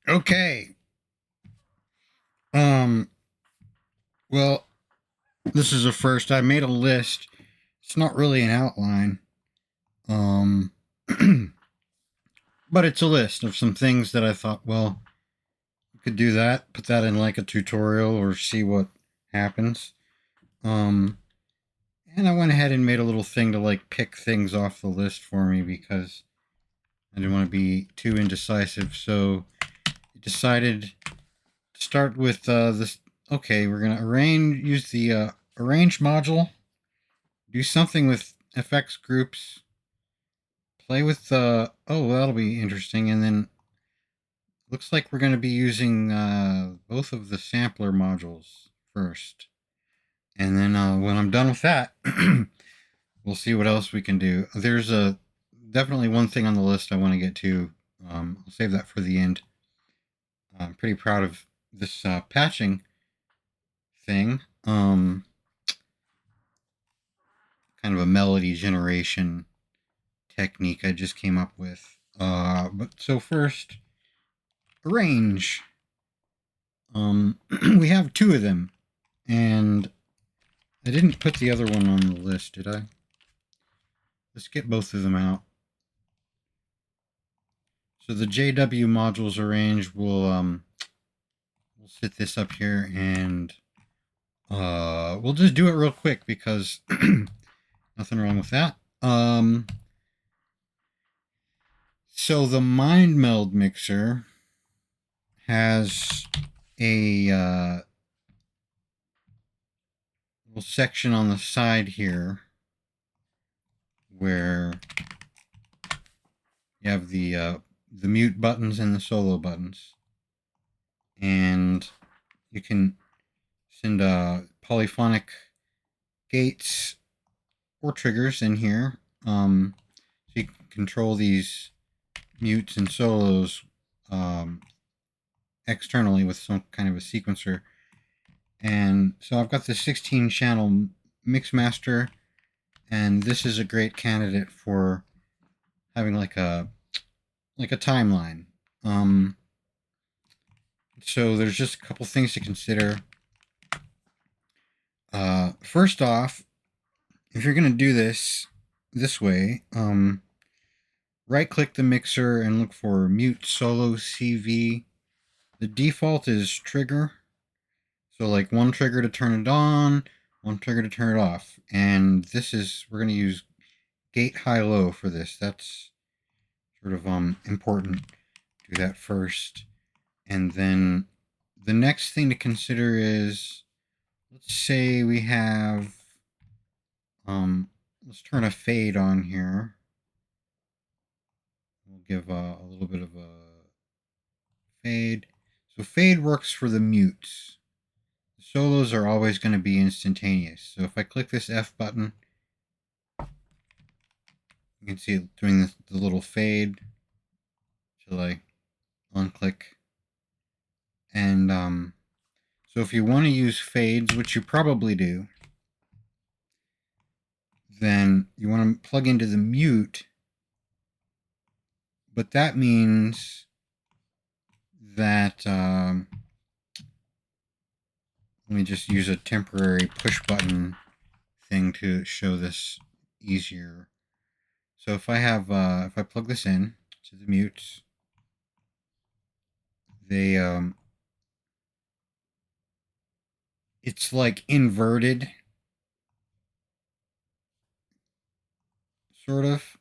Okay. Um, well, this is a first. I made a list. It's not really an outline. Um, but it's a list of some things that I thought, well, we could do that, put that in like a tutorial or see what happens. Um, and I went ahead and made a little thing to like pick things off the list for me because I didn't want to be too indecisive. So I decided to start with this. Okay, we're gonna use the arrange module, do something with FX groups, play with oh, that'll be interesting. And then looks like we're going to be using both of the sampler modules first. And then when I'm done with that, we'll see what else we can do. There's definitely one thing on the list I want to get to. I'll save that for the end. I'm pretty proud of this patching thing. Kind of a melody generation technique I just came up with. But so first, arrange. We have two of them, and I didn't put the other one on the list, did I? Let's get both of them out. So the JW modules arrange. We'll sit this up here and we'll just do it real quick because nothing wrong with that. So the mind meld mixer has a little section on the side here where you have the mute buttons and the solo buttons, and you can send polyphonic gates or triggers in here. So you can control these mutes and solos externally with some kind of a sequencer. And so I've got the 16 channel mix master, and this is a great candidate for having like a timeline. So there's just a couple things to consider. First off, if you're going to do this way, right click the mixer and look for mute solo CV. The default is trigger. So like one trigger to turn it on, one trigger to turn it off. And we're going to use gate high low for this. That's sort of important. Do that first. And then the next thing to consider is, let's say we have, let's turn a fade on here. We'll give a little bit of a fade. So fade works for the mutes. The solos are always going to be instantaneous. So if I click this F button, you can see it doing the little fade till I unclick. And so if you want to use fades, which you probably do, then you want to plug into the mute. But that means that let me just use a temporary push button thing to show this easier. So if I plug this in to the mutes, they it's like inverted, sort of.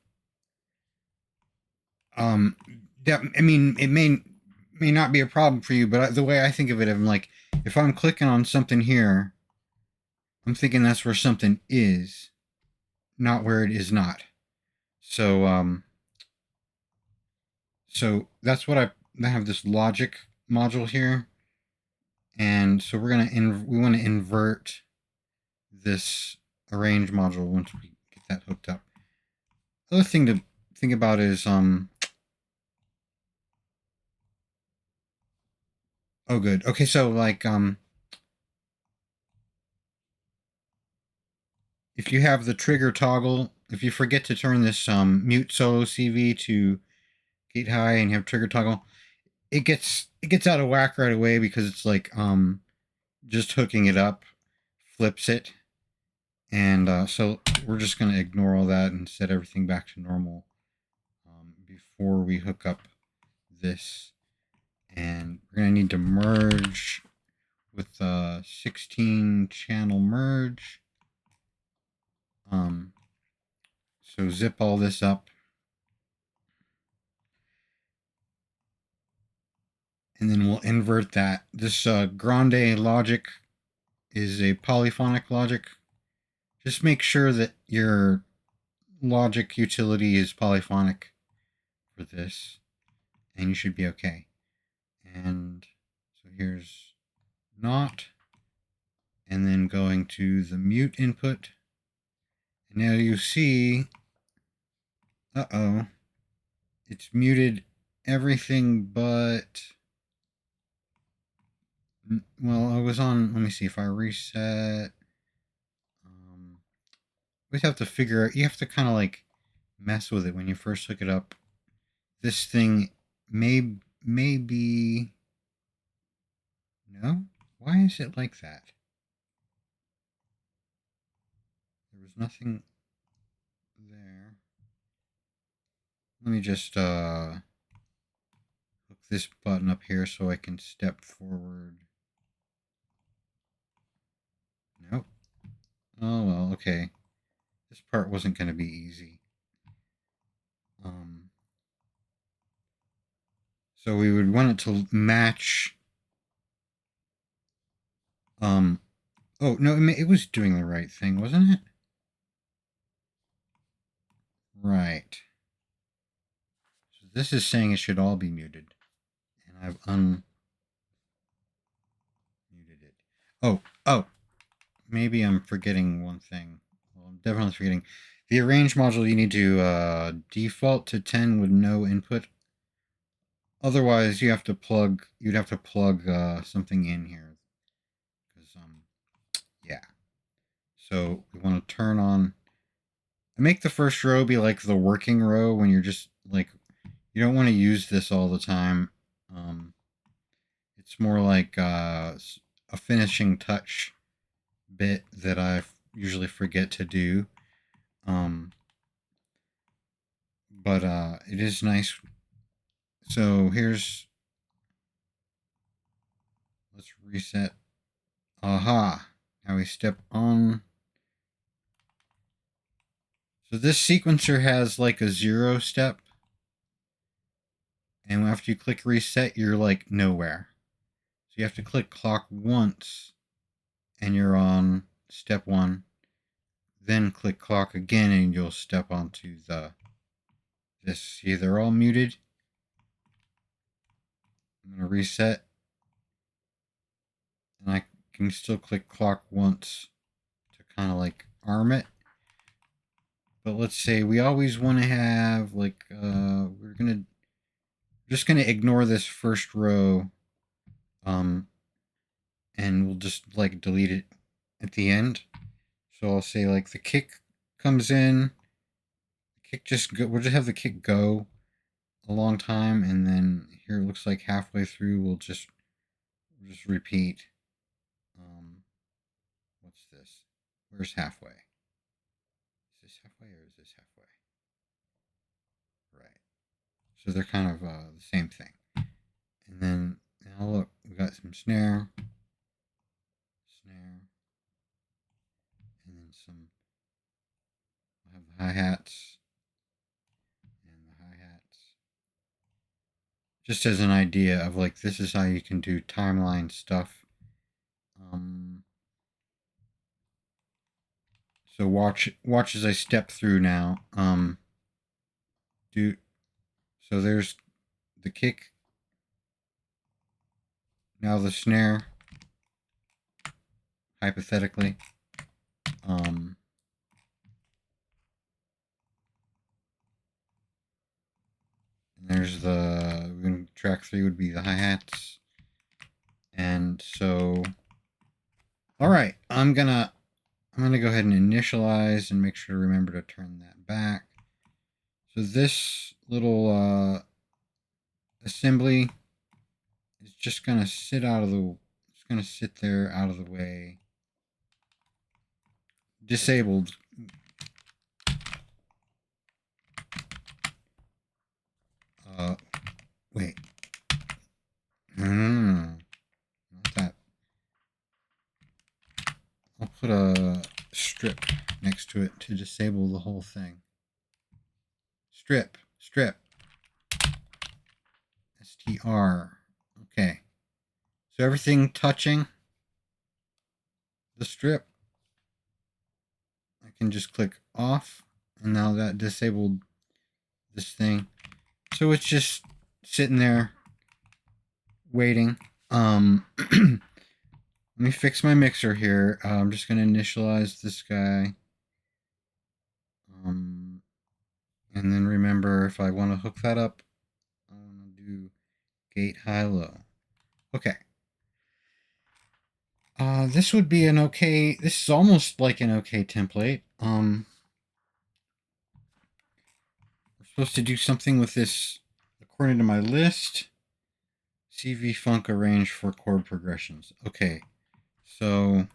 That, I mean, it may not be a problem for you, but the way I think of it, I'm like, if I'm clicking on something here, I'm thinking that's where something is, not where it is not. So so that's what I have this logic module here, and so we want to invert this arrange module once we get that hooked up. Other thing to think about is oh good. Okay, so like if you have the trigger toggle, if you forget to turn this mute solo CV to gate high and you have trigger toggle, it gets out of whack right away because it's like just hooking it up flips it, and so we're just gonna ignore all that and set everything back to normal before we hook up this, and we're gonna need to merge with 16 channel merge. So zip all this up, and then we'll invert that. This grande logic is a polyphonic logic. Just make sure that your logic utility is polyphonic for this, and you should be okay. And so here's not, and then going to the mute input. And now you see, it's muted everything but, well, I was on, let me see if I reset. We have to figure out, you have to kind of like mess with it when you first hook it up. This thing may be, no? Why is it like that? There was nothing there. Let me just hook this button up here so I can step forward. Nope. Oh well, okay. This part wasn't going to be easy. So we would want it to match. Oh no, it was doing the right thing, wasn't it? Right. So this is saying it should all be muted, and I've unmuted it. Oh, maybe I'm forgetting one thing. Well, I'm definitely forgetting. The arrange module, you need to default to 10 with no input. Otherwise, you'd have to plug something in here. Because yeah. So we want to turn on. Make the first row be like the working row when you're just like, you don't want to use this all the time. It's more like a finishing touch bit that I usually forget to do. But it is nice. So let's reset. Aha. Now we step on. So this sequencer has like a 0 step. And after you click reset, you're like nowhere. So you have to click clock once and you're on step 1. Then click clock again and you'll step onto this. See, they're all muted. I'm going to reset. And I can still click clock once to kind of like arm it. But let's say we always want to have like, we're just going to ignore this first row. And we'll just like delete it at the end. So I'll say like the kick comes in, we'll just have the kick go a long time, and then here it looks like halfway through we'll just repeat. What's this? Where's halfway? Is this halfway or is this halfway? Right. So they're kind of the same thing. And then now look, we got some snare, and then some. We'll have the hi-hats. Just as an idea of like, this is how you can do timeline stuff. So watch as I step through now. So there's the kick. Now the snare. Hypothetically. And there's track 3 would be the hi-hats. And so, all right, I'm gonna go ahead and initialize and make sure to remember to turn that back. So this little assembly is just going to sit out of the, it's going to sit there out of the way. Disabled. Wait. Not that. I'll put a strip next to it to disable the whole thing. Strip. Strip. STR. Okay. So everything touching the strip, I can just click off, and now that disabled this thing. So it's just sitting there waiting. Let me fix my mixer here. I'm just going to initialize this guy. And then remember, if I want to hook that up, I want to do gate high-low. Okay. This would be an okay, this is almost like an okay template. We're supposed to do something with this according to my list. CV Funk arrange for chord progressions. Okay, so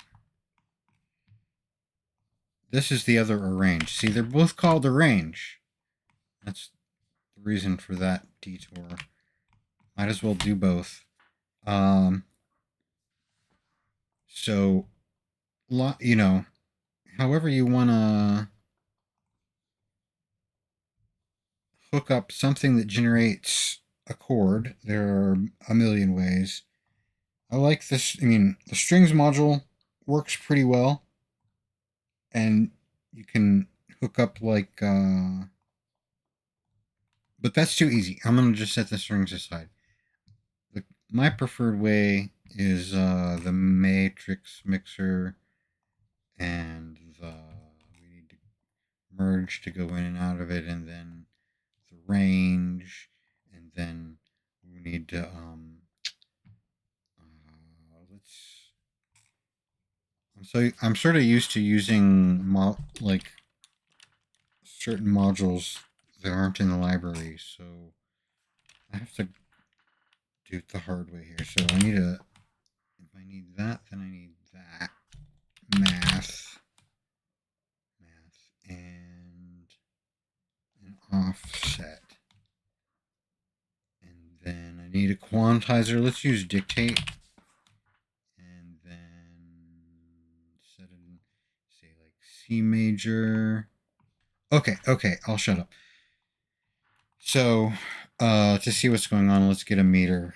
this is the other arrange. See, they're both called arrange. That's the reason for that detour. Might as well do both. So, you know, however you want to hook up something that generates a chord, there are a million ways. I like this. I mean, the strings module works pretty well, and you can hook up like, but that's too easy. I'm going to just set the strings aside. My preferred way is the matrix mixer, and we need to merge to go in and out of it, and then the range, and then we need to I'm sort of used to using like certain modules that aren't in the library, so I have to do it the hard way here. So I need a, if I need that, then I need that. Math, and an offset. And then I need a quantizer. Let's use dictate. And then set it in, say, like C major. Okay, I'll shut up. So, to see what's going on, let's get a meter.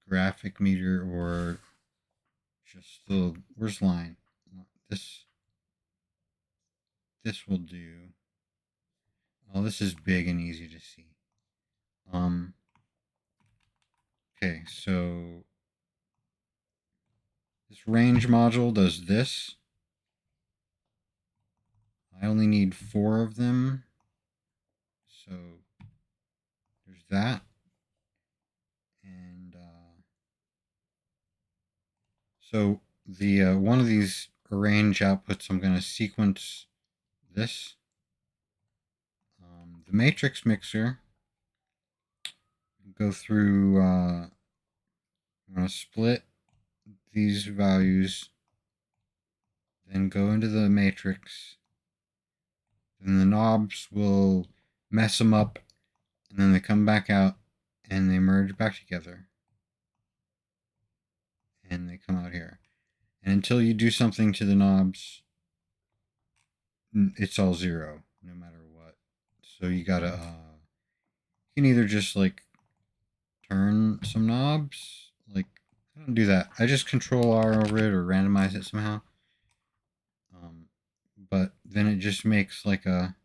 Graphic meter, or just the, where's line? This will do. Oh, this is big and easy to see. Okay, so this range module does this. I only need 4 of them. So there's that. And so the one of these arrange outputs, I'm going to sequence this. The matrix mixer, go through, I'm going to split these values, then go into the matrix. Then the knobs will mess them up, and then they come back out, and they merge back together. And they come out here. And until you do something to the knobs, it's all 0, no matter what. So you gotta, you can either just like turn some knobs, like, I don't do that. I just control R over it or randomize it somehow. But then it just makes like a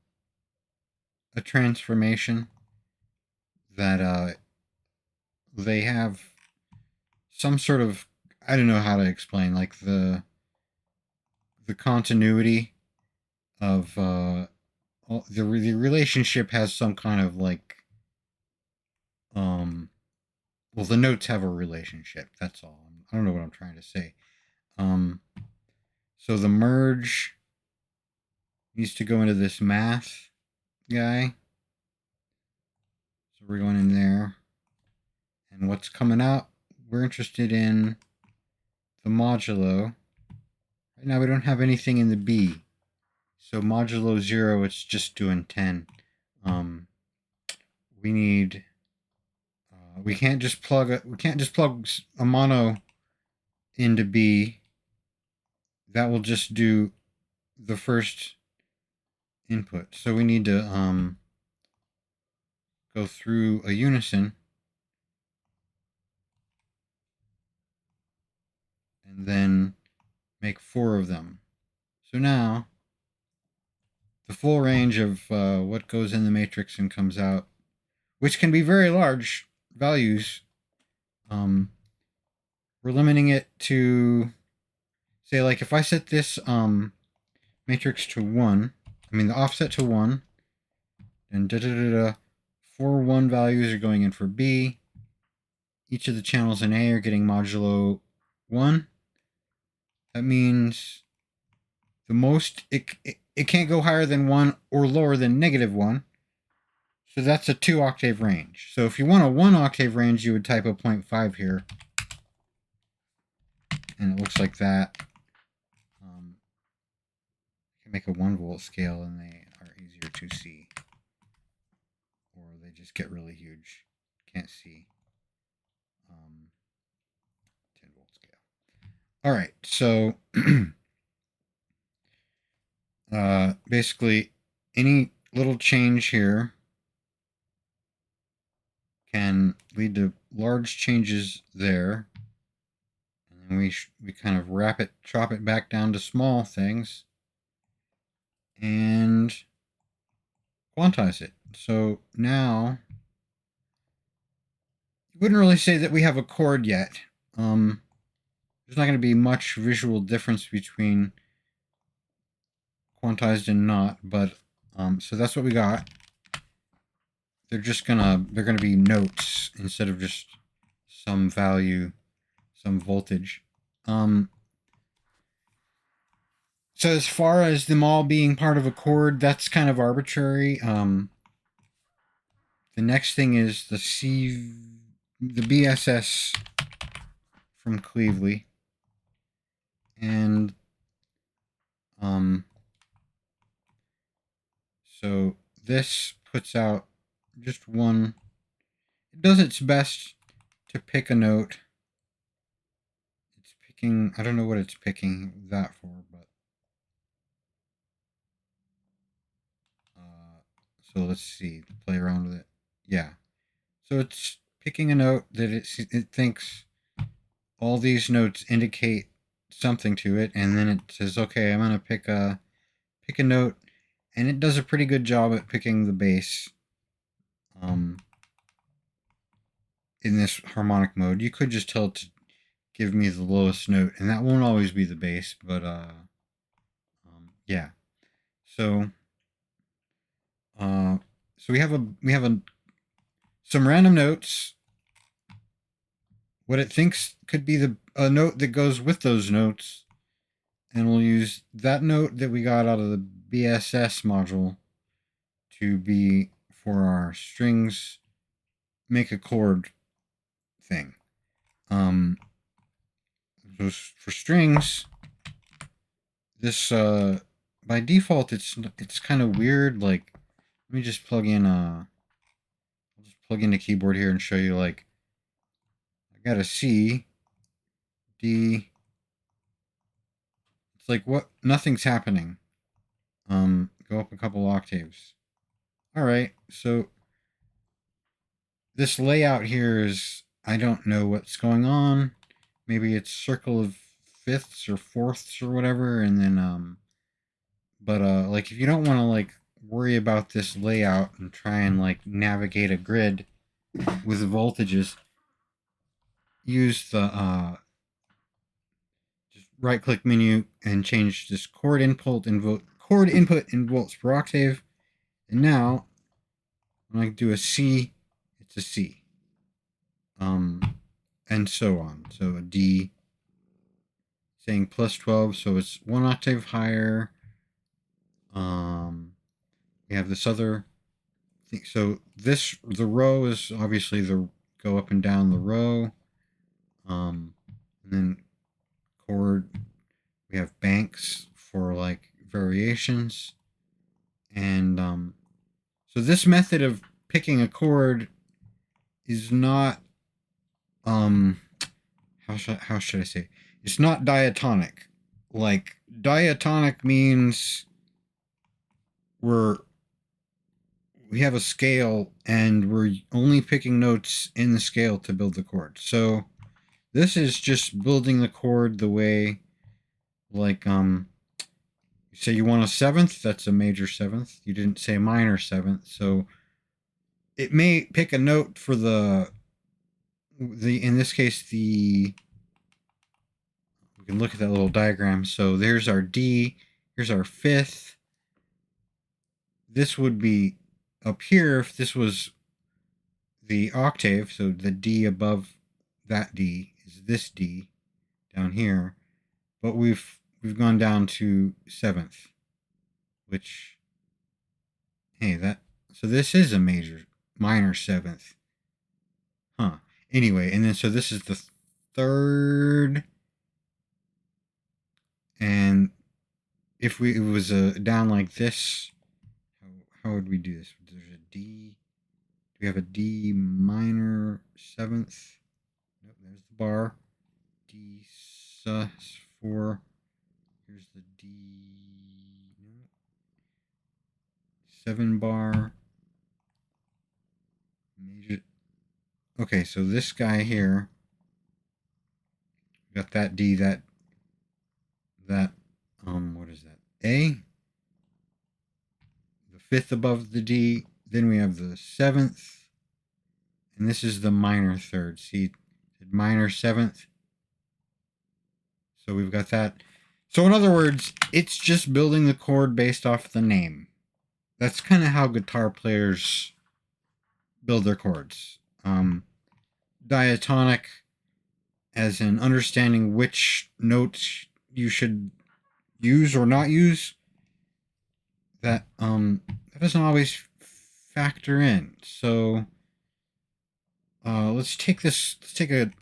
transformation that they have some sort of, I don't know how to explain, like the continuity of the relationship has some kind of like, well, the notes have a relationship, that's all. I don't know what I'm trying to say. So the merge needs to go into this math guy, so we're going in there. And what's coming out, we're interested in the modulo. Right now we don't have anything in the B. So modulo 0, it's just doing 10. We need, we can't just plug a mono into B. That will just do the first input. So we need to go through a unison and then make 4 of them. So now the full range of what goes in the matrix and comes out, which can be very large values, we're limiting it to, say, like if I set this matrix to 1, the offset to 1, and 4 1 values are going in for B. Each of the channels in A are getting modulo 1. That means the most, it can't go higher than 1 or lower than -1. So that's a 2 octave range. So if you want a 1 octave range, you would type a 0.5 here. And it looks like that. You can make a 1 volt scale and they are easier to see. Or they just get really huge. Can't see. 10 volt scale. Alright, so basically any little change here can lead to large changes there. And then we kind of chop it back down to small things and quantize it. So now you wouldn't really say that we have a chord yet. There's not going to be much visual difference between quantized and not, but so that's what we got. They're gonna be notes instead of just some value, some voltage. So as far as them all being part of a chord, that's kind of arbitrary. The next thing is the BSS from Cleveland, and so this puts out just one. It does its best to pick a note. It's picking, I don't know what it's picking that for, but so let's see, play around with it. Yeah, so it's picking a note that it thinks all these notes indicate something to it, and then it says, okay, I'm gonna pick a note, and it does a pretty good job at picking the bass. In this harmonic mode, you could just tell it to give me the lowest note, and that won't always be the bass, but yeah. So we have some random notes. What it thinks could be a note that goes with those notes, and we'll use that note that we got out of the BSS module to be for our strings make a chord thing. So for strings, this by default it's kind of weird. Like, let me just plug in I'll just plug in the keyboard here and show you. Like, I got a C, D. It's like, what? Nothing's happening. Go up a couple octaves. All right, so this layout here is, I don't know what's going on. Maybe it's circle of fifths or fourths or whatever, and then but like, if you don't want to like worry about this layout and try and like navigate a grid with the voltages, use the just right click menu and change this chord input in volts per octave. And now when I do a C, it's a C. And so on. So a D saying plus 12, so it's 1 octave higher. We have this other thing. So the row is obviously go up and down the row. And then chord, we have banks for like variations. And so this method of picking a chord is not how should I say? It's not diatonic. Like diatonic means we have a scale and we're only picking notes in the scale to build the chord. So this is just building the chord the way, like you say you want a seventh, that's a major seventh. You didn't say minor seventh, so it may pick a note for the in this case we can look at that little diagram. So there's our D, here's our fifth. This would be up here if this was the octave, so the D above that D is this D down here, but we've gone down to seventh, which, hey, so this is a minor seventh, huh? Anyway, and then so this is the third, and if it was down like this, how would we do this? There's a D. Do we have a D minor seventh? Nope, there's the bar. D sus4. Here's the D 7 bar. Major. Okay, so this guy here got that D, that what is that? A. The fifth above the D. Then we have the seventh, and this is the minor third. See, minor seventh. So we've got that. So in other words, it's just building the chord based off the name. That's kind of how guitar players build their chords. Diatonic, as in understanding which notes you should use or not use, that doesn't always factor in. So let's take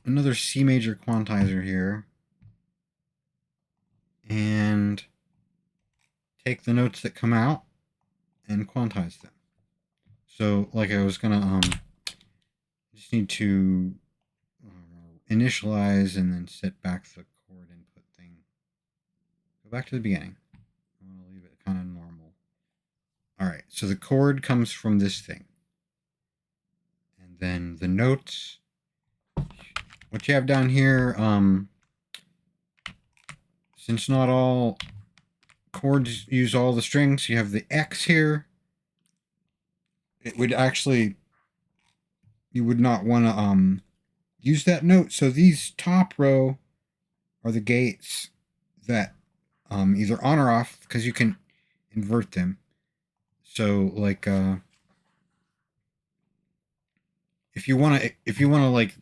another C major quantizer here and take the notes that come out and quantize them. So like I was gonna just need to initialize and then set back the chord input thing. Go back to the beginning. I'm gonna leave it kind of normal. All right, so the chord comes from this thing, and then the notes. What you have down here, since not all chords use all the strings, you have the X here. It would actually, you would not want to use that note. So these top row are the gates that either on or off, because you can invert them. So like if you want to like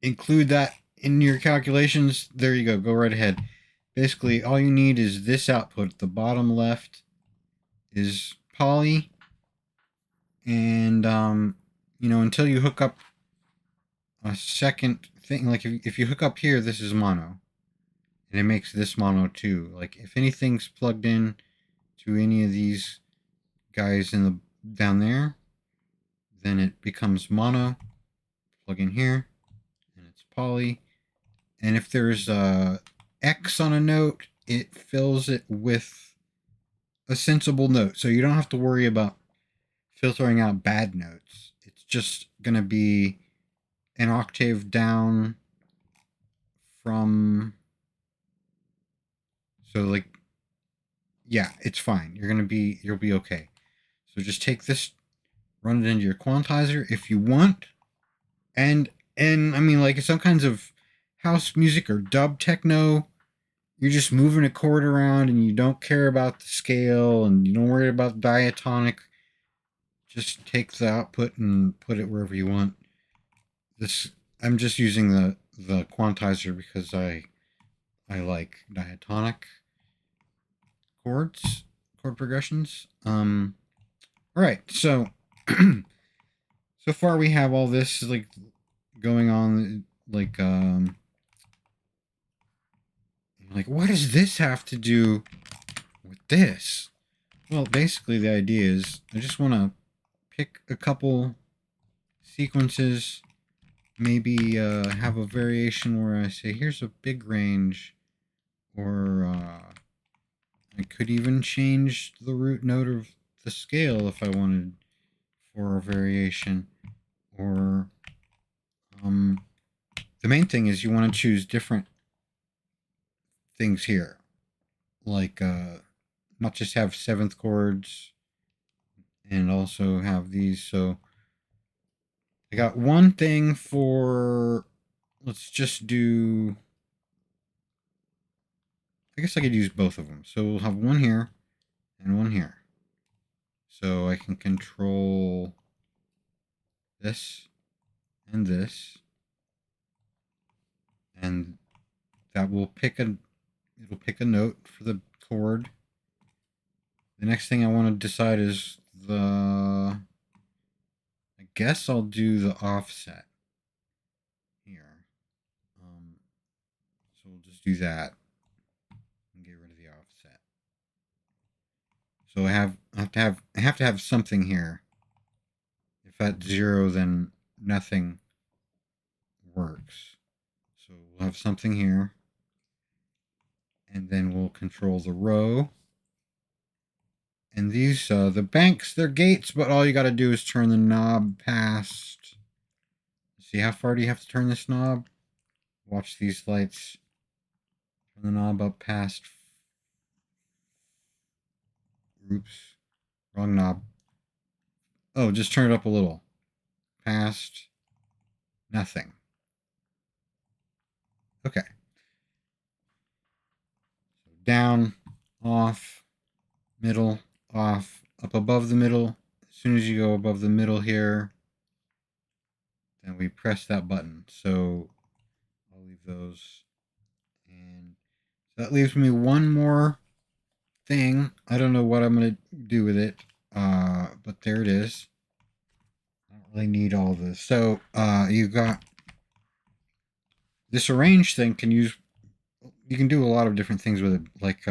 include that in your calculations, there you go right ahead. Basically all you need is this output. The bottom left is poly, and you know, until you hook up a second thing, like if you hook up here, this is mono, and it makes this mono too. Like if anything's plugged in to any of these guys in the down there, then it becomes mono. Plug in here, and it's poly. And if there's a X on a note, it fills it with a sensible note, so you don't have to worry about filtering out bad notes. It's just gonna be an octave down from, so like, yeah, it's fine. You'll be okay. So just take this, run it into your quantizer if you want. And I mean, like some kinds of house music or dub techno, you're just moving a chord around and you don't care about the scale and you don't worry about diatonic. Just take the output and put it wherever you want. I'm just using the quantizer because I like diatonic chord progressions. All right, so so far we have all this like going on, like what does this have to do with this? Well, basically the idea is I just want to pick a couple sequences, maybe have a variation where I say here's a big range, or I could even change the root note of the scale if I wanted for a variation. Or the main thing is you want to choose different things here, like not just have seventh chords and also have these. So I got one thing for, let's just do, I guess I could use both of them. So we'll have one here and one here. So I can control this and this, and that will pick it'll pick a note for the chord. The next thing I want to decide is I guess I'll do the offset here. So we'll just do that and get rid of the offset. So I have to have something here. If at 0, then nothing works. So we'll have something here, and then we'll control the row. And these, the banks, they're gates, but all you got to do is turn the knob past. See, how far do you have to turn this knob? Watch these lights. Turn the knob up past. Oops, wrong knob. Oh, just turn it up a little. Past. Nothing. Okay. So down, off, middle, off, up above the middle. As soon as you go above the middle here, then we press that button. So I'll leave those. And that leaves me one more thing. I don't know what I'm going to do with it, but there it is. I don't really need all this. So you got this arrange thing. You can do a lot of different things with it. Like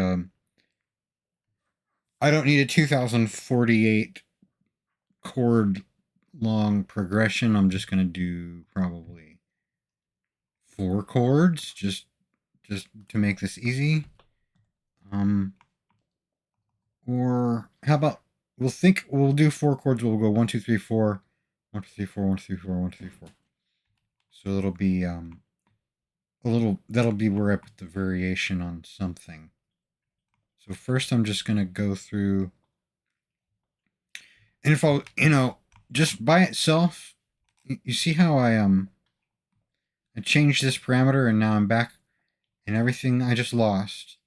I don't need a 2048 chord long progression. I'm just going to do probably 4 chords just to make this easy. Or how about we'll do 4 chords. We'll go 1 2 3 4, 1 2 3 4, 1 2 3 4, 1 2 3 4. So it'll be a little, that'll be where I put the variation on something. So first I'm just going to go through, and if I, just by itself, you see how I changed this parameter and now I'm back and everything I just lost.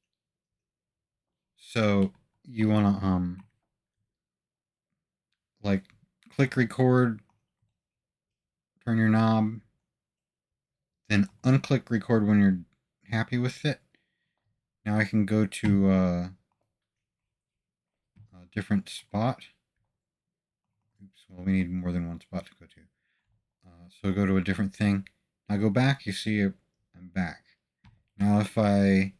So you want to like click record, turn your knob, then unclick record when you're happy with it. Now I can go to a different spot. Oops, well, we need more than one spot to go to. So go to a different thing. Now go back, you see I'm back. Now if I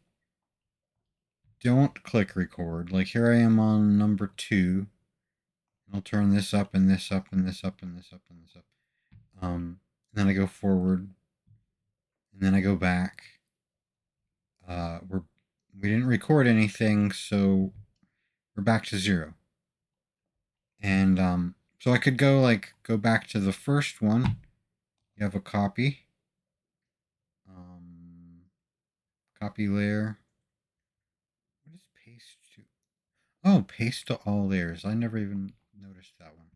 don't click record, like here I am on number 2, I'll turn this up and this up and this up and this up and this up. Then I go forward, and then I go back. We didn't record anything, so we're back to 0. And so I could go back to the first one. You have a copy. Copy layer. What is paste to? Oh, paste to all layers. I never even noticed that one.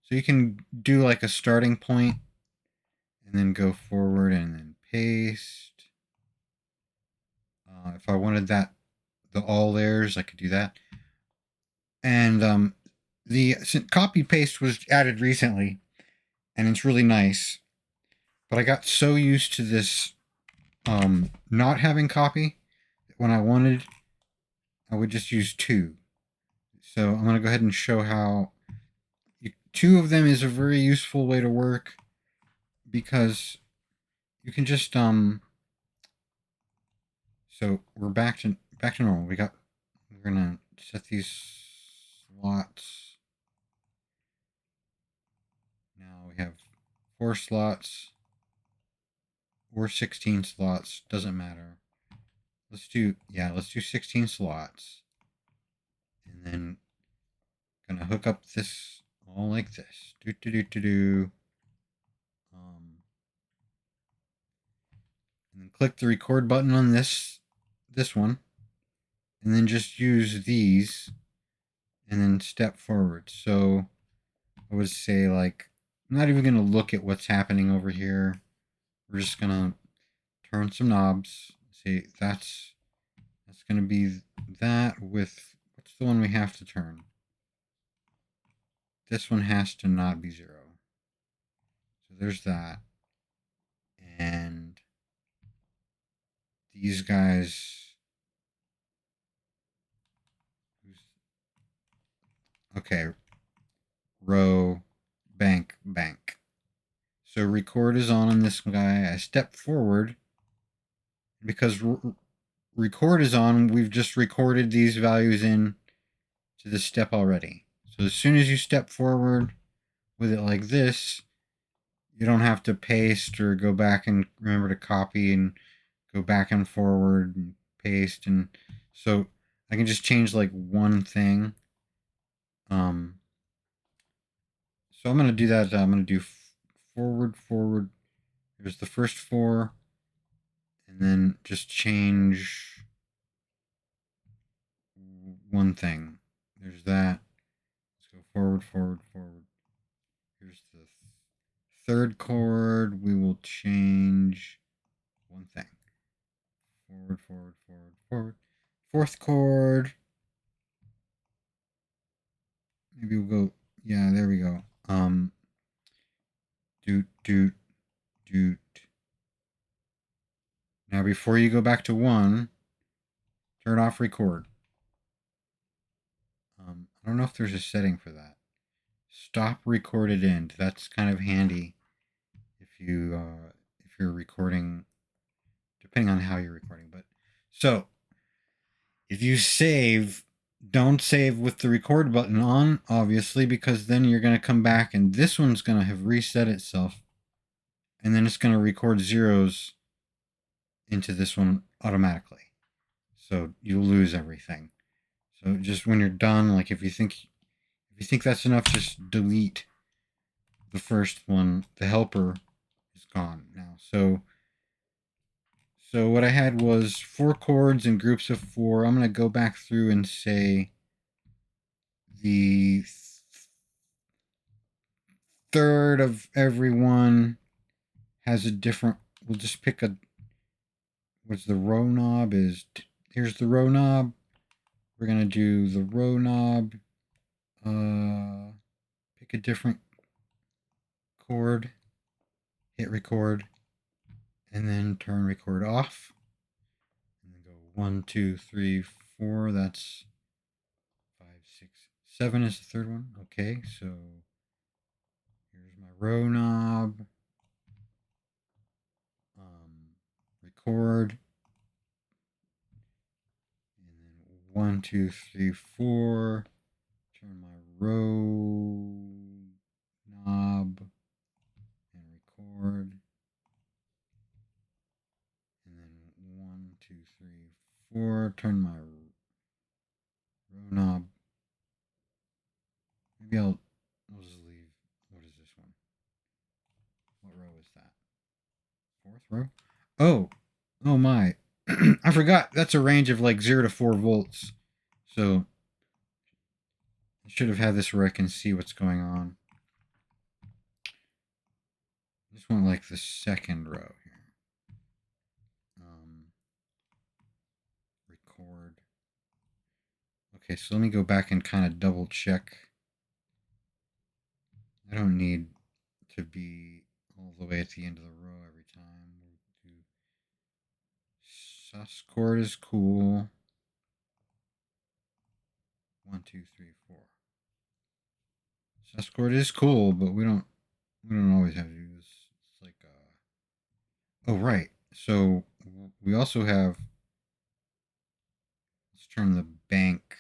So you can do like a starting point and then go forward and then paste. If I wanted the all layers, I could do that. And the copy paste was added recently, and it's really nice. But I got so used to this not having copy that when I wanted, I would just use 2. So I'm going to go ahead and show how two of them is a very useful way to work because you can just so we're back to normal. We're gonna set these slots. Now we have 4 slots or 16 slots, doesn't matter. Let's do 16 slots. And then gonna hook up this all like this. Do do do do do. And then click the record button on this one, and then just use these, and then step forward. So I would say like I'm not even gonna look at what's happening over here. We're just gonna turn some knobs. See, that's gonna be that with what's the one we have to turn? This one has to not be 0. So there's that. And these guys. Okay. Row, bank, bank. So record is on this guy. I step forward. Because record is on, we've just recorded these values in to the step already. So as soon as you step forward with it like this, you don't have to paste or go back and remember to copy and go back and forward and paste. And so I can just change like one thing. So I'm going to do that. I'm going to do forward, forward. Here's the first 4. And then just change one thing. There's that. Let's go forward, forward, forward. Here's the third chord. We will change one thing. Forward, forward, forward, forward. Fourth chord. Maybe we'll go. Yeah, there we go. Doot, doot, doot. Now, before you go back to 1, turn off record. I don't know if there's a setting for that. Stop recorded end. That's kind of handy if you're recording, depending on how you're recording. But so if you save, don't save with the record button on, obviously, because then you're going to come back and this one's going to have reset itself, and then it's going to record zeros into this one automatically. So you'll lose everything. So just when you're done, like if you think that's enough, just delete the first one. The helper is gone now. So what I had was 4 chords in groups of 4. I'm going to go back through and say the third of every one has a different. We'll just pick a. What's the row knob is? Here's the row knob. We're going to do the row knob. Pick a different chord, hit record, and then turn record off. And then go 1, 2, 3, 4. That's 5, 6, 7 is the third one. Okay, so here's my row knob. Record. And then 1, 2, 3, 4. Turn my row knob and record. And then 1, 2, 3, 4. Turn my row knob. Maybe I'll just leave. What is this one? What row is that? 4th row? Oh my. I forgot. That's a range of like 0 to 4 volts. So I should have had this where I can see what's going on. I just want like the 2nd row here. Record. Okay, so let me go back and kind of double check. I don't need to be all the way at the end of the row every time. We'll do sus chord is cool. 1, 2, 3, 4. Sus chord is cool, but we don't always have to do this. It's like oh right. So we also have, let's turn the bank.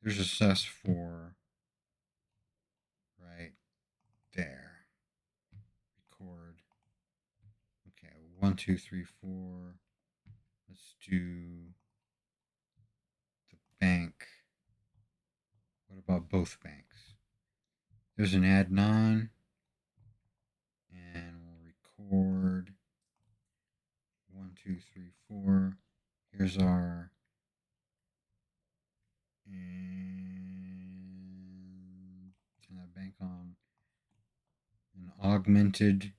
There's a sus4 right there. Record. Okay, 1, 2, 3, 4. Let's do the bank. What about both banks? There's an add 9. And we'll record 1, 2, 3, 4. Here's our, and turn that bank on. An augmented.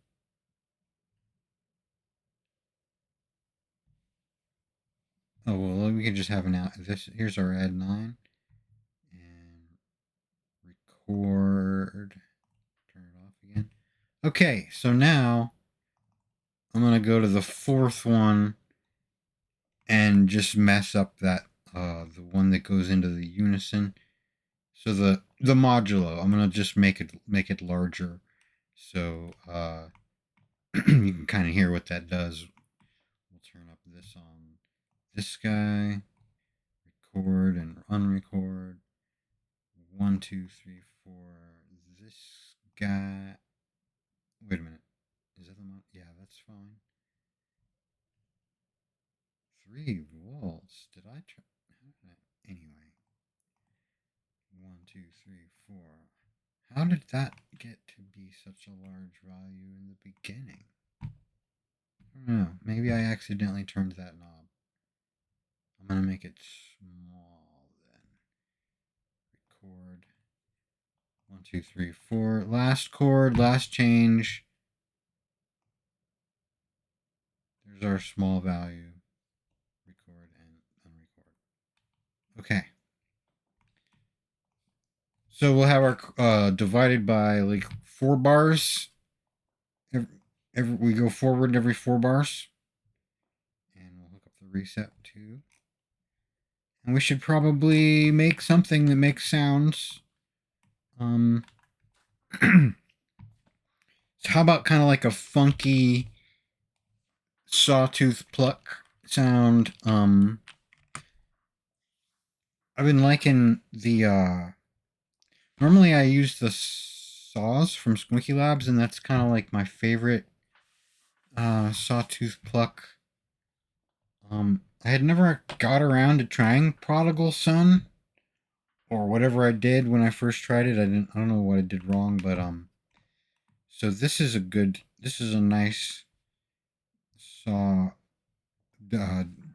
Oh well, we can just have an out. This here's our add 9 and record. Turn it off again. Okay, so now I'm gonna go to the fourth one and just mess up that the one that goes into the unison. So the modulo, I'm gonna just make it larger, so you can kind of hear what that does. We'll turn up this on this guy, record and unrecord. 1, 2, 3, 4. This guy. Wait a minute. Is that the mod? Yeah, that's fine. 3 volts. Did I try? Anyway. 1, 2, 3, 4. How did that get to be such a large value in the beginning? I don't know. Maybe I accidentally turned that knob. I'm going to make it small then. Record. 1, 2, 3, 4. Last chord, last change. There's our small value. Record and unrecord. Okay. So we'll have our divided by like 4 bars. We go forward every 4 bars. And we'll hook up the reset too. And we should probably make something that makes sounds. So how about kind of like a funky sawtooth pluck sound? I've been liking the normally I use the saws from Squinky Labs, and that's kind of like my favorite sawtooth pluck. I had never got around to trying Prodigal Son, or whatever I did when I first tried it. I don't know what I did wrong, but so this is a nice saw,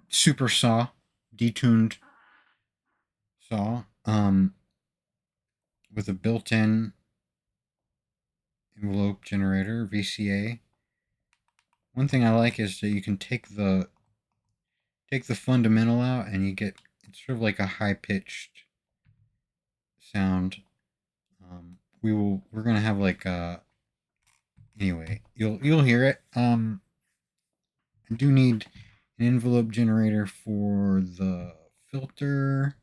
super saw, detuned saw, with a built-in envelope generator, VCA. One thing I like is that you can take the fundamental out, and you get, it's sort of like a high-pitched sound. We're gonna have like anyway, you'll hear it. I do need an envelope generator for the filter,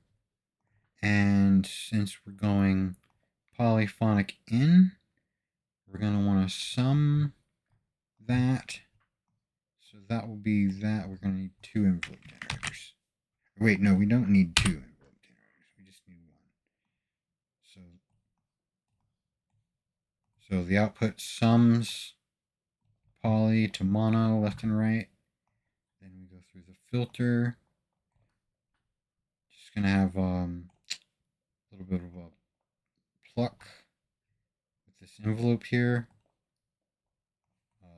and since we're going polyphonic in, we're gonna want to sum that. So that will be that. We're gonna need 2 envelope generators. Wait, no, we don't need 2 envelope generators. We just need 1. So the output sums poly to mono left and right. Then we go through the filter. Just gonna have a little bit of a pluck with this envelope here.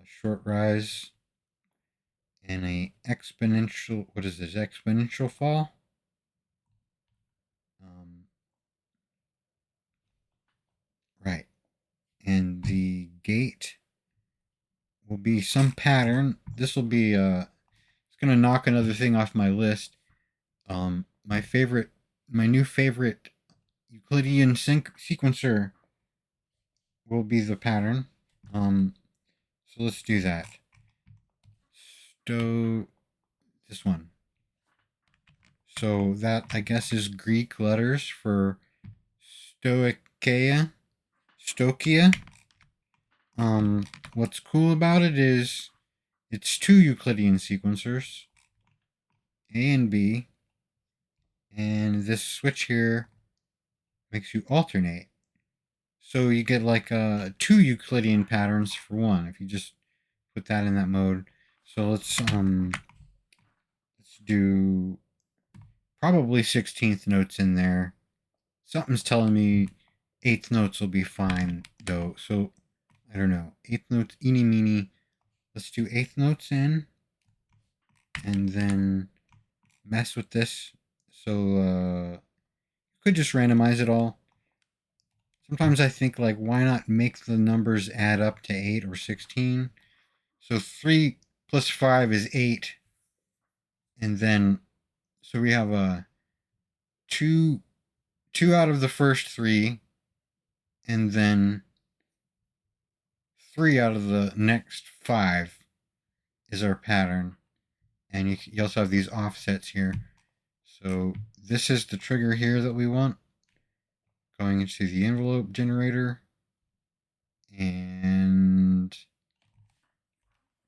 Short rise and a exponential. What is this? Exponential fall. Right, and the gate will be some pattern. This will be it's gonna knock another thing off my list. My new favorite Euclidean sequencer will be the pattern. So let's do that. This one. So that, I guess, is Greek letters for Stoic Stokia. What's cool about it is it's two Euclidean sequencers, A and B, and this switch here makes you alternate. So you get like two Euclidean patterns for one if you just put that in that mode. So let's do probably 16th notes in there. Something's telling me 8th notes will be fine though. So I don't know. 8th notes, eeny meeny. Let's do 8th notes in and then mess with this. So you could just randomize it all. Sometimes I think like why not make the numbers add up to 8 or 16? So 3 plus 5 is 8. And then so we have a two out of the first 3 and then 3 out of the next 5 is our pattern. And you also have these offsets here. So this is the trigger here that we want. Going into the envelope generator. And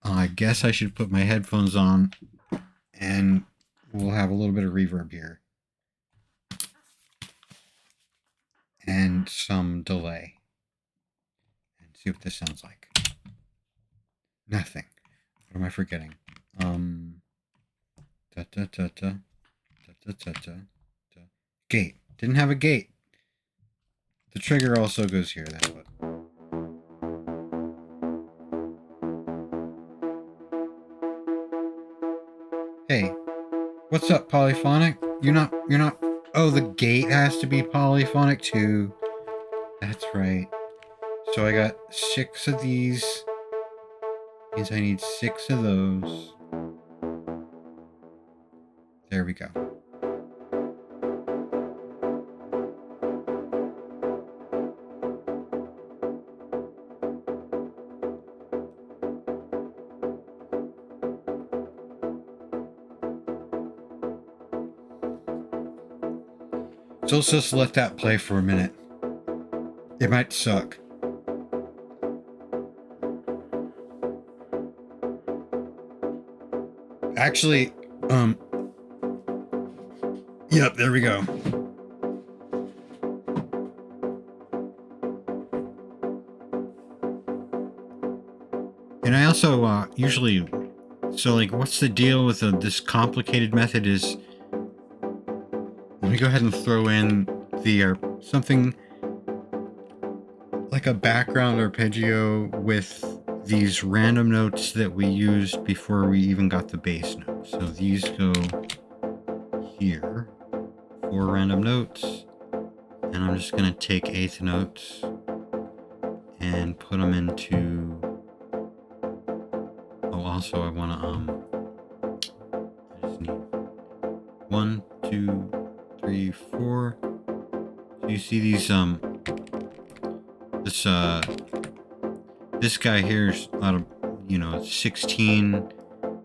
I guess I should put my headphones on and we'll have a little bit of reverb here. And some delay. And see what this sounds like. Nothing. What am I forgetting? Gate. Didn't have a gate. The trigger also goes here. That's what. Hey, what's up, polyphonic? You're not. Oh, the gate has to be polyphonic too. That's right. So I got 6 of these. Means I need 6 of those. There we go. So let's just let that play for a minute. It might suck. Actually, yep, there we go. And I also usually, so like, what's the deal with this complicated method is, let me go ahead and throw in the something like a background arpeggio with these random notes that we used before we even got the bass note. So these go here, 4 random notes, and I'm just gonna take 8th notes and put them into. Oh, also I wanna I just need 1, 2, 3, 4. So you see these this guy here is out of, it's 16.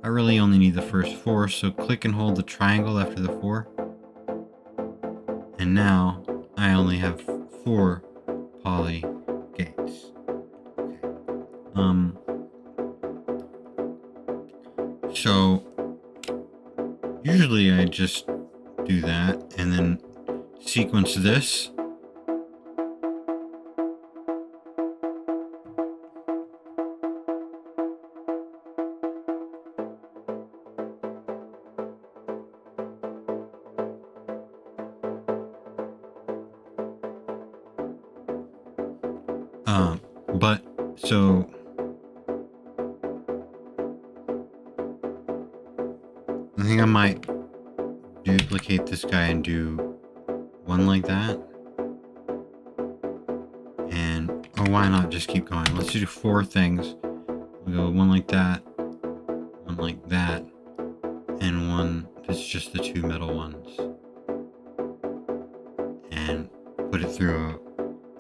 I really only need the first 4, so click and hold the triangle after the 4. And now I only have 4 poly gates. Okay. So usually I just do that and then sequence this. But so I think I might duplicate this guy and do one like that. And why not just keep going? Let's do 4 things. We'll go one like that, one like that, and one that's just the 2 middle ones. And put it through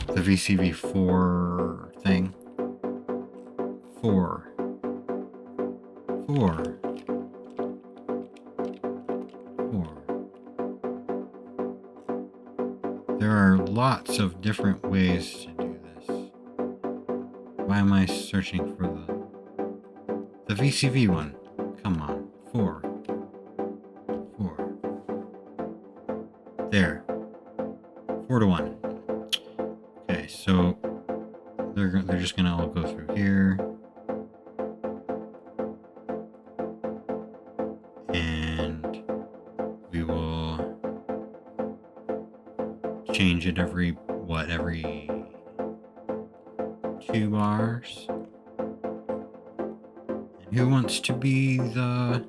the VCV4 thing. 4. 4. 4. There are lots of different ways to do this. Why am I searching for the VCV one? Come on, 4. There, 4-1. Okay, so they're just gonna all go through here, and we will change it every 2 bars. And who wants to be the?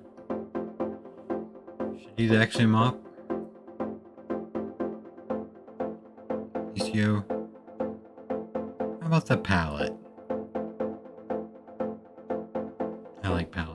Should do the X-ray mop? ECO. How about the palette? I like palette.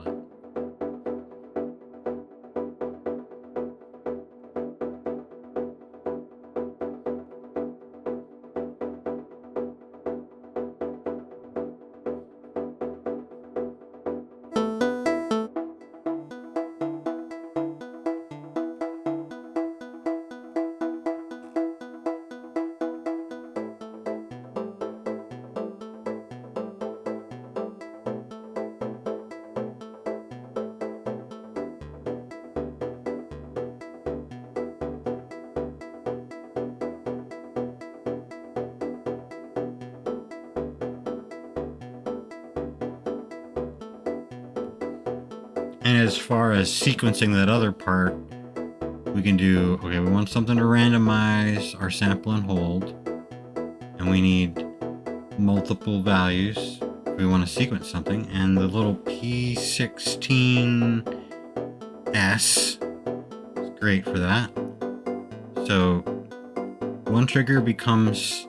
And as far as sequencing that other part, we can do, okay, we want something to randomize our sample and hold. And we need multiple values if we want to sequence something. And the little P16S is great for that. So one trigger becomes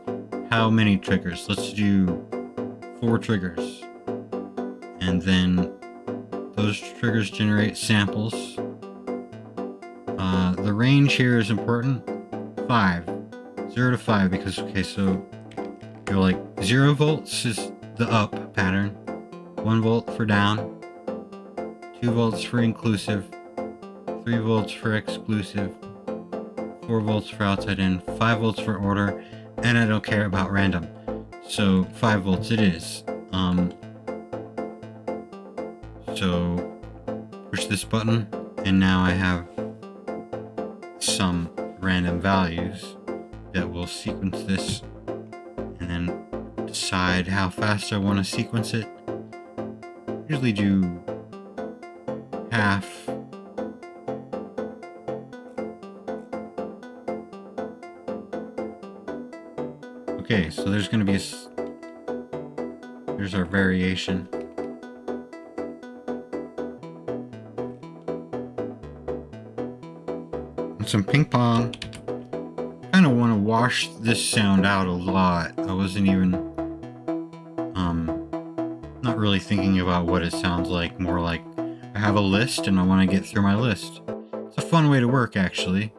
how many triggers? Let's do 4 triggers. And then those triggers generate samples. The range here is important. 5. 0 to 5, because, okay, so you're like 0 volts is the up pattern, 1 volt for down, 2 volts for inclusive, 3 volts for exclusive, 4 volts for outside in, 5 volts for order, and I don't care about random. So 5 volts it is. So push this button, and now I have some random values that will sequence this, and then decide how fast I want to sequence it. Usually do half. Okay, so there's going to be there's our variation. And some ping pong. I kind of want to wash this sound out a lot. I wasn't even not really thinking about what it sounds like, more like I have a list and I want to get through my list. It's a fun way to work, actually.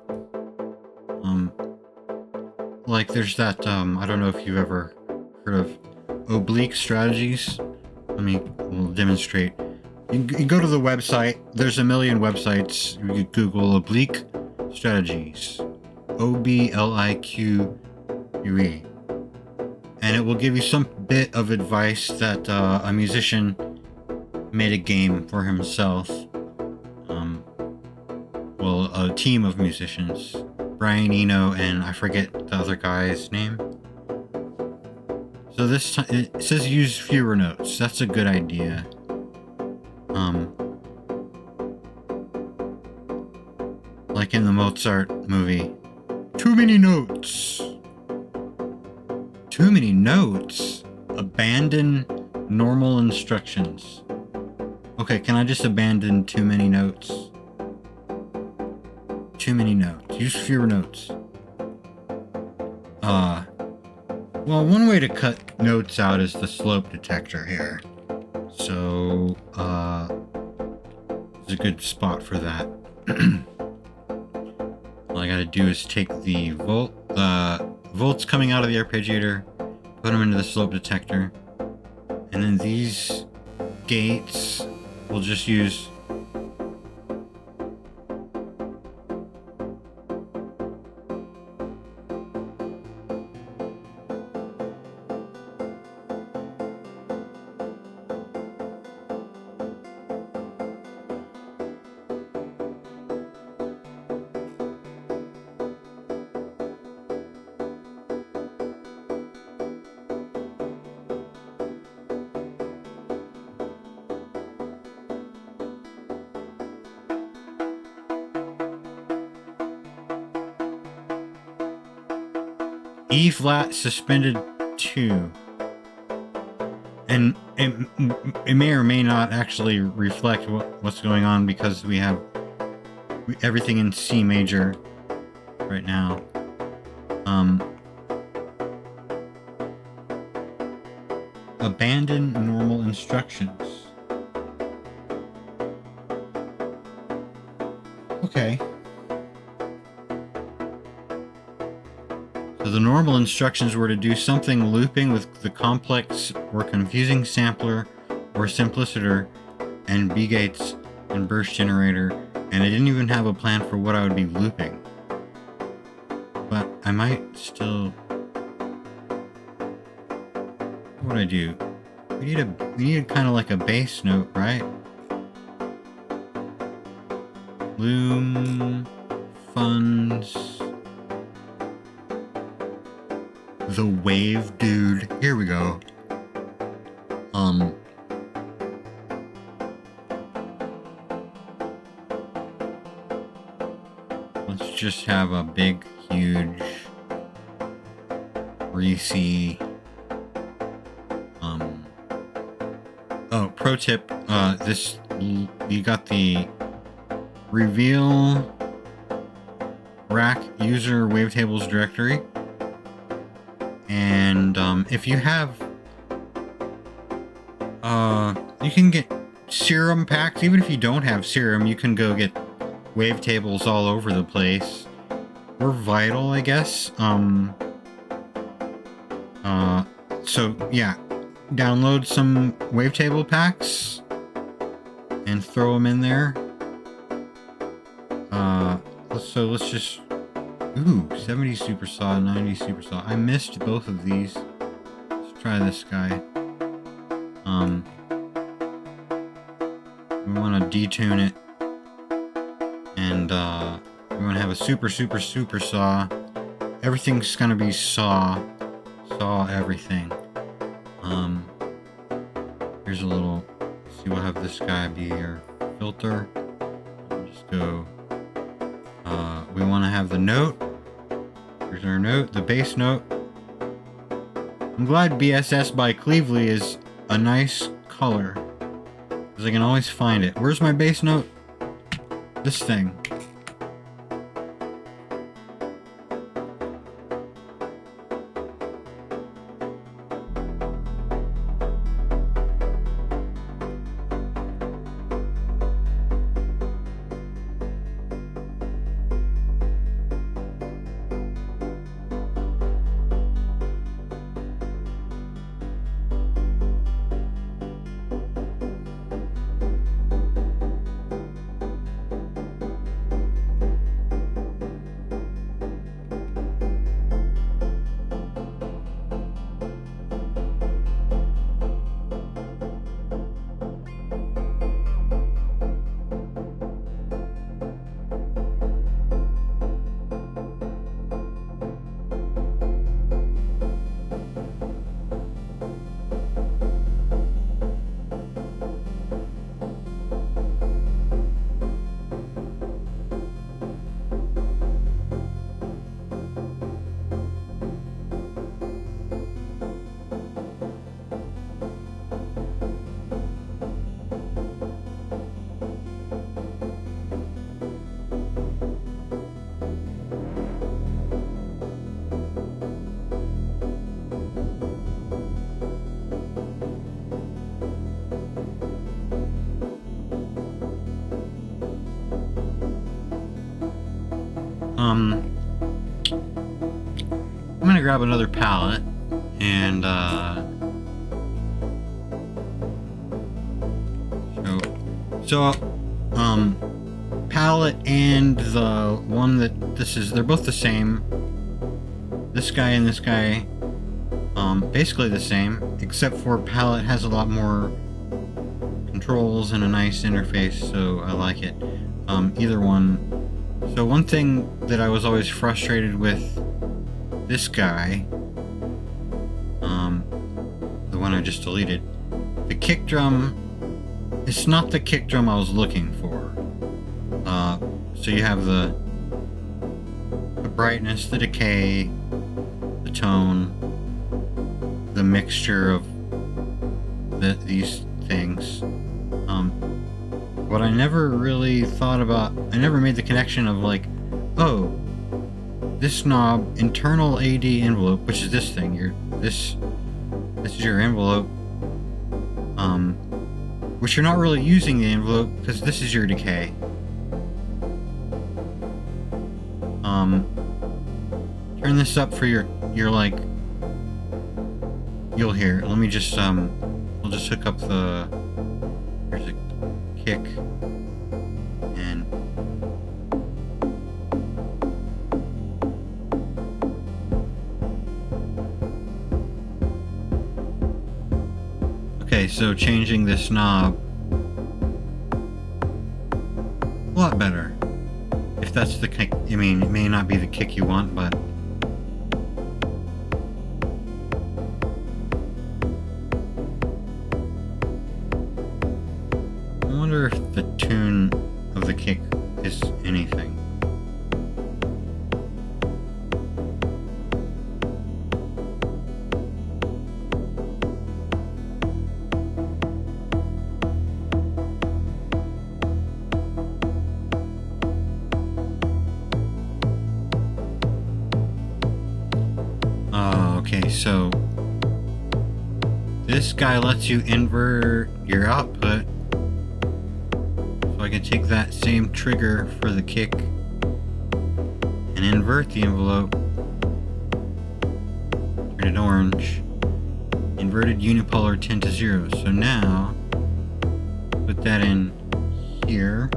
Like there's that I don't know if you've ever heard of oblique strategies. We'll demonstrate. You go to the website. There's a million websites. You Google oblique strategies, OBLIQUE, and it will give you some bit of advice that a musician made a game for himself. Well, a team of musicians, Brian Eno and I forget the other guy's name. So this time it says use fewer notes. That's a good idea. Like in the Mozart movie, too many notes. Too many notes. Abandon normal instructions. Okay, can I just abandon too many notes? Too many notes. Use fewer notes. Well, one way to cut notes out is the slope detector here. So, it's a good spot for that. All I gotta do is take the volts coming out of the arpeggiator, put them into the slope detector, and then these gates we'll just use E flat suspended 2. And it may or may not actually reflect what's going on because we have everything in C major right now. Abandon normal instructions. Okay. So the normal instructions were to do something looping with the complex or confusing sampler or simpliciter and B-gates and burst generator, and I didn't even have a plan for what I would be looping. But I might still... What would I do? We need kind of like a bass note, right? Loom... Funds... The wave dude. Here we go. Let's just have a big, huge, greasy, oh, pro tip, you got the reveal rack user wavetables directory. And if you have, you can get serum packs. Even if you don't have serum, you can go get wavetables all over the place. Or vital, I guess. So yeah, download some wavetable packs and throw them in there. Let's just. Ooh, 70 super saw, 90 super saw. I missed both of these. Let's try this guy. We want to detune it. And, we want to have a super saw. Everything's gonna be saw. Saw everything. Here's a little... See, we'll have this guy be your filter. Just go... we want to have the note. Here's our note, the bass note. I'm glad BSS by Cleavely is a nice color, because I can always find it. Where's my bass note? This thing. I'm gonna grab another palette and palette and the one that this is, they're both the same. This guy and this guy, basically the same, except for palette has a lot more controls and a nice interface, so I like it. Either one. So one thing that I was always frustrated with this guy, the one I just deleted, the kick drum, it's not the kick drum I was looking for. So you have the brightness, the decay, the tone, the mixture of these things. What I never really thought about, I never made the connection of like, oh, this knob, internal AD envelope, which is this thing, this is your envelope, which you're not really using the envelope because this is your decay. Turn this up for your like, you'll hear. Let me just we'll just hook up the, here's a kick, and okay, so changing this knob, a lot better. If that's the kick, I mean, it may not be the kick you want, but I wonder if the tune of the kick is anything. Okay, so this guy lets you invert your output. So I can take that same trigger for the kick and invert the envelope. Turn it orange. Inverted unipolar 10 to 0. So now, put that in here.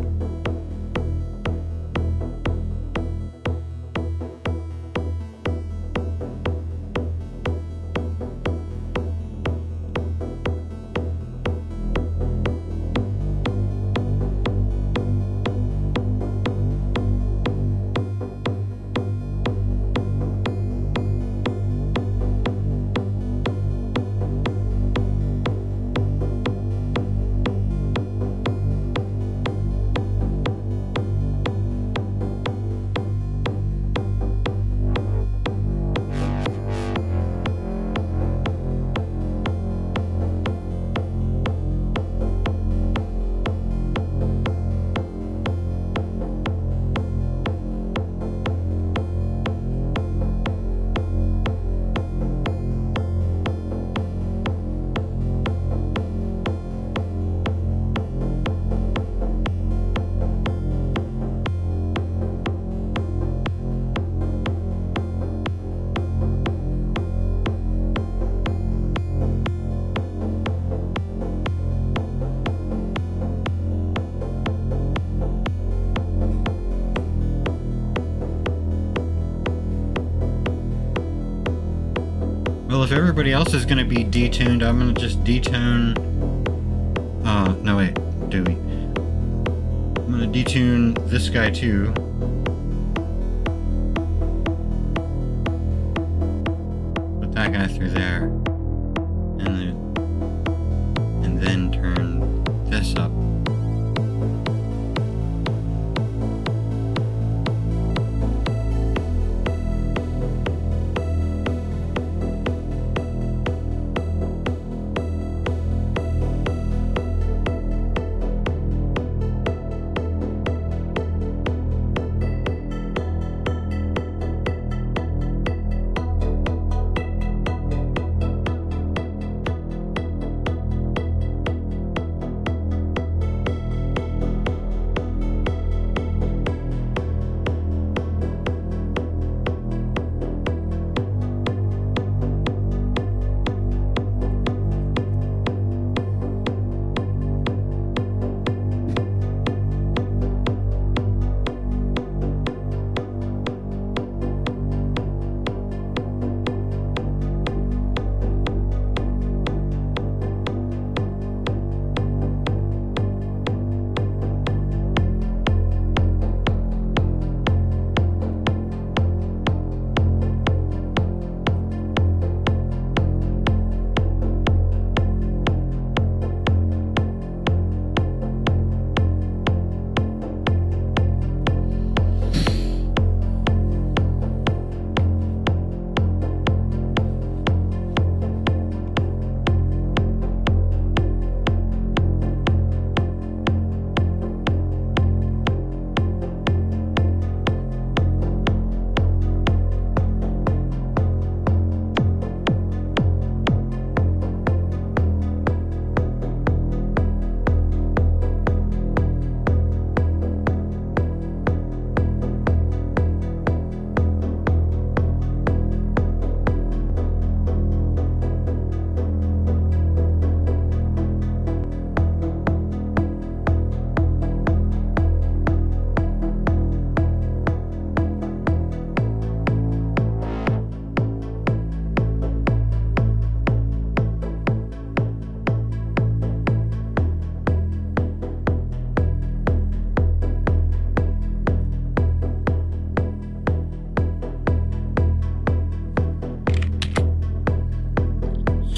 Well, if everybody else is going to be detuned, I'm going to just detune... no wait, do we? I'm going to detune this guy too. Put that guy through there. And then turn this up.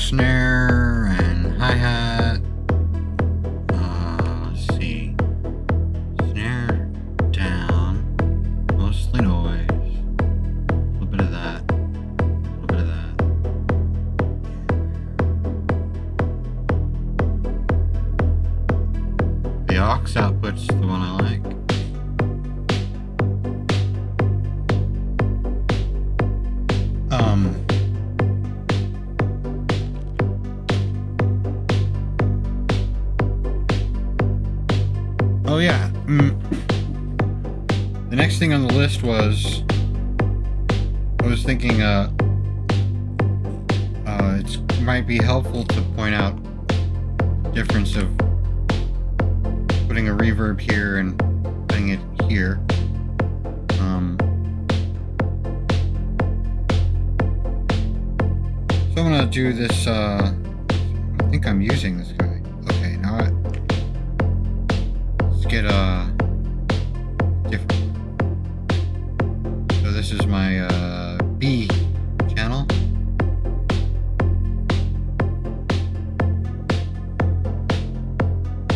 snare and hi-hat. Let's see. Snare down, mostly noise. A little bit of that. A little bit of that. The aux output's the one I like. Oh yeah. The next thing on the list was I was thinking it might be helpful to point out the difference of putting a reverb here and putting it here. So I'm gonna do this. I think I'm using this guy. Okay, now let's get different. So this is my B channel.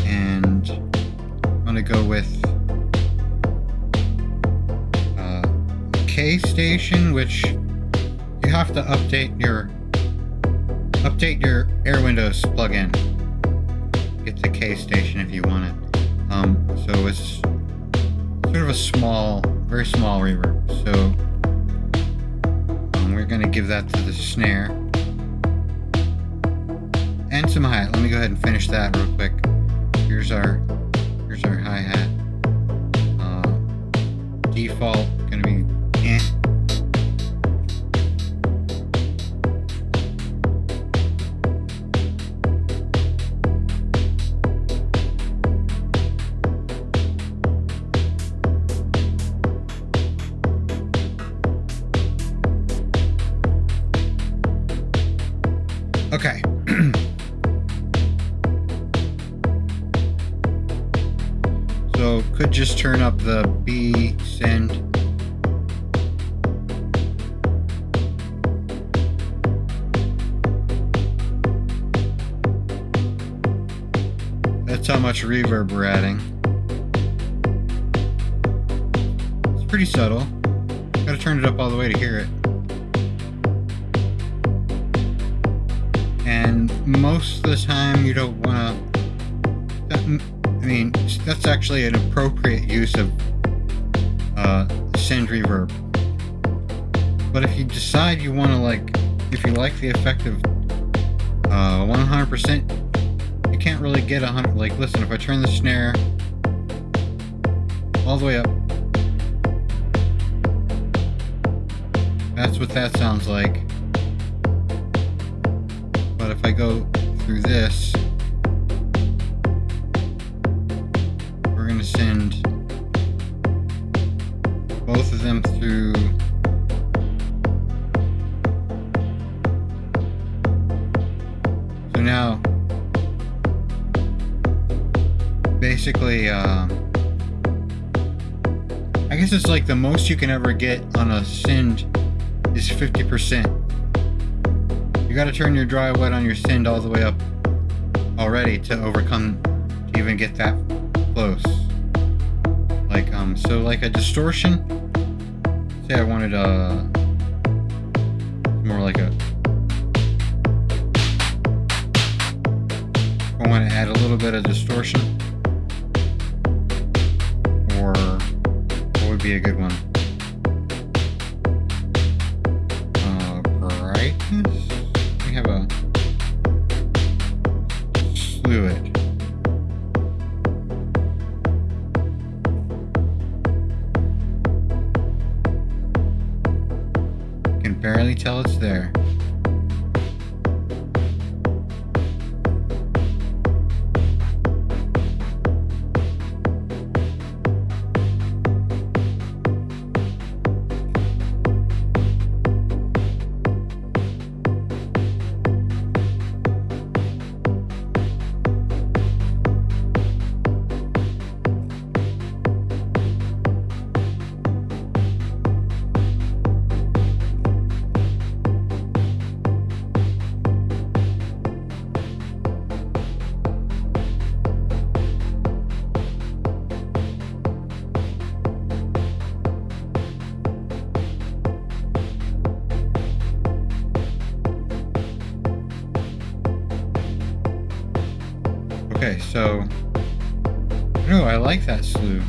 And I'm gonna go with K station, which you have to update your Air Windows plugin. Get the K station if you want it. So it's sort of a very small reverb. So we're gonna give that to the snare and some hi-hat. Let me go ahead and finish that real quick. Here's our hi-hat. Default gonna be eh. Okay. So could just turn up the B send. That's how much reverb we're adding. It's pretty subtle. Gotta turn it up all the way to hear it. And most of the time you don't want to, I mean, that's actually an appropriate use of send reverb. But if you decide you want to if you like the effect of 100%, you can't really get 100. Like, listen, if I turn the snare all the way up, that's what that sounds like. But if I go through this, we're going to send both of them through so now basically I guess it's like the most you can ever get on a send is 50%. You got to turn your dry wet on your send all the way up already to even get that close. So like a distortion, say I wanted more like I want to add a little bit of distortion, or what would be a good one? Brightness? We have a fluid. Can barely tell it's there. Okay, so... No, I like that slew.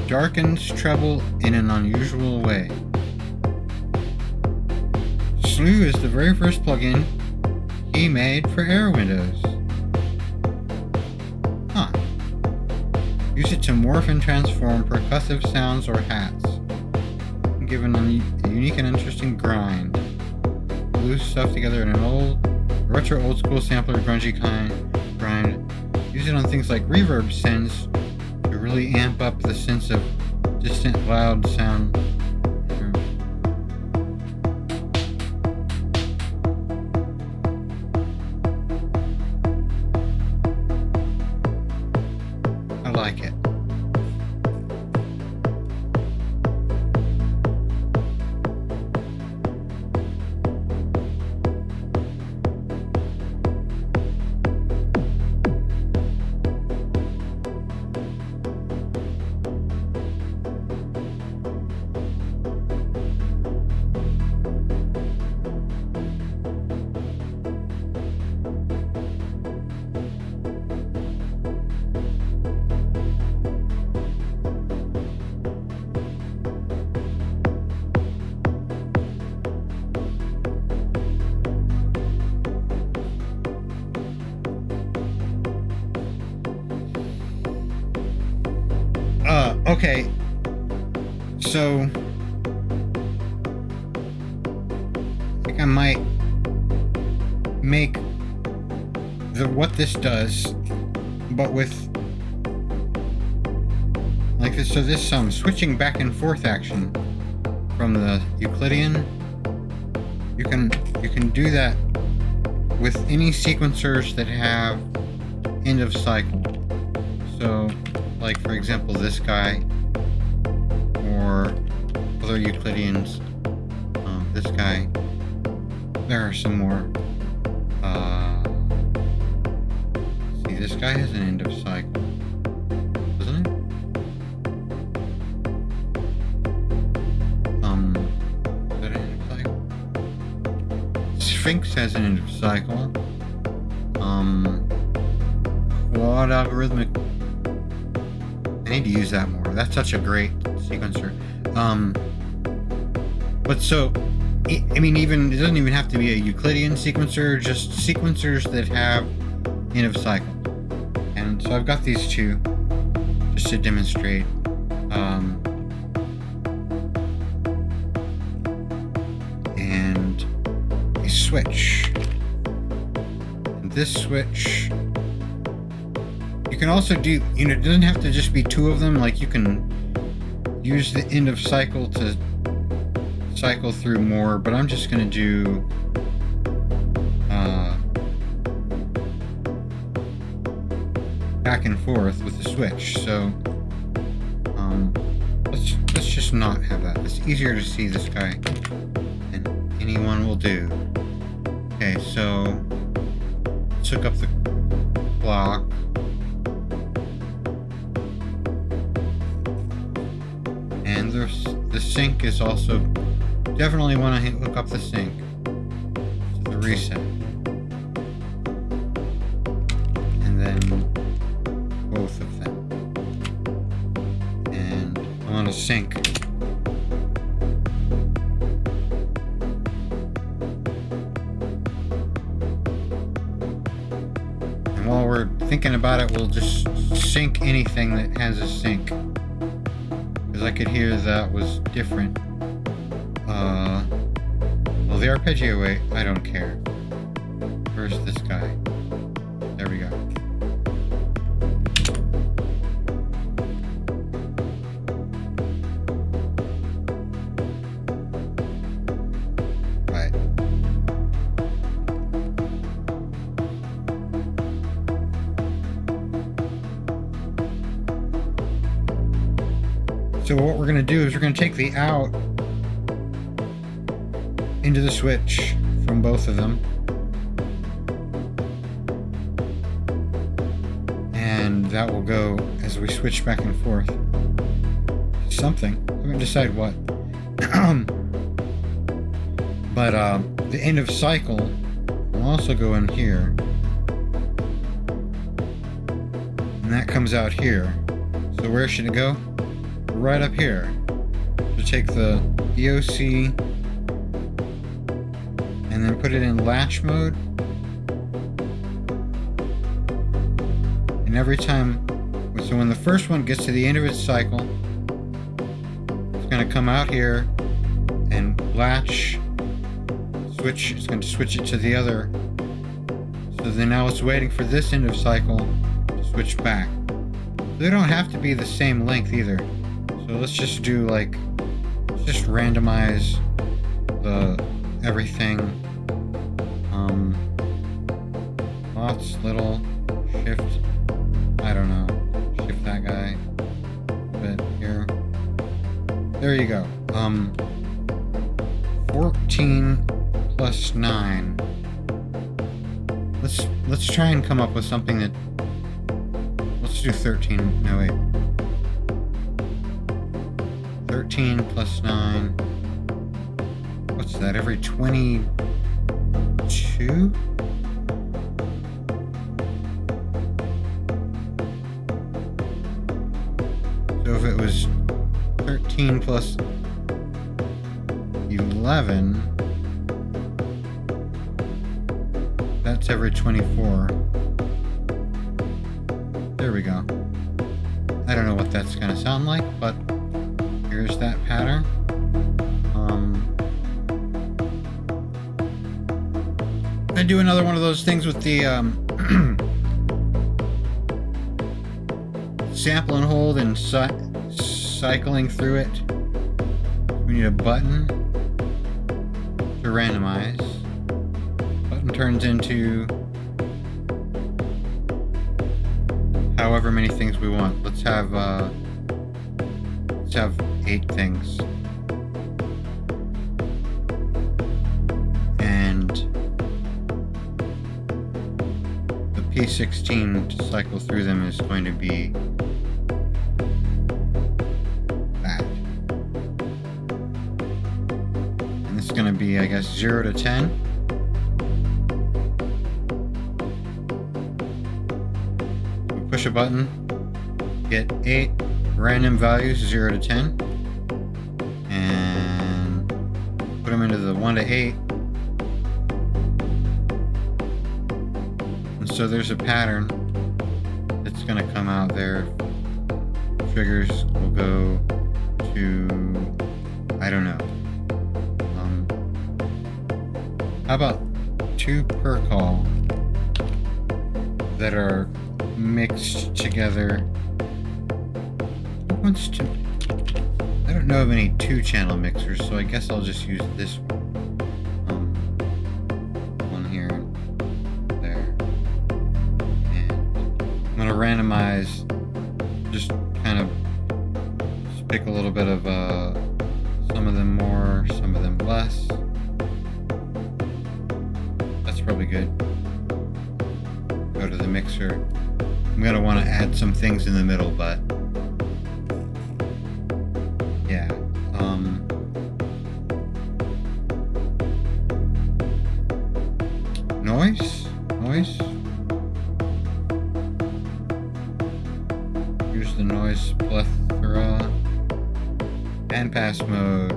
Darkens treble in an unusual way. Slew is the very first plugin he made for Air Windows. Huh. Use it to morph and transform percussive sounds or hats. Given a unique and interesting grind. Glue stuff together in an retro old school sampler grungy kind grind. Use it on things like reverb sends to really amp up the sense of distant loud sound. I like it. Okay, so I think I might make what this does, but with like this. So this switching back and forth action from the Euclidean. You can do that with any sequencers that have end of cycle. So, like for example, this guy, or other Euclideans. This guy. There are some more. See, this guy has an end of cycle, doesn't it? Is that an end of cycle? Sphinx has an end of cycle. Quad algorithmic. I need to use that more. That's such a great sequencer. But so, I mean, it doesn't even have to be a Euclidean sequencer, just sequencers that have end of cycle. And so I've got these two just to demonstrate. And a switch. And this switch, you can also do, it doesn't have to just be two of them. Like, you can use the end of cycle to cycle through more, but I'm just going to do back and forth with the switch. So let's just not have that. It's easier to see this guy, and anyone will do. Okay, so let's hook up the clock. And the sync is also definitely want to hook up the sync to the reset, and then both of them, and I want to sync. And while we're thinking about it, we'll just sync anything that has a sync, because I could hear that was different. Well, the arpeggio way, I don't care. Where's this guy? There we go. Right. So what we're going to do is we're going to take the out into the switch from both of them, and that will go as we switch back and forth. Something. I'm going to decide what. But the end of cycle will also go in here. And that comes out here. So where should it go? Right up here. So take the EOC and then put it in latch mode. And every time, so when the first one gets to the end of its cycle, it's going to come out here and latch, switch, it's going to switch it to the other. So then now it's waiting for this end of cycle to switch back. They don't have to be the same length either. So let's just do like, let's just randomize the everything. Lots, little, shift, I don't know, shift that guy, bit here. There you go. 14 plus 9. Let's try and come up with something that, let's do 13, no wait. 13 plus 9, what's that, every 22? So if it was 13 plus 11, that's every 24. There we go. I don't know what that's going to sound like, but here's that pattern. I do another one of those things with the sample and hold and cycling through it. We need a button to randomize. Button turns into however many things we want. Let's have 8 things. And the P16 to cycle through them is going to be that. And this is going to be, I guess, 0 to 10. We push a button, get 8 random values, 0 to 10, and put them into the 1 to 8. And so there's a pattern that's going to come out there. Triggers will go to, I don't know. How about 2 per call that are mixed together? Wants to, I don't know of any 2-channel mixers, so I guess I'll just use this one. One here and there. And I'm going to randomize, just kind of just pick a little bit of some of them more, some of them less. That's probably good. Go to the mixer. I'm going to want to add some things in the middle, but yeah. Noise. Here's the noise plethora. Bandpass mode.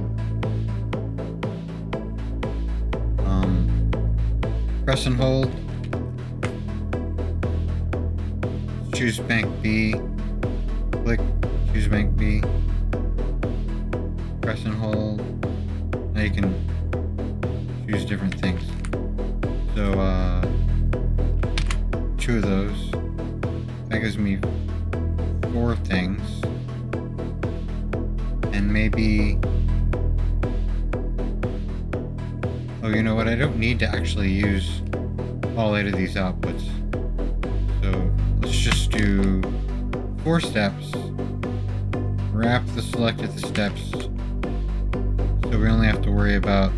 Press and hold. Choose bank B. Click. Choose bank B. Press and hold. Now you can choose different things. So 2 of those. That gives me 4 things. And maybe, oh, you know what? I don't need to actually use all 8 of these outputs. So let's just do 4 steps. Wrap the selected the steps. So we only have to worry about,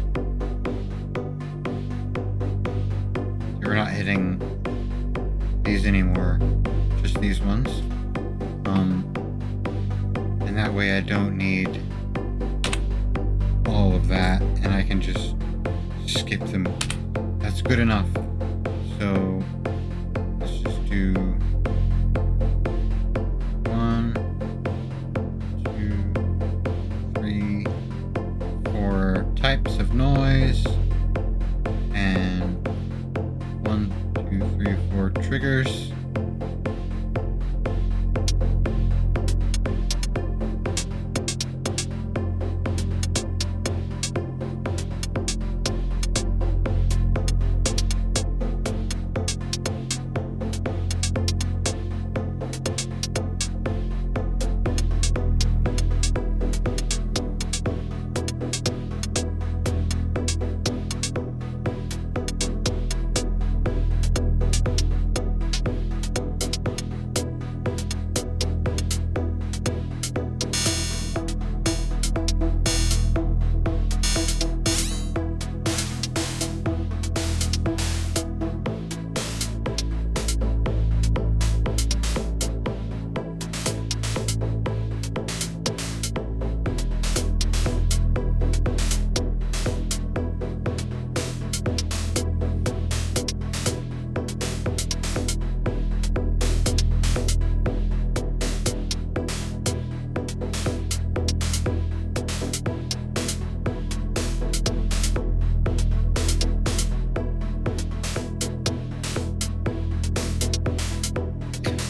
we're not hitting these anymore, just these ones. And that way I don't need all of that, and I can just skip them. That's good enough. So let's just do triggers.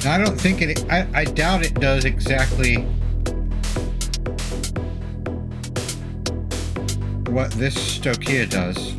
I don't think I doubt it does exactly what this Stokia does.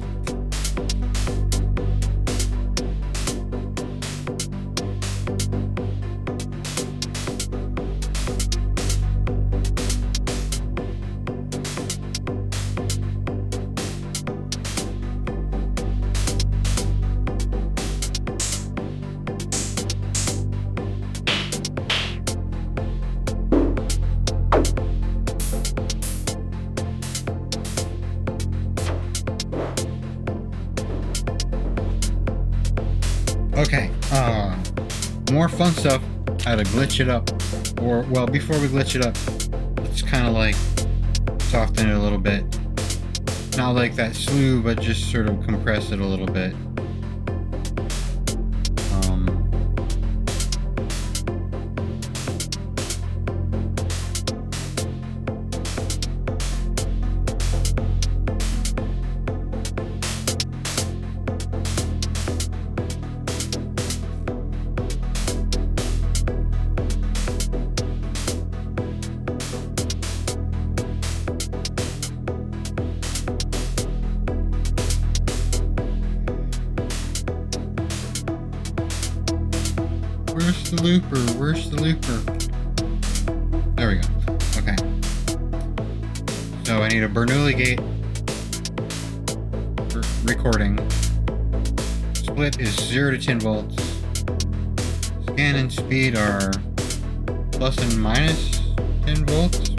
Okay, more fun stuff, how to glitch it up, or, well, before we glitch it up, let's kind of like soften it a little bit, not like that slew, but just sort of compress it a little bit. Where's the looper? Where's the looper? There we go. Okay. So I need a Bernoulli gate for recording. Split is 0 to 10 volts. Scan and speed are plus and minus 10 volts.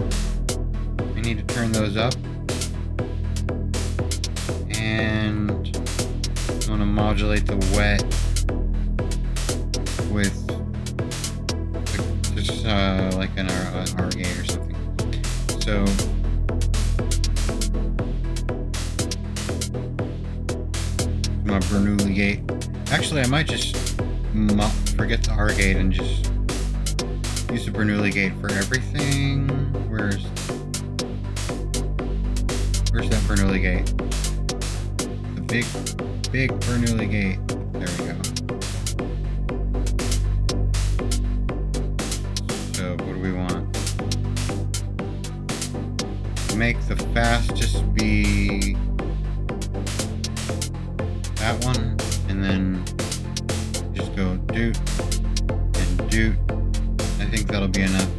I need to turn those up. And I want to modulate the wet with just like an R gate or something. So my Bernoulli gate. Actually, I might just forget the R gate and just use the Bernoulli gate for everything. Where's that Bernoulli gate? The big Bernoulli gate. There we go. So what do we want? Make the fastest be that one, and then just go doot and doot. I think that'll be enough.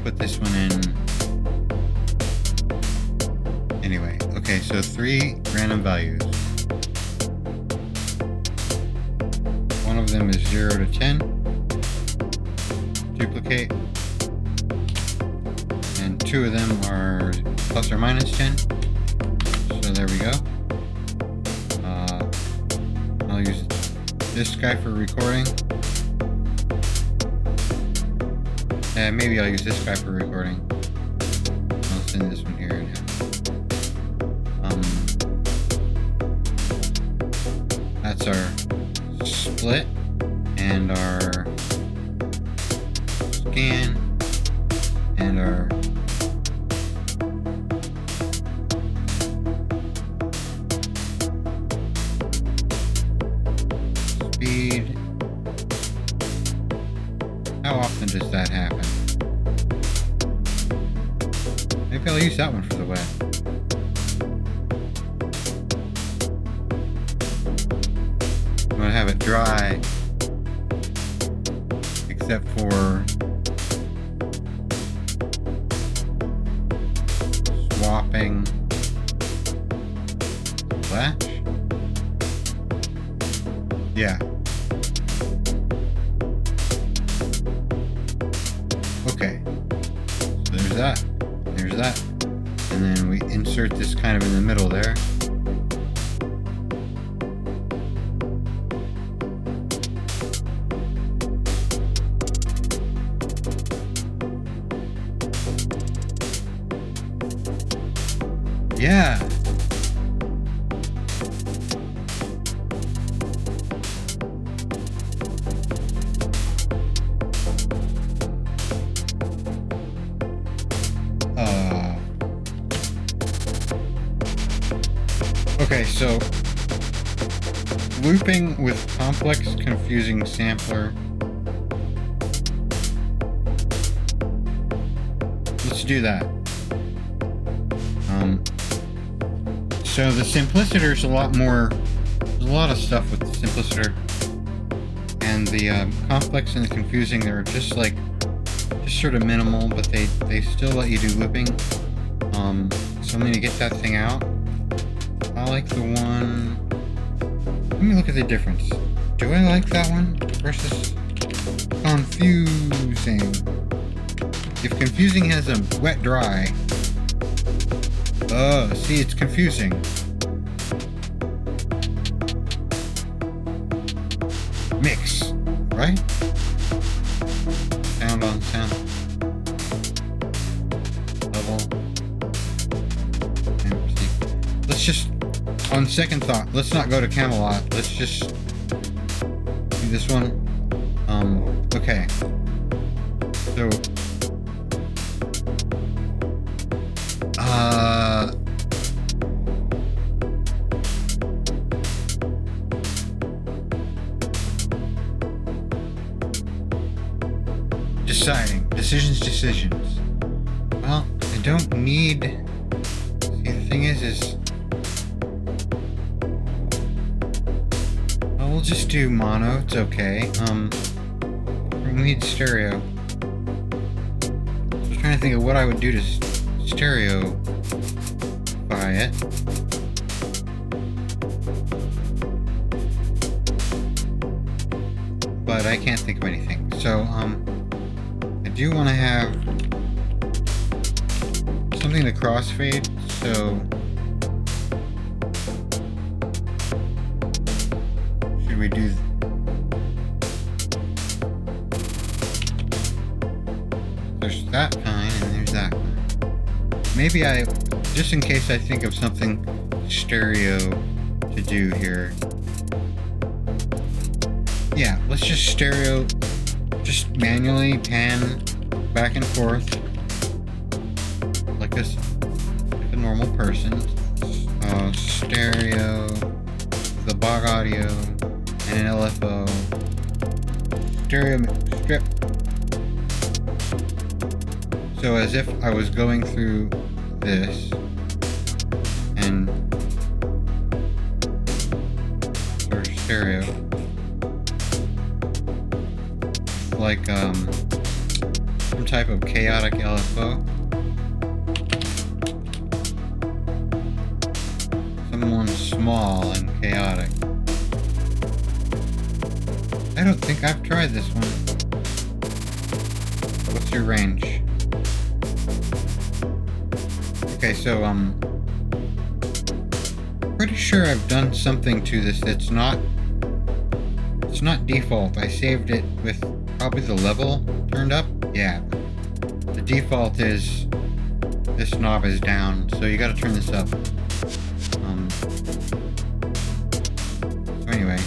Put this one in. Anyway, okay, so 3 random values. One of them is 0 to 10. Duplicate. And 2 of them are plus or minus 10. So there we go. I'll use this guy for recording. Maybe I'll use this guy for recording. I'll send this one here now. That's our split and our scan and our use that one for the wet. I'm gonna have it dry, except for swapping flash. Yeah. Okay. So there's that. There's that. And then we insert this kind of in the middle there. Yeah. Okay, so looping with complex, confusing sampler. Let's do that. So the simpliciter is a lot more. There's a lot of stuff with the simpliciter, and the complex and the confusing. They're just sort of minimal, but they still let you do looping. So I'm gonna get that thing out. I like the one. Let me look at the difference. Do I like that one versus confusing? If confusing has a wet dry. Oh, see, it's confusing. Mix, right? Sound on sound. Level. Empty. Let's just, on second thought, let's not go to Camelot. Let's just do this one. Okay. So, deciding. Decisions. Well, I don't need... See, the thing is... Well, we'll just do mono. It's okay. We need stereo. I was trying to think of what I would do to stereoify it. But I can't think of anything. So, I do want to have something to crossfade, so should we do there's that kind and there's that kind. Maybe just in case I think of something stereo to do here. Yeah, let's just stereo, just manually pan back and forth like this, like a normal person. Stereo, the bog audio, and an LFO. Stereo strip. So as if I was going through this and or stereo. Like some type of chaotic LFO. Someone small and chaotic. I don't think I've tried this one. What's your range? Okay, so pretty sure I've done something to this that's not. It's not default. I saved it with probably the level turned up. Yeah. The default is this knob is down, so you gotta turn this up. So anyway.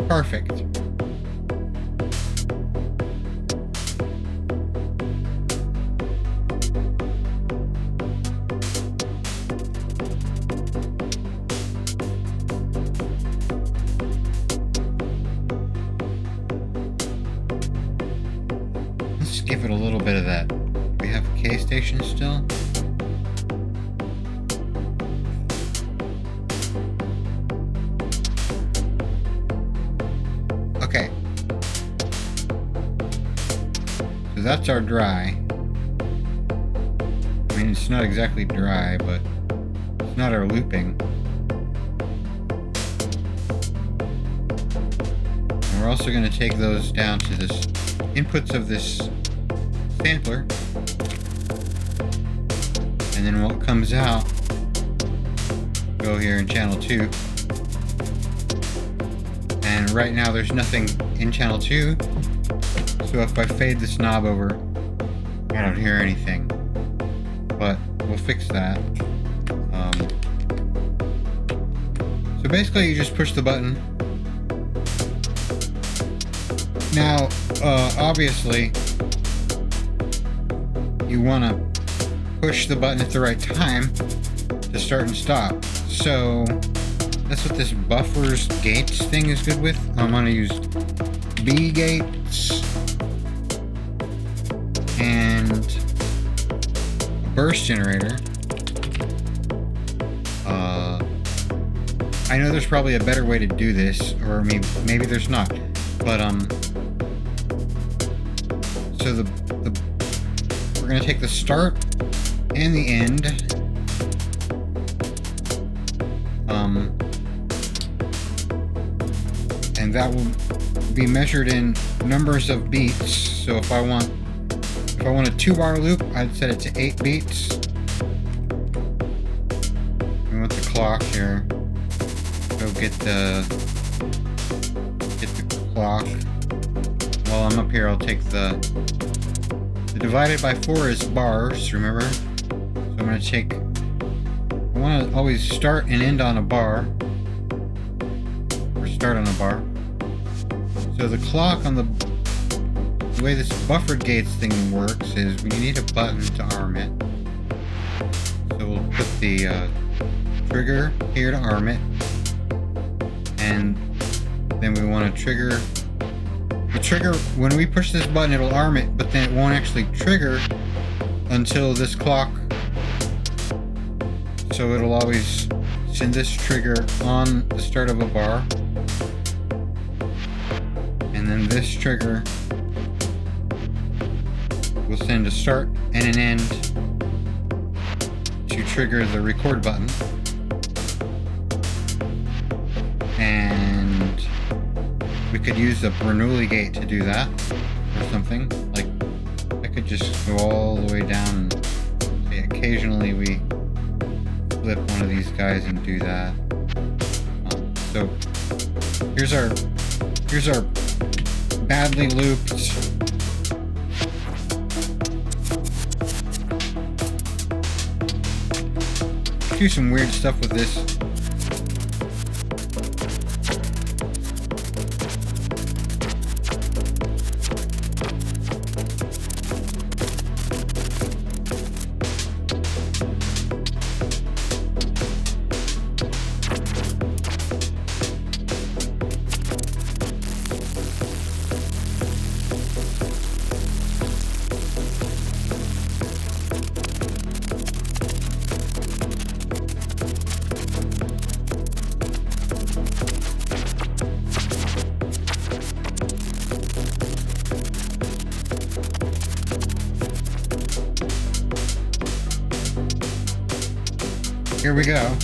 Perfect. it a little bit of that. Do we have K station still? Okay. So that's our dry. I mean, it's not exactly dry, but it's not our looping. And we're also going to take those down to this inputs of this sampler. And then what comes out, go here in channel 2. And right now there's nothing in channel 2. So if I fade this knob over, I don't hear anything. But we'll fix that. So basically you just push the button. Now, obviously, you want to push the button at the right time to start and stop. So that's what this buffers gates thing is good with. I'm going to use B gates and a burst generator. I know there's probably a better way to do this, or maybe there's not. But so we're gonna take the start and the end, and that will be measured in numbers of beats. So if I want a 2-bar loop, I'd set it to 8 beats. We want the clock here. Go get the clock. While I'm up here, I'll take the divided by 4 is bars, remember? So I'm going to take, I want to always start and end on a bar, or start on a bar. So the clock on the way this buffered gates thing works is we need a button to arm it. So we'll put the trigger here to arm it. And then we want to trigger the trigger. When we push this button, it'll arm it, but then it won't actually trigger until this clock. So it'll always send this trigger on the start of a bar, and then this trigger will send a start and an end to trigger the record button. And we could use the Bernoulli gate to do that, or something. Like, I could just go all the way down and say occasionally we flip one of these guys and do that. So here's our badly looped do some weird stuff with this. Here we go.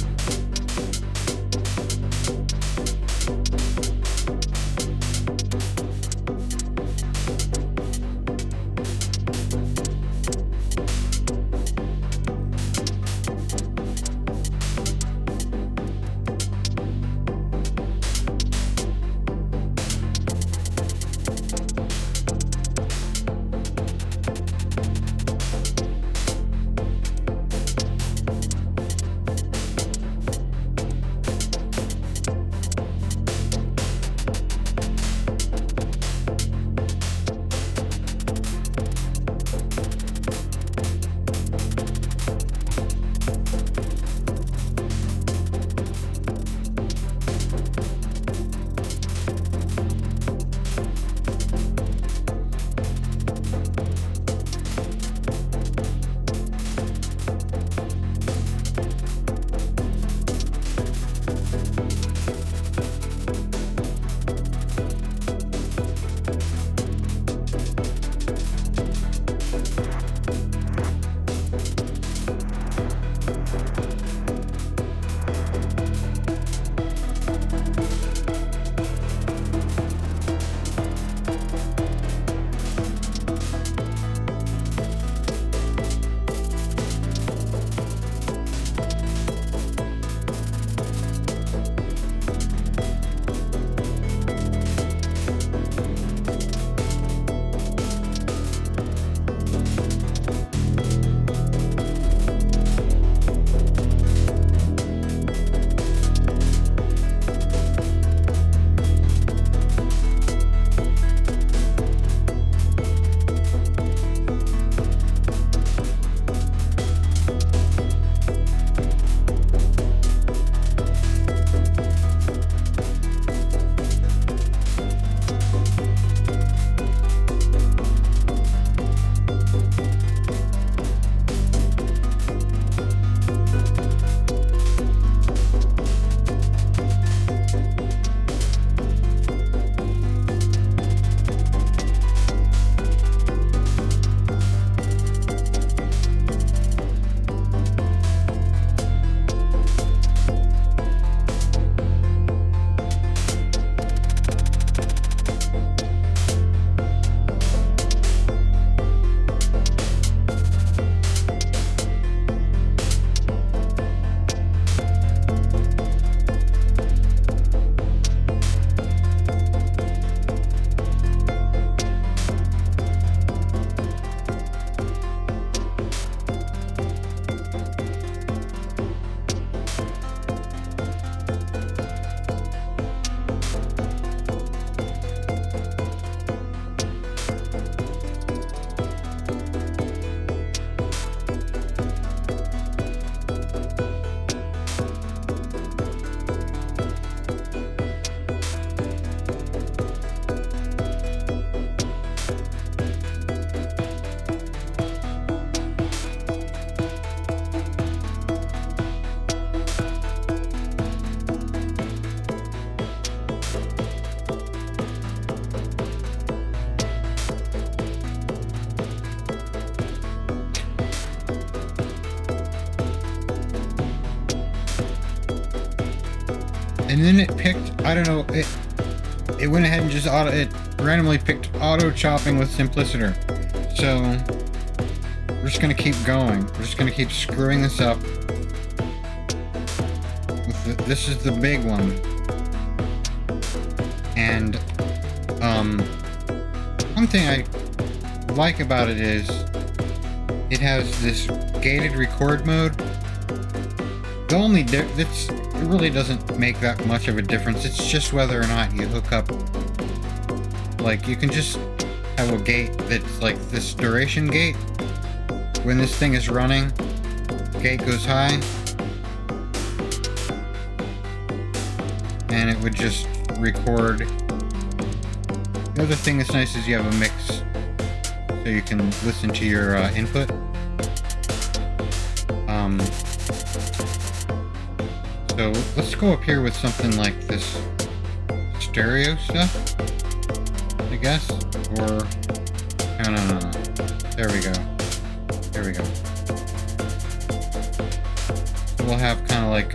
and then it picked, I don't know, it went ahead and just it randomly picked auto chopping with simpliciter. So we're just gonna keep going. We're just gonna keep screwing this up. This is the big one. And one thing I like about it is it has this gated record mode. The only it really doesn't make that much of a difference. It's just whether or not you hook up. Like, you can just have a gate that's like this duration gate. When this thing is running, gate goes high, and it would just record. The other thing that's nice is you have a mix, so you can listen to your input. So let's go up here with something like this stereo stuff, I guess, or no. There we go. There we go. So we'll have kind of like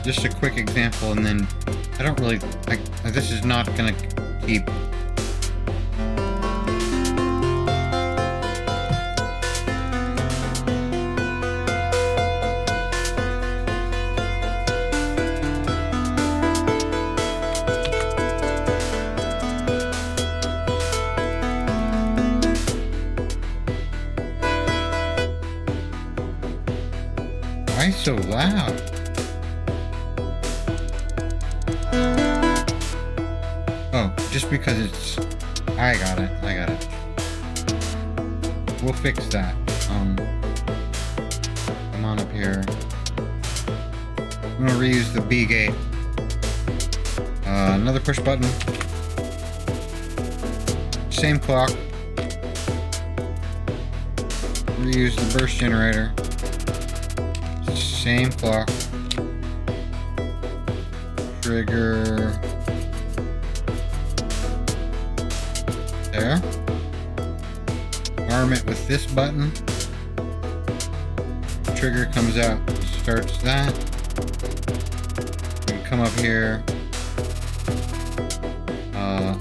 just a quick example, and then I don't really. This is not gonna keep. Why so loud? Oh, just because it's... I got it. We'll fix that. Come on up here. I'm gonna reuse the B gate. Another push button. Same clock. Reuse the burst generator. Same clock. Trigger. There. Arm it with this button. Trigger comes out, starts that. We can come up here. Oh,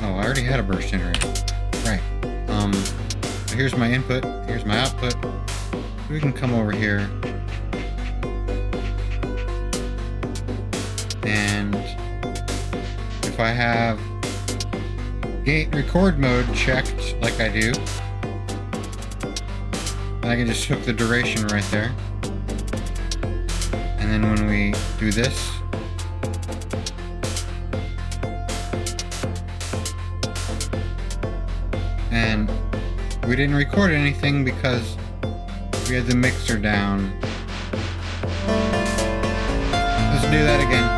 I already had a burst generator. Right. So here's my input. Here's my output. We can come over here. And if I have gate record mode checked like I do, then I can just hook the duration right there. And then when we do this, and we didn't record anything because we had the mixer down. Let's do that again.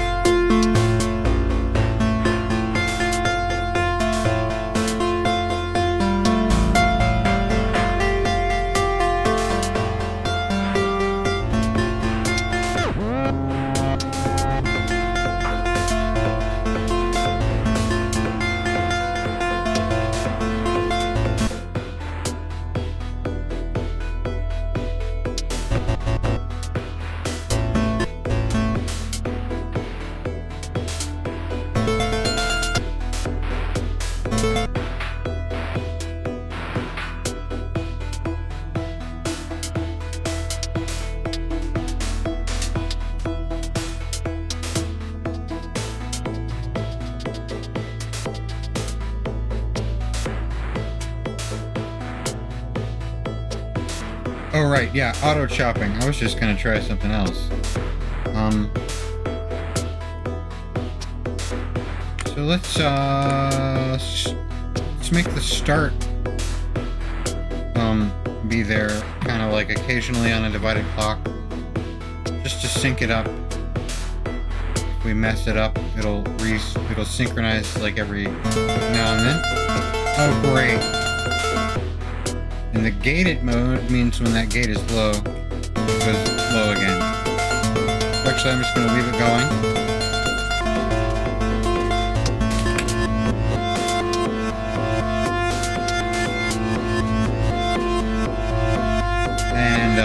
Oh right, yeah, auto chopping. I was just gonna try something else. So let's make the start be there kind of like occasionally on a divided clock, just to sync it up. If we mess it up, it'll synchronize like every now and then. Oh great. And the gated mode means when that gate is low, it goes low again. Actually, I'm just going to leave it going. And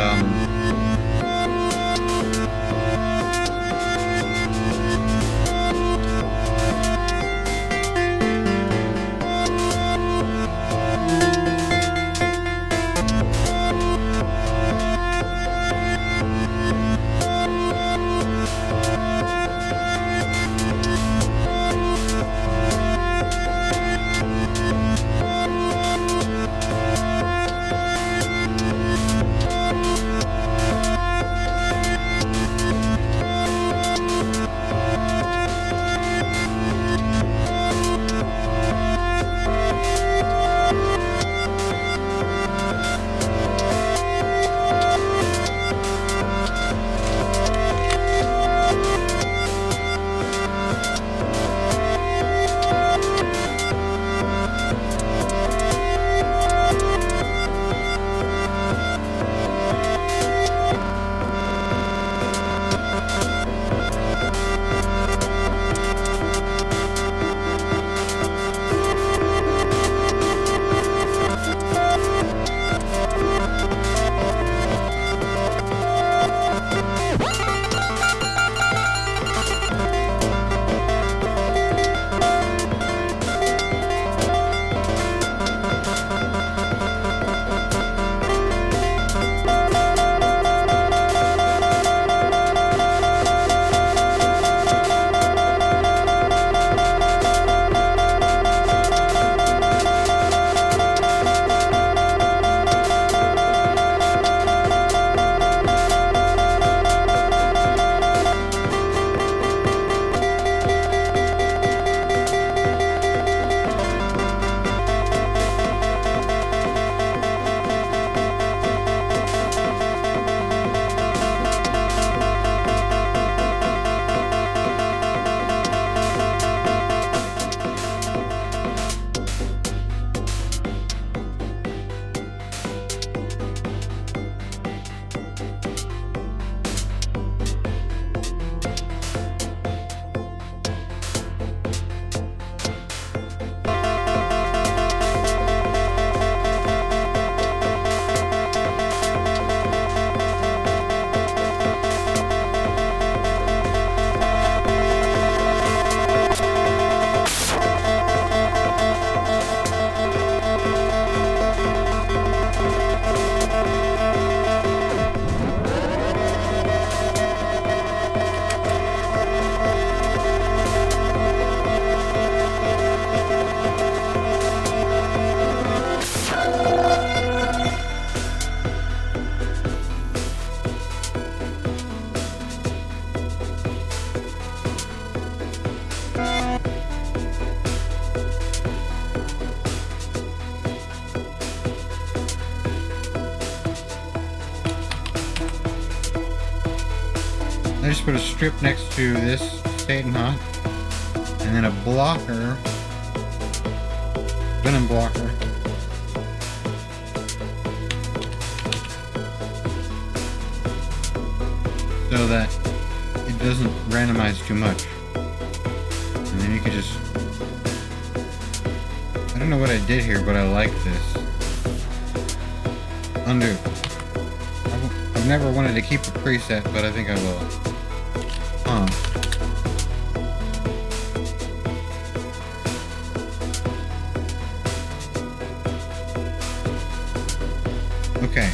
I just put a strip next to this state and hot, and then a blocker, venom blocker. So that it doesn't randomize too much. And then you can just... I don't know what I did here, but I like this. Undo. I've never wanted to keep a preset, but I think I will. Okay,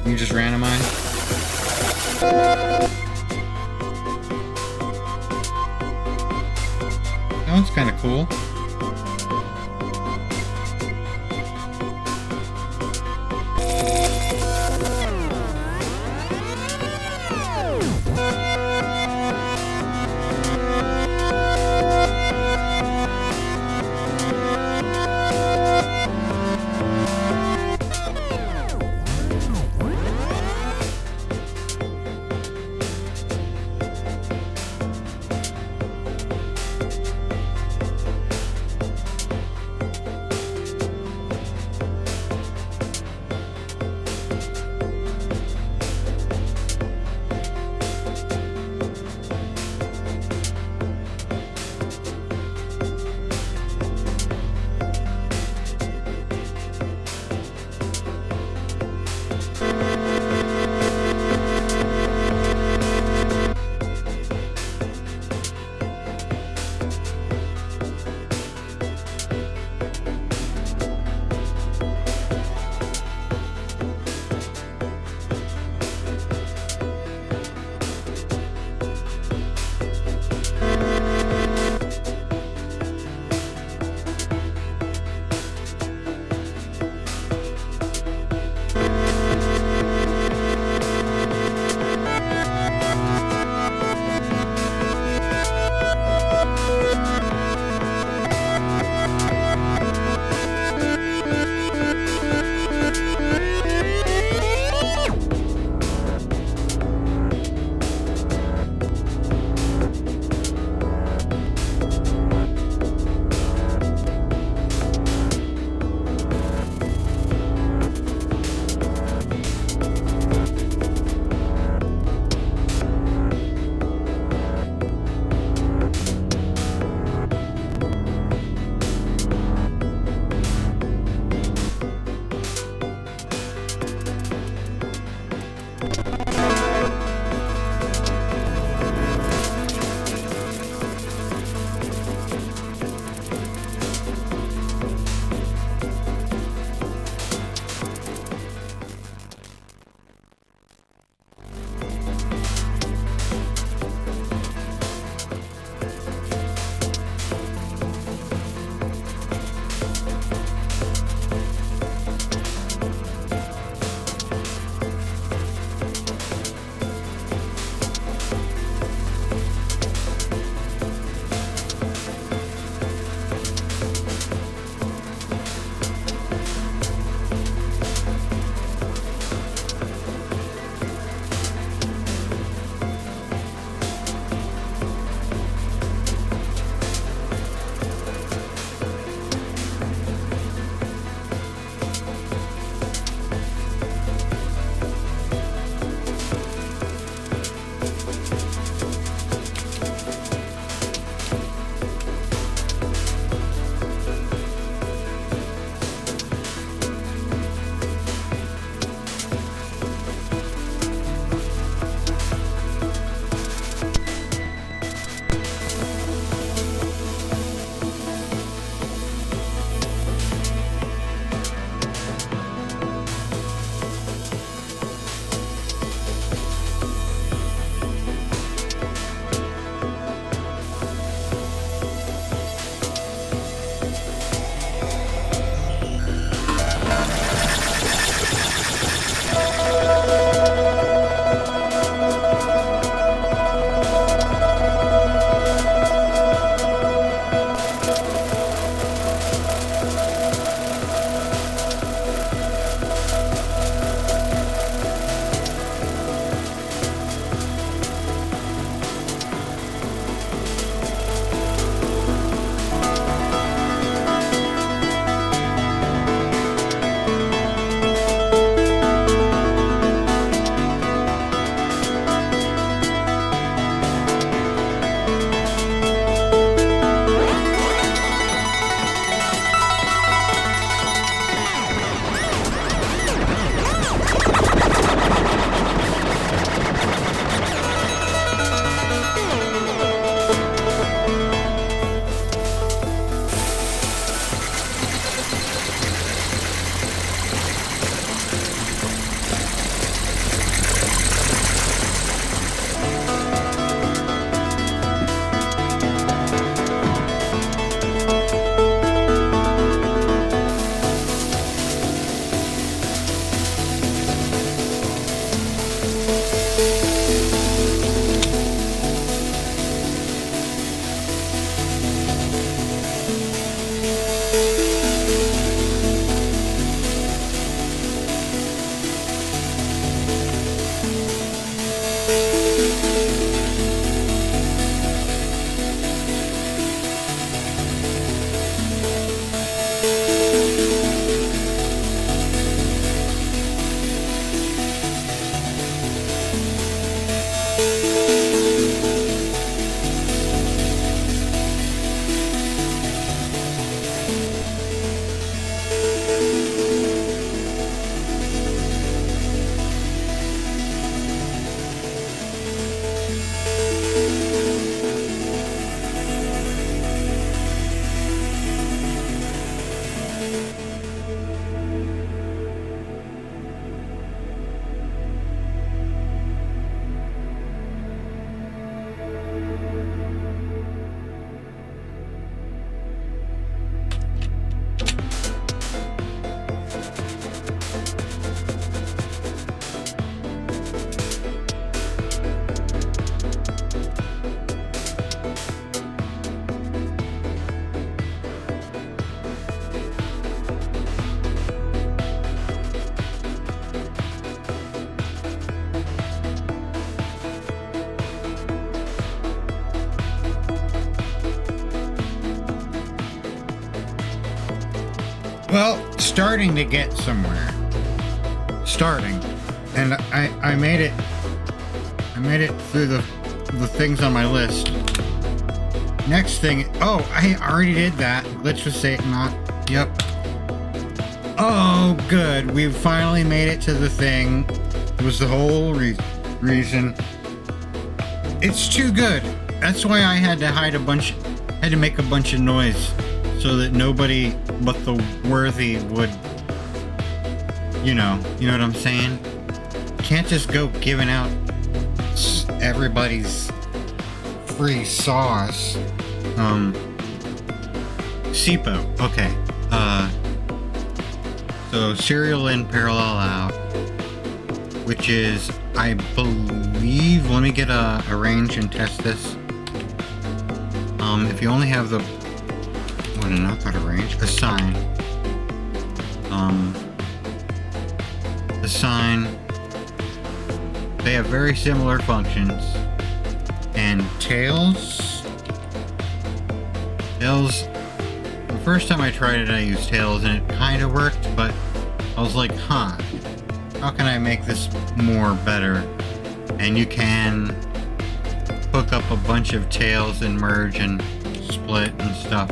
you just randomize. That one's kind of cool. Well, starting to get somewhere. Starting. And I made it. I made it through the things on my list. Next thing. Oh, I already did that. Glitch with Satan. Yep. Oh, good. We finally made it to the thing. It was the whole reason. It's too good. That's why I had to hide a bunch. Had to make a bunch of noise so that nobody but the worthy would. You know what I'm saying? Can't just go giving out everybody's free sauce. SIPO. Okay. So serial in, parallel out, which is, I believe, let me get a range and test this. If you only have the, well, not got a range, a sign. The sign, they have very similar functions. And tails, the first time I tried it, I used tails and it kind of worked, but I was like, how can I make this more better? And you can hook up a bunch of tails and merge and split and stuff.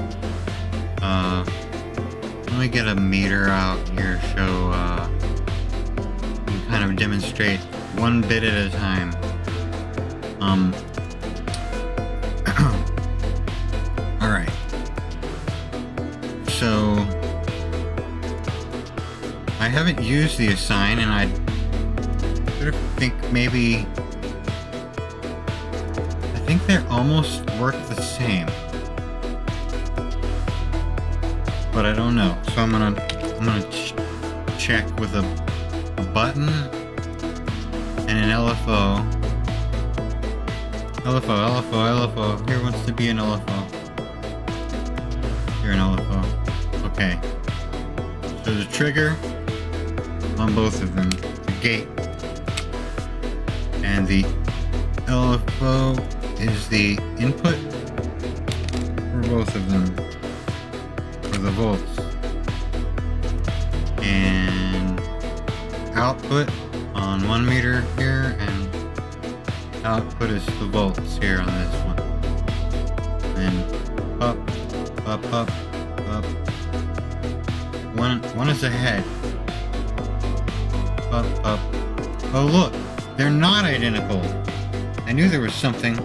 Let me get a meter out here, show, and kind of demonstrate one bit at a time. Alright. So, I haven't used the assign, and I sort of think maybe, I think they almost work the same, but I don't know. So I'm gonna check with a button and an LFO. LFO. Here wants to be an LFO. Here an LFO. Okay. So the trigger on both of them, the gate, and the LFO is the input for both of them, for the volts, and output on 1 meter here, and output is the volts here on this one. And up. One is ahead. Up. Oh look, they're not identical. I knew there was something.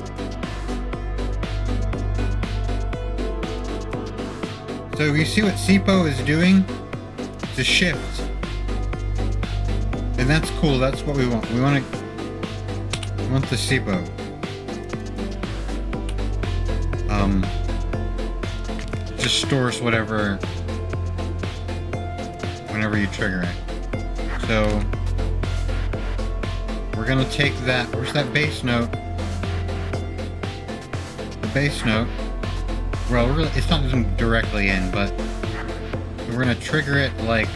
So you see what SIPO is doing? It's a shift. And that's cool, that's what we want. We want the SIPO. Just stores whatever whenever you trigger it. So we're gonna take that. Where's that bass note? The bass note. Well, really, it's not directly in, but we're gonna trigger it like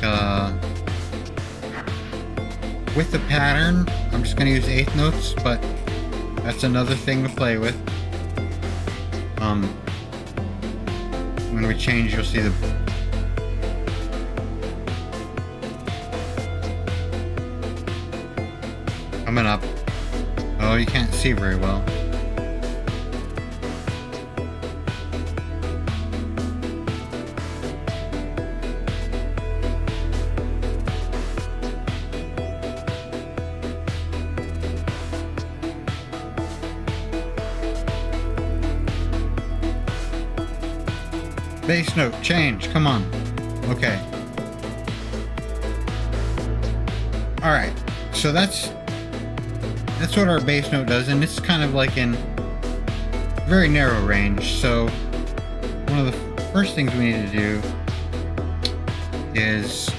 with the pattern. I'm just gonna use eighth notes, but that's another thing to play with. When we change, you'll see the coming up. Oh, you can't see very well. Bass note, change, come on. Okay. Alright, so that's what our bass note does, and it's kind of like in very narrow range. So one of the first things we need to do is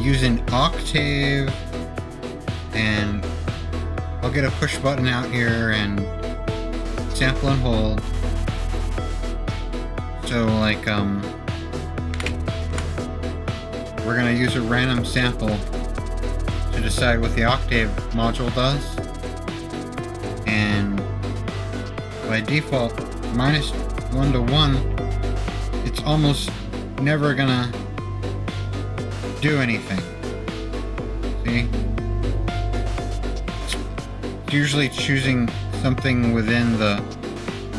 use an octave, and I'll get a push button out here and sample and hold. So like we're gonna use a random sample to decide what the octave module does, and by default -1 to 1 it's almost never gonna do anything. See? It's usually choosing something within the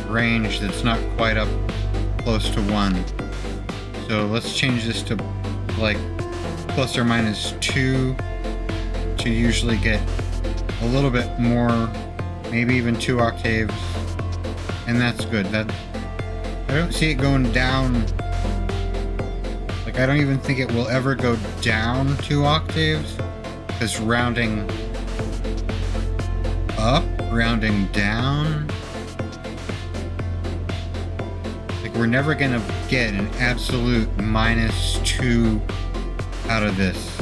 range that's not quite up close to 1. So let's change this to like plus or minus 2 to usually get a little bit more, maybe even 2 octaves, and that's good. That I don't see it going down. Like, I don't even think it will ever go down 2 octaves, because rounding up, rounding down, like, we're never gonna get an absolute minus 2 out of this.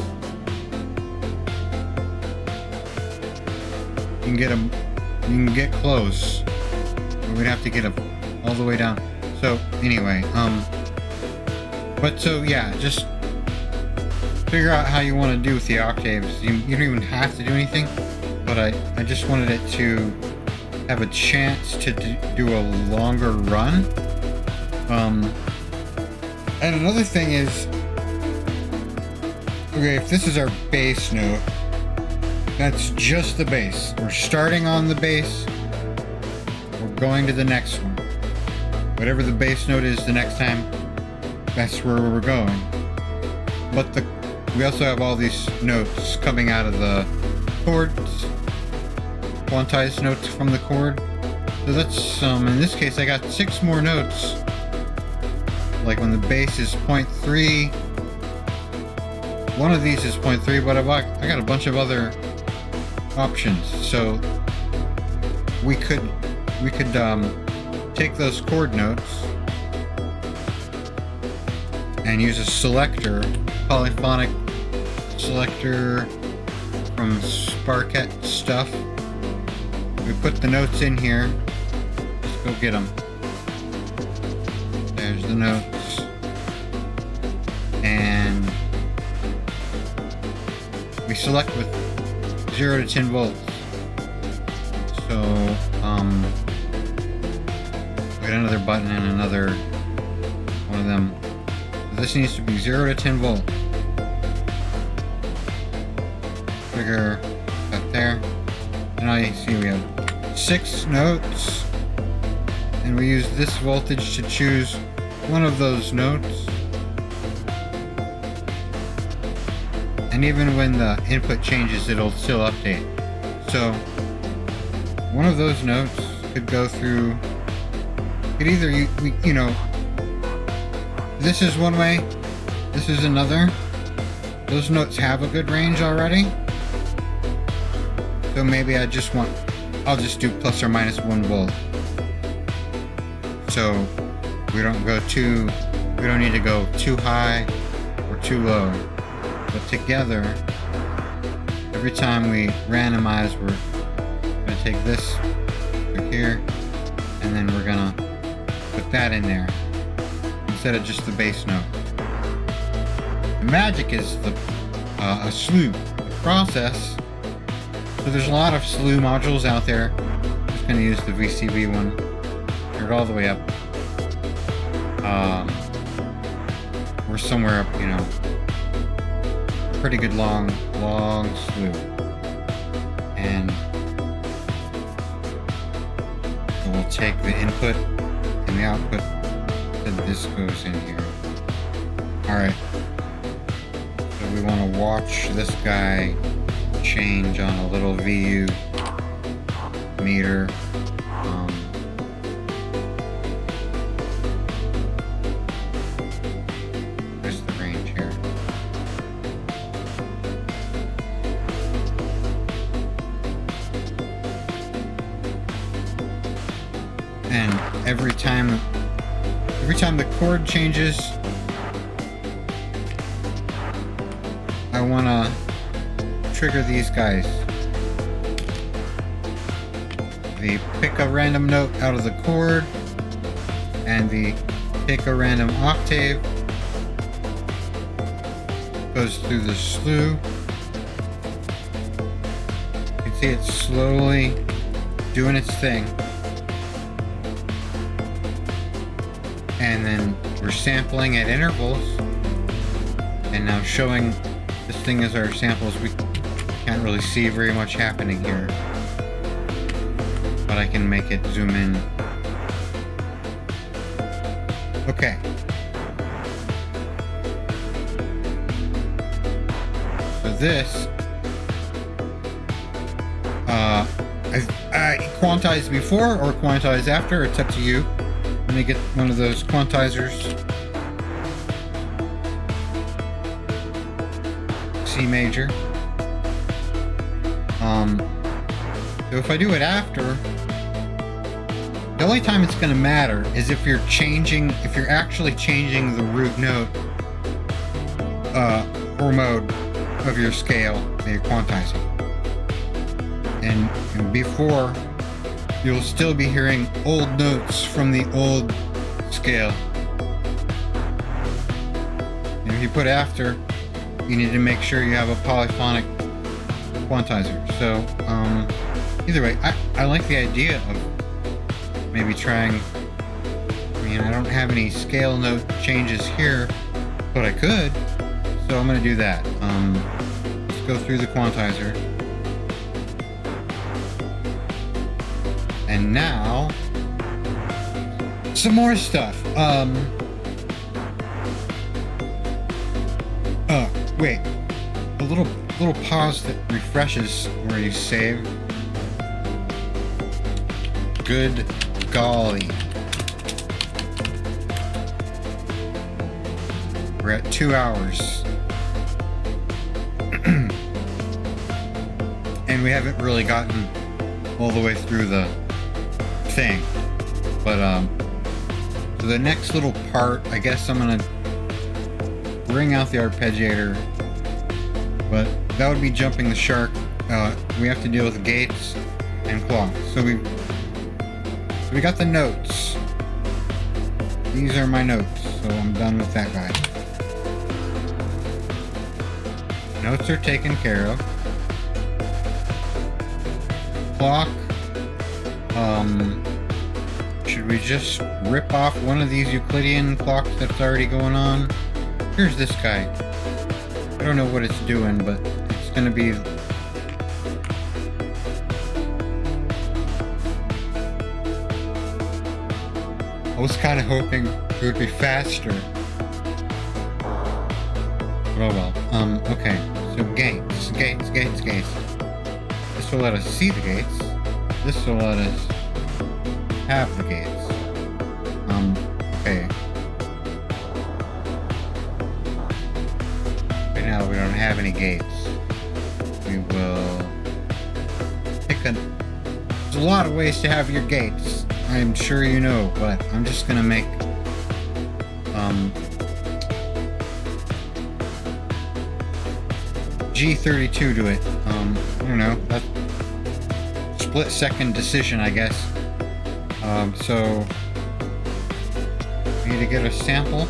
You can get close, but we'd have to get all the way down. So anyway, but so yeah, just figure out how you want to do with the octaves. You don't even have to do anything, but I just wanted it to have a chance to do a longer run. And another thing is, okay, if this is our bass note, that's just the bass. We're starting on the bass, we're going to the next one. Whatever the bass note is the next time, that's where we're going. But we also have all these notes coming out of the chords, quantized notes from the chord. So that's, in this case, I got 6 more notes. Like when the bass is 0.3, one of these is 0.3, but I got a bunch of other options. So we could take those chord notes and use a selector, polyphonic selector from Sparket stuff. We put the notes in here. Let's go get them. There's the notes. And we select with 0 to 10 volts. So, we got another button and another one of them. So this needs to be 0 to 10 volts. Trigger up there. And now you see we have 6 notes. And we use this voltage to choose one of those notes. And even when the input changes, it'll still update. So one of those notes could go through, could either, you know, this is one way, this is another. Those notes have a good range already. So maybe I'll just do plus or minus 1 volt. So we don't need to go too high or too low. But together, every time we randomize, we're going to take this through here, and then we're going to put that in there instead of just the bass note. The magic is a slew process. So there's a lot of slew modules out there. I'm just going to use the VCV one. Turn it all the way up. We're somewhere up, you know, pretty good long slew. And so we'll take the input and the output, and this goes in here. Alright. So we want to watch this guy change on a little VU meter. There's the range here. And every time the chord changes, I want to trigger these guys. The pick a random note out of the chord and the pick a random octave goes through the slew. You can see it slowly doing its thing. And then we're sampling at intervals, and now showing this thing as our samples. We can't really see very much happening here, but I can make it zoom in. Okay. So this, I quantized before or quantized after. It's up to you. Let me get one of those quantizers. C major. So if I do it after, the only time it's going to matter is if you're actually changing the root note or mode of your scale that you're quantizing. And before, you'll still be hearing old notes from the old scale. And if you put after, you need to make sure you have a polyphonic quantizer. So either way, I like the idea of maybe trying. I mean, I don't have any scale note changes here, but I could, so I'm going to do that. Let's go through the quantizer. And now, some more stuff. Wait. A little pause that refreshes where you save. Good golly. We're at 2 hours. And we haven't really gotten all the way through the thing. But so the next little part, I guess I'm gonna bring out the arpeggiator, but that would be jumping the shark. We have to deal with gates and clocks. So we got the notes. These are my notes, so I'm done with that guy. Notes are taken care of. Clock. Should we just rip off one of these Euclidean clocks that's already going on? Here's this guy. I don't know what it's doing, but it's gonna be... I was kind of hoping it would be faster. But oh well. Okay. So gates. This will let us see the gates. This will let us have the gates. Okay. Right now we don't have any gates. We will pick there's a lot of ways to have your gates. I'm sure you know, but I'm just gonna make G32 to it. I don't know. That's split second decision, I guess. So we need to get a sample.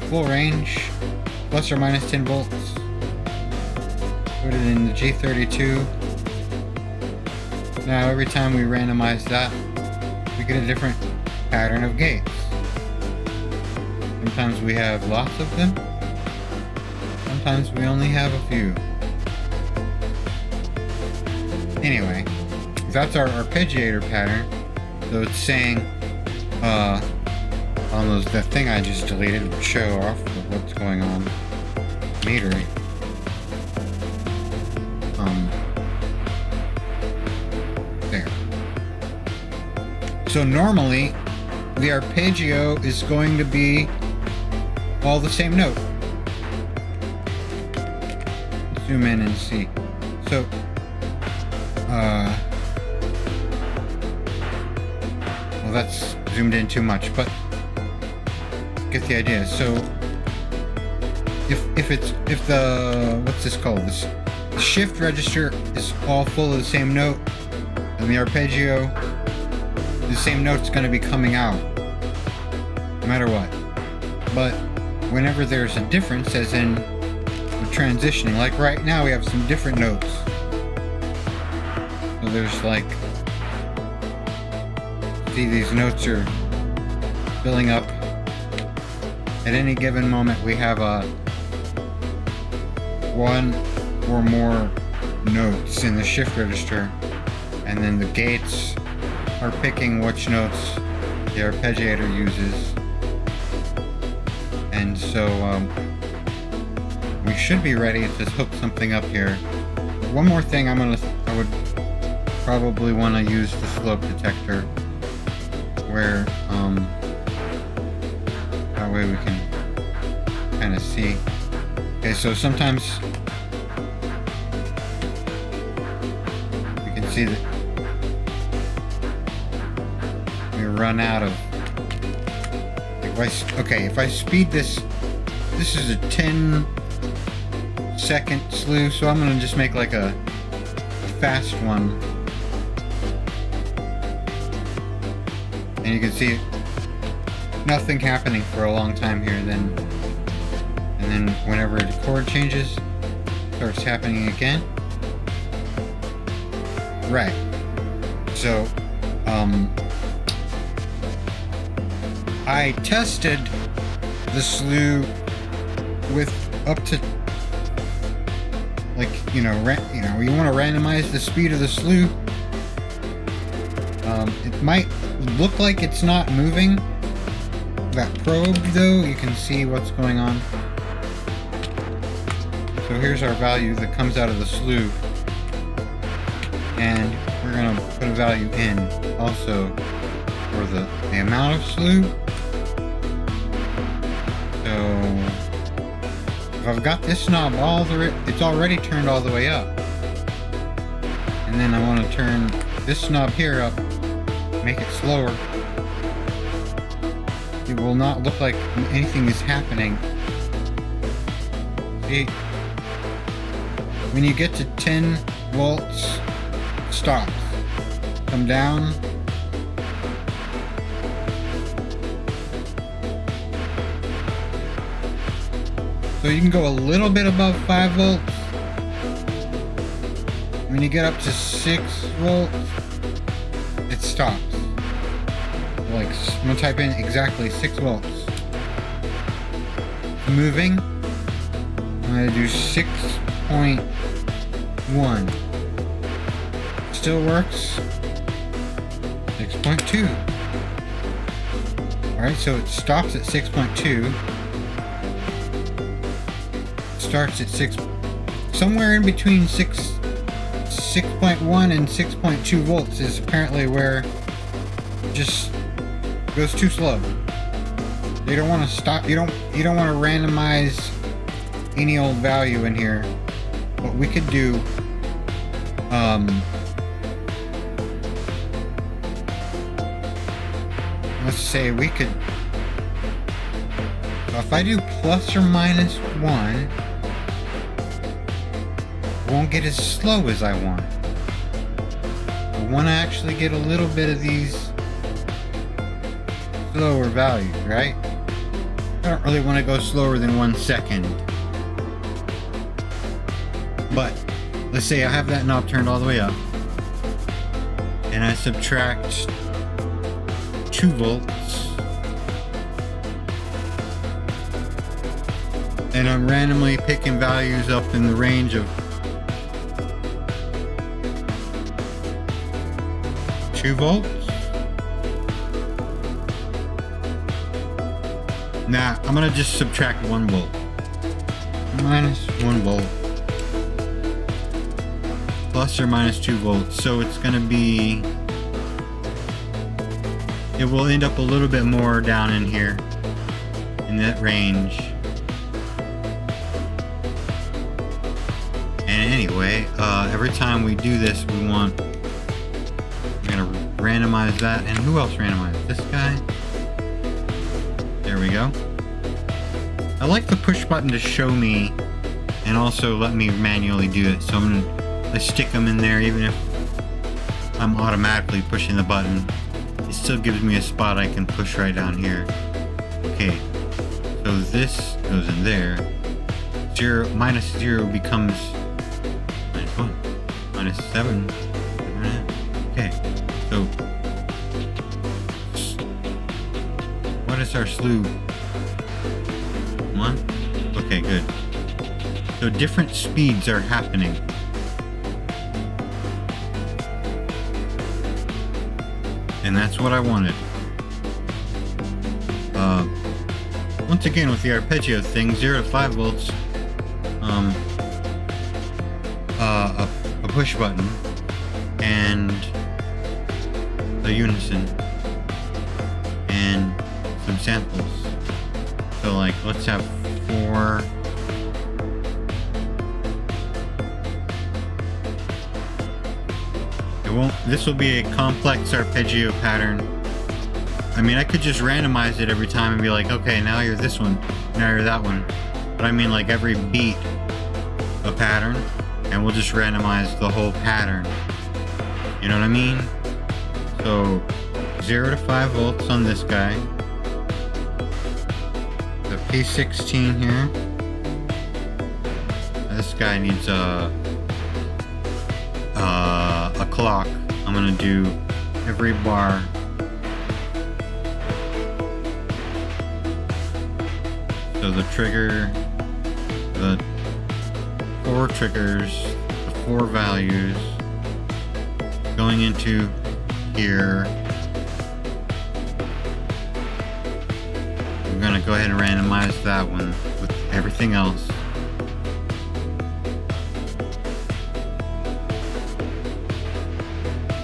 Full range, plus or minus 10 volts. Put it in the G32. Now every time we randomize that, we get a different pattern of gates. Sometimes we have lots of them. Sometimes we only have a few. Anyway, that's our arpeggiator pattern. So it's saying, on that thing I just deleted would show off of what's going on metering. There. So normally, the arpeggio is going to be all the same note. Zoom in and see. So, well, that's zoomed in too much, but get the idea. So, if the what's this called? The shift register is all full of the same note, and the arpeggio, the same note's going to be coming out, no matter what. But whenever there's a difference, as in transitioning, like right now we have some different notes. So there's like, see, these notes are filling up at any given moment we have one or more notes in the shift register, and then the gates are picking which notes the arpeggiator uses. And so we should be ready to hook something up here. One more thing I would probably want to use the slope detector, where that way we can kind of see. Okay, so sometimes we can see that we run out of. If I speed this, this is a 10-second slew, so I'm gonna just make like a fast one. And you can see nothing happening for a long time here, and then whenever the chord changes, it starts happening again. Right. So, I tested the slew with up to, like, you want to randomize the speed of the slew. It might look like it's not moving. That probe, though, you can see what's going on. So here's our value that comes out of the slew. And we're going to put a value in also for the amount of slew. So if I've got this knob it's already turned all the way up. And then I want to turn this knob here up, make it slower. It will not look like anything is happening. See, when you get to 10 volts, stops. Come down. So you can go a little bit above 5 volts. When you get up to 6 volts, it stops. Like, I'm gonna type in exactly 6 volts. Moving, I'm gonna do 6.1. Still works. 6.2. Alright, so it stops at 6.2. Starts at 6. Somewhere in between 6.1 and 6.2 volts is apparently where it just goes too slow. You don't want to stop. You don't want to randomize any old value in here. What we could do, let's say we could, if I do plus or minus 1, it won't get as slow as I want. I want to actually get a little bit of these slower values, right? I don't really want to go slower than 1 second. But let's say I have that knob turned all the way up, and I subtract 2 volts, and I'm randomly picking values up in the range of 2 volts. Nah, I'm gonna just subtract 1 volt. Minus 1 volt. Plus or minus 2 volts. So it's gonna be, it will end up a little bit more down in here, in that range. And anyway, every time we do this, we're gonna randomize that. And who else randomized? This guy. There we go. I like the push button to show me and also let me manually do it. So let's stick them in there, even if I'm automatically pushing the button. It still gives me a spot I can push right down here. Okay, so this goes in there. Minus 0 becomes minus 1, minus 7. Okay, so what is our slew? Come on. Okay, good. So different speeds are happening. And that's what I wanted. Once again, with the arpeggio thing, 0 to 5 volts, a push button, and a unison, and some samples. So like, let's have 4. This will be a complex arpeggio pattern. I mean, I could just randomize it every time and be like, okay, now you're this one, now you're that one. But I mean, like, every beat a pattern, and we'll just randomize the whole pattern. You know what I mean? So 0 to 5 volts on this guy. The P16 here. This guy needs a clock. I'm gonna do every bar. So the trigger, the 4 triggers, the 4 values going into here. I'm gonna go ahead and randomize that one with everything else.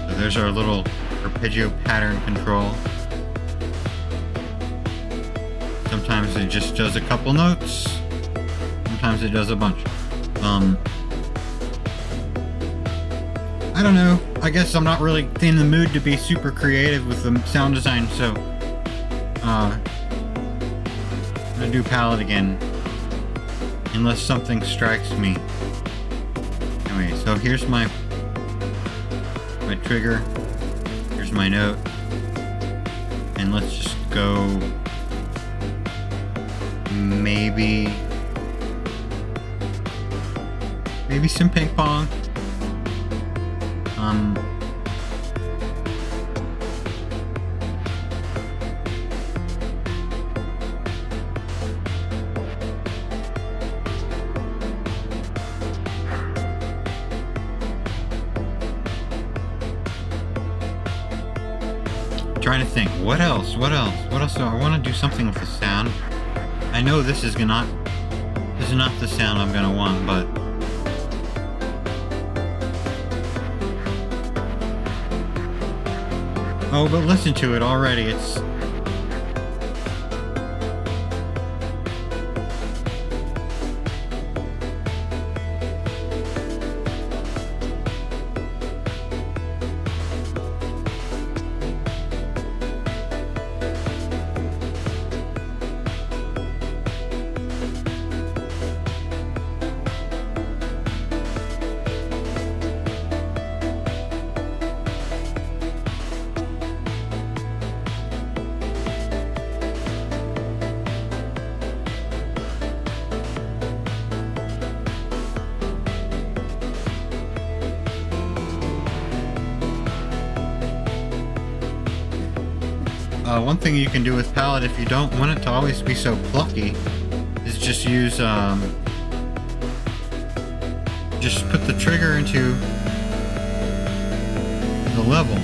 So there's our little arpeggio pattern control. Sometimes it just does a couple notes. Sometimes it does a bunch. I don't know. I guess I'm not really in the mood to be super creative with the sound design, so I'm gonna do palette again. Unless something strikes me. Anyway, so here's my trigger. Here's my note. And let's just go maybe some ping pong. Trying to think, what else do I want to do something with the sound. I know this is not the sound I'm gonna want, but oh, but listen to it already. It's one thing you can do with palette, if you don't want it to always be so plucky, is just use just put the trigger into the level.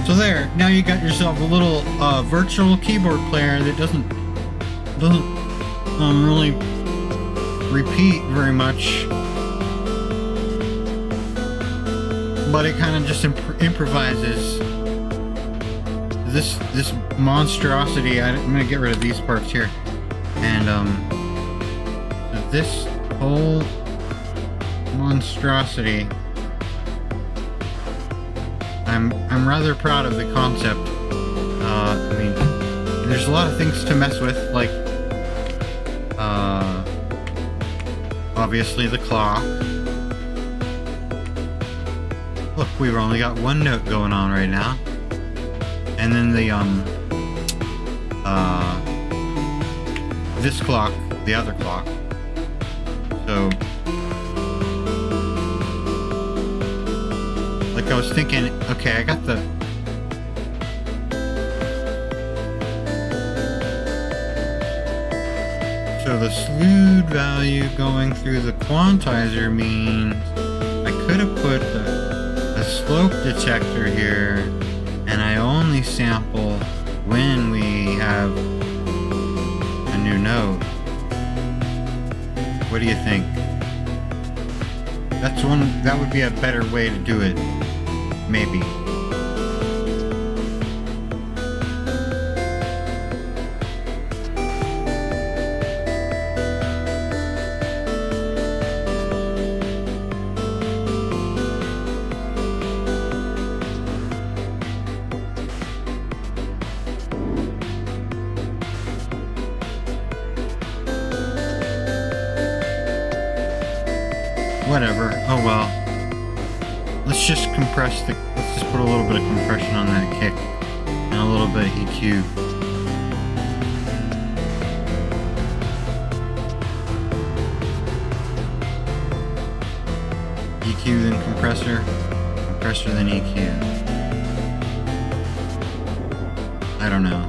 So there, now you got yourself a little virtual keyboard player that doesn't really repeat very much, but it kind of just improvises. This monstrosity. I'm gonna get rid of these parts here, and this whole monstrosity I'm rather proud of the concept. I mean, there's a lot of things to mess with, like obviously the clock. Look, we've only got one note going on right now, and then the this clock, the other clock. So, like I was thinking, okay, I got the so the slewed value going through the quantizer means I could have put a slope detector here, and I only sample when we have a new node. What do you think? That would be a better way to do it, maybe. Whatever. Oh well. Let's just put a little bit of compression on that kick and a little bit of EQ. EQ then compressor, compressor then EQ. I don't know.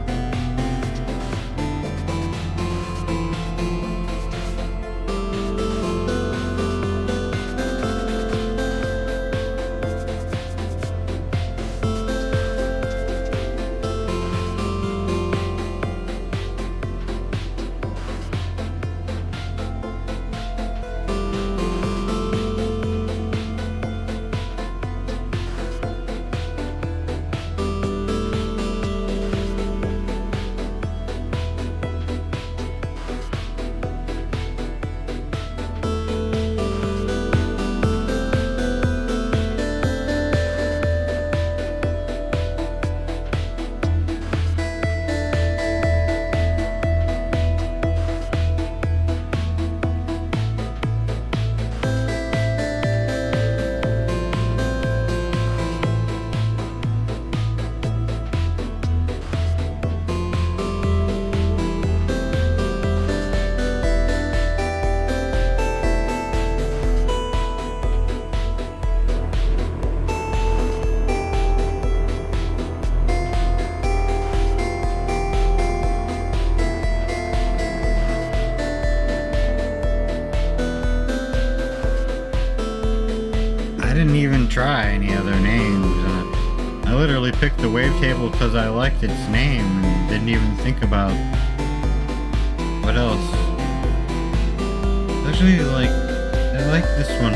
I didn't even try any other names. I literally picked the wavetable because I liked its name and didn't even think about what else. Actually, I like this one.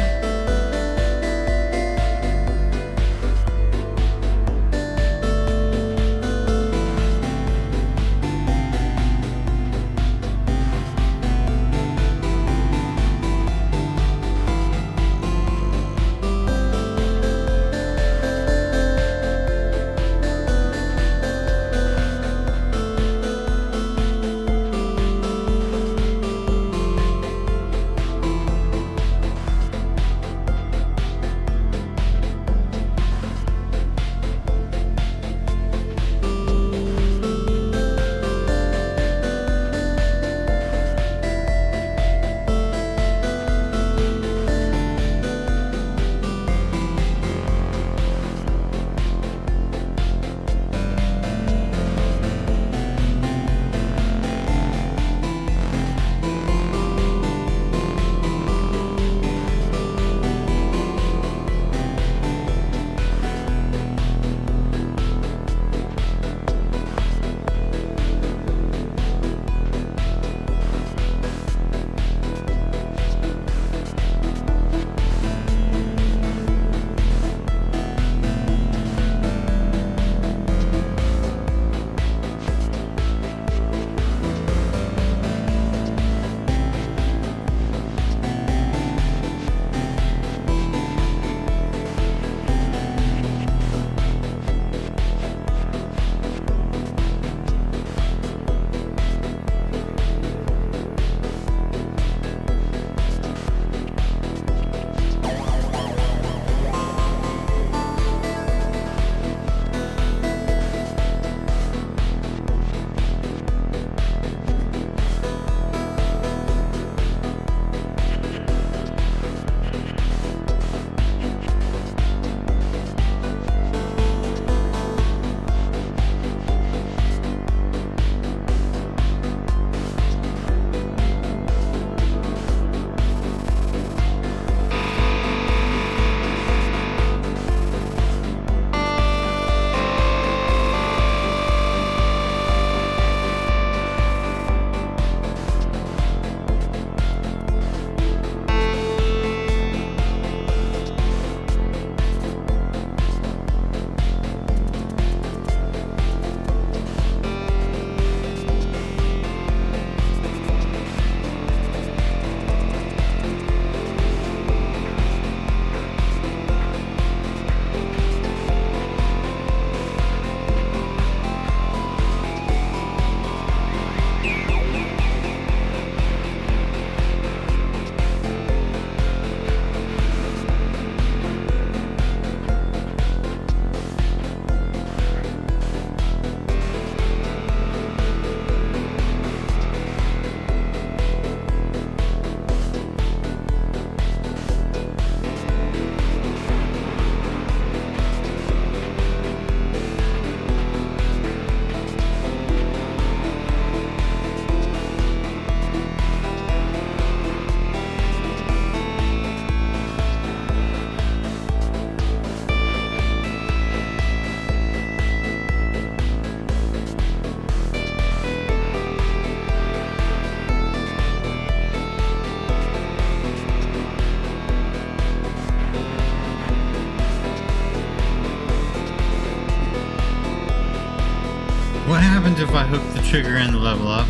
What happens if I hook the trigger and the level up?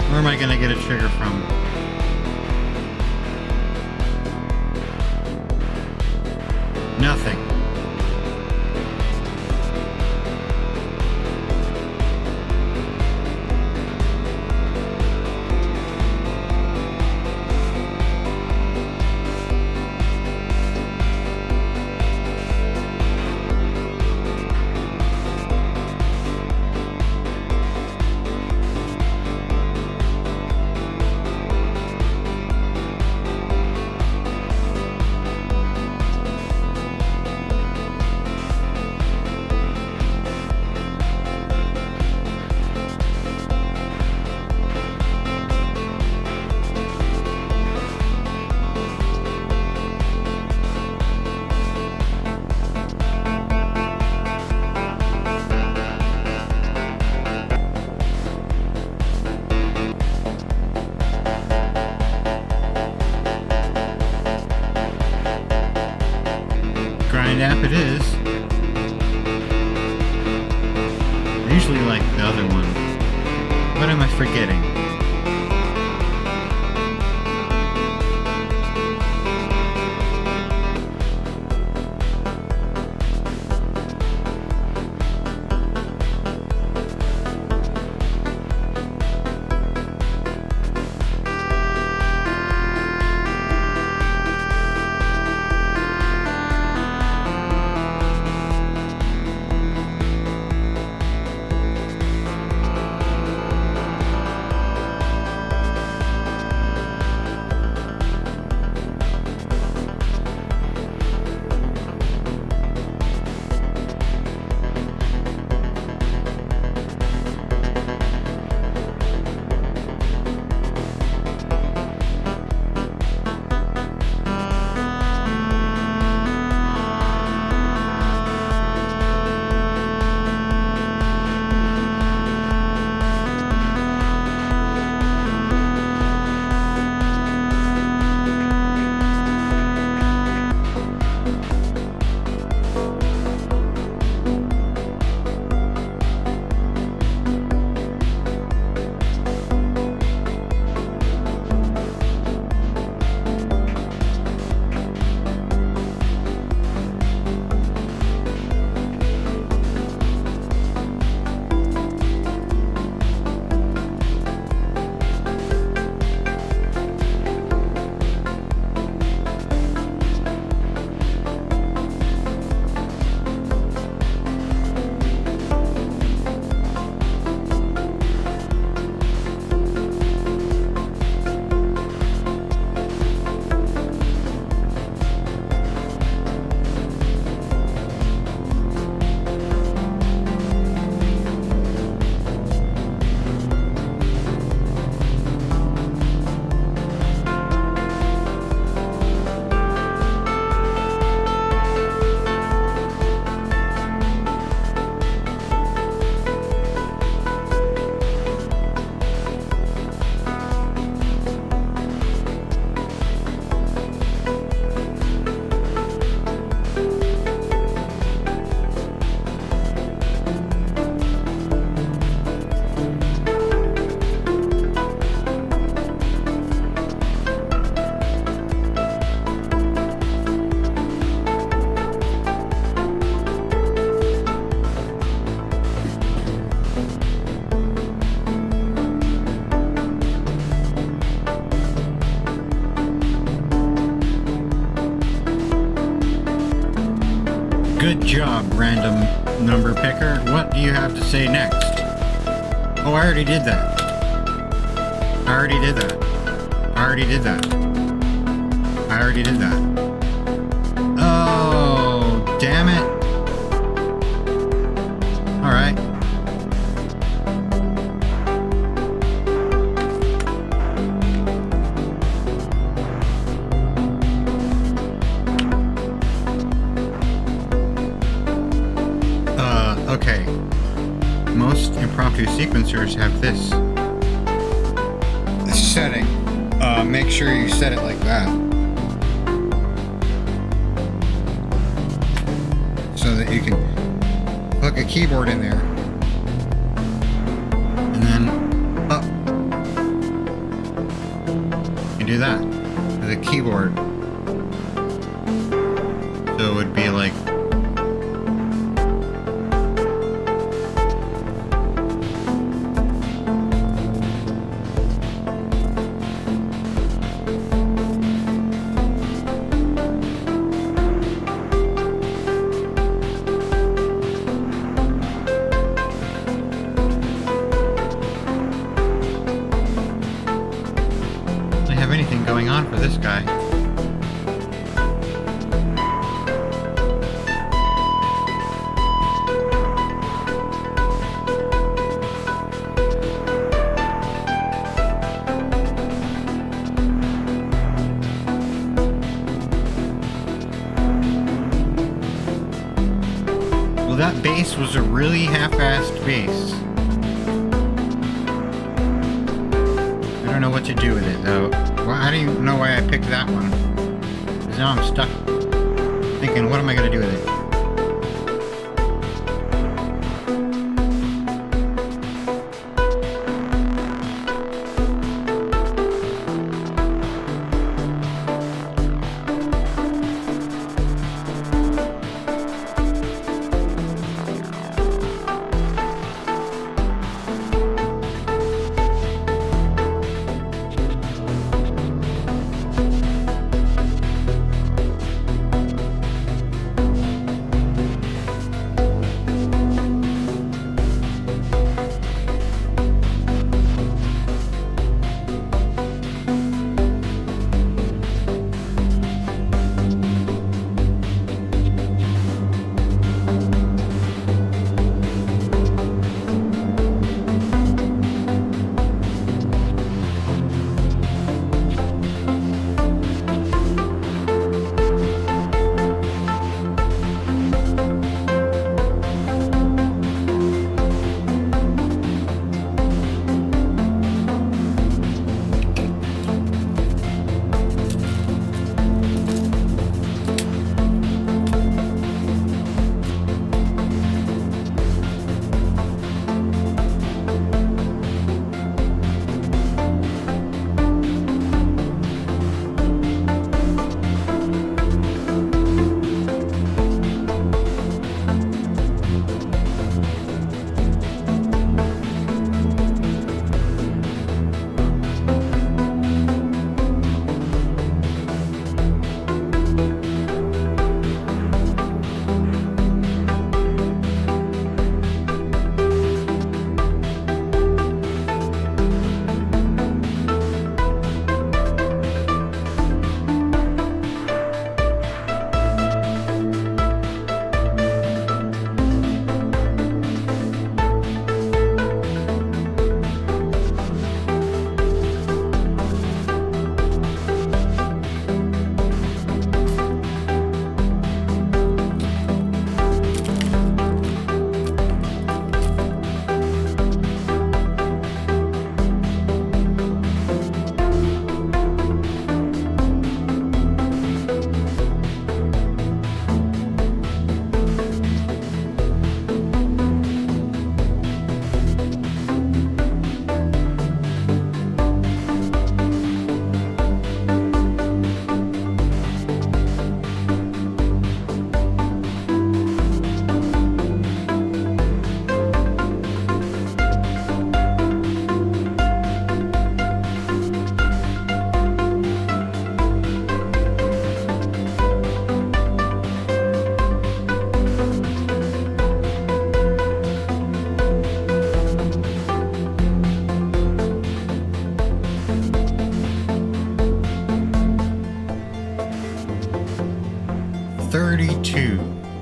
Where am I gonna get a trigger from? Nothing. Grind app it is. I usually like the other one. What am I forgetting? Good job, random number picker. What do you have to say next? Oh, I already did that. I already did that. I already did that. I already did that. Oh, damn it. Alright. Okay. Most impromptu sequencers have this setting. Make sure you set it like that, so that you can hook plug a keyboard in there. And then up. You do that with a keyboard. So it would be like anything going on for this guy. Well, that bass was a really half-assed bass. I don't know what to do with it though. Well, I don't even know why I picked that one. Because now I'm stuck thinking, what am I going to do with it?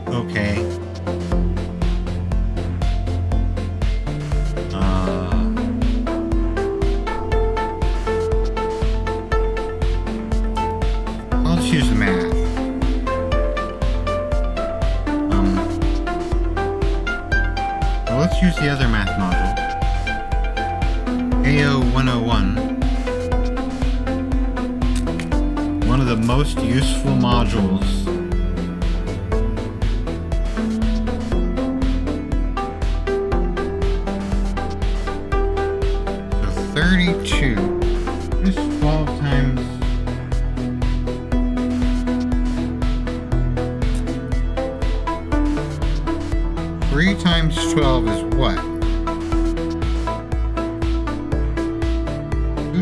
Okay. Let's use the math. Well, let's use the other math module. AO101. One of the most useful modules 3 times 12 is what? 2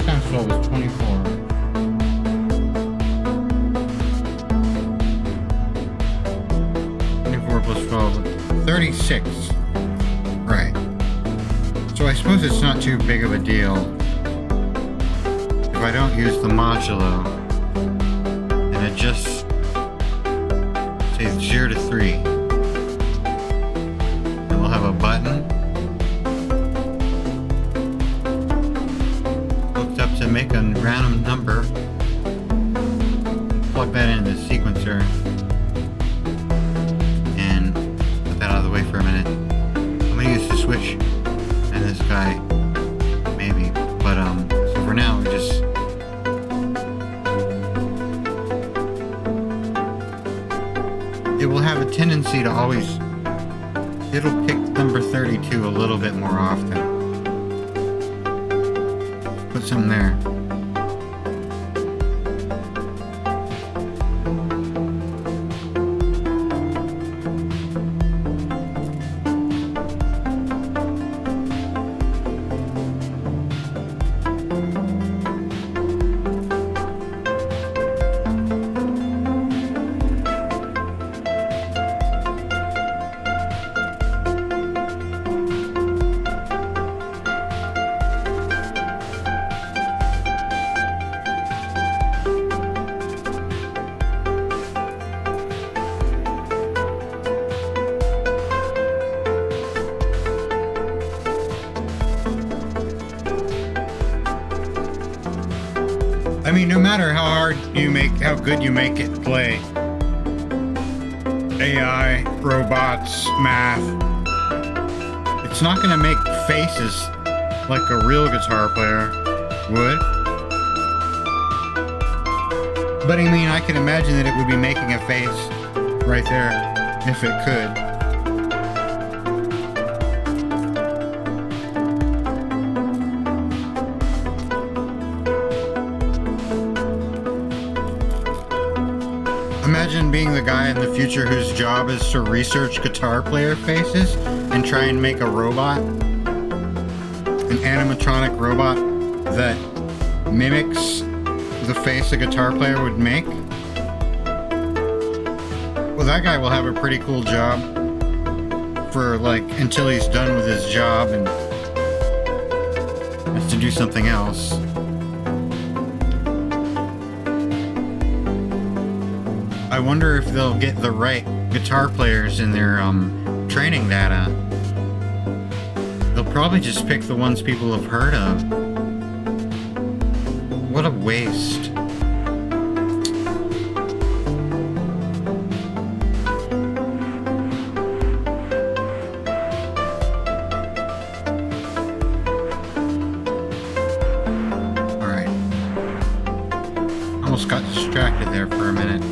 times 12 is 24. 24 plus 12, 36. Right. So I suppose it's not too big of a deal if I don't use the modulo and it just says 0 to 3. And we'll have a button hooked up to make a random number. Plug that into the sequencer and put that out of the way for a minute. I'm gonna use the switch and this guy, maybe. But so for now we just it will have a tendency to always, it'll pick number 32 a little bit more often. Put some there. I mean, no matter how good you make it play, AI, robots, math, it's not gonna make faces like a real guitar player would. But I mean, I can imagine that it would be making a face right there if it could. Imagine being the guy in the future whose job is to research guitar player faces and try and make a robot, an animatronic robot that mimics the face a guitar player would make. Well, that guy will have a pretty cool job for until he's done with his job and has to do something else. I wonder if they'll get the right guitar players in their training data. They'll probably just pick the ones people have heard of. What a waste. Alright. Almost got distracted there for a minute.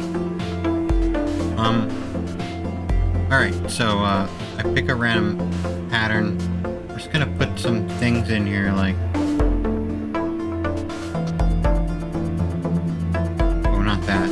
Alright, so I pick a random pattern. I'm just gonna put some things in here like, oh, not that.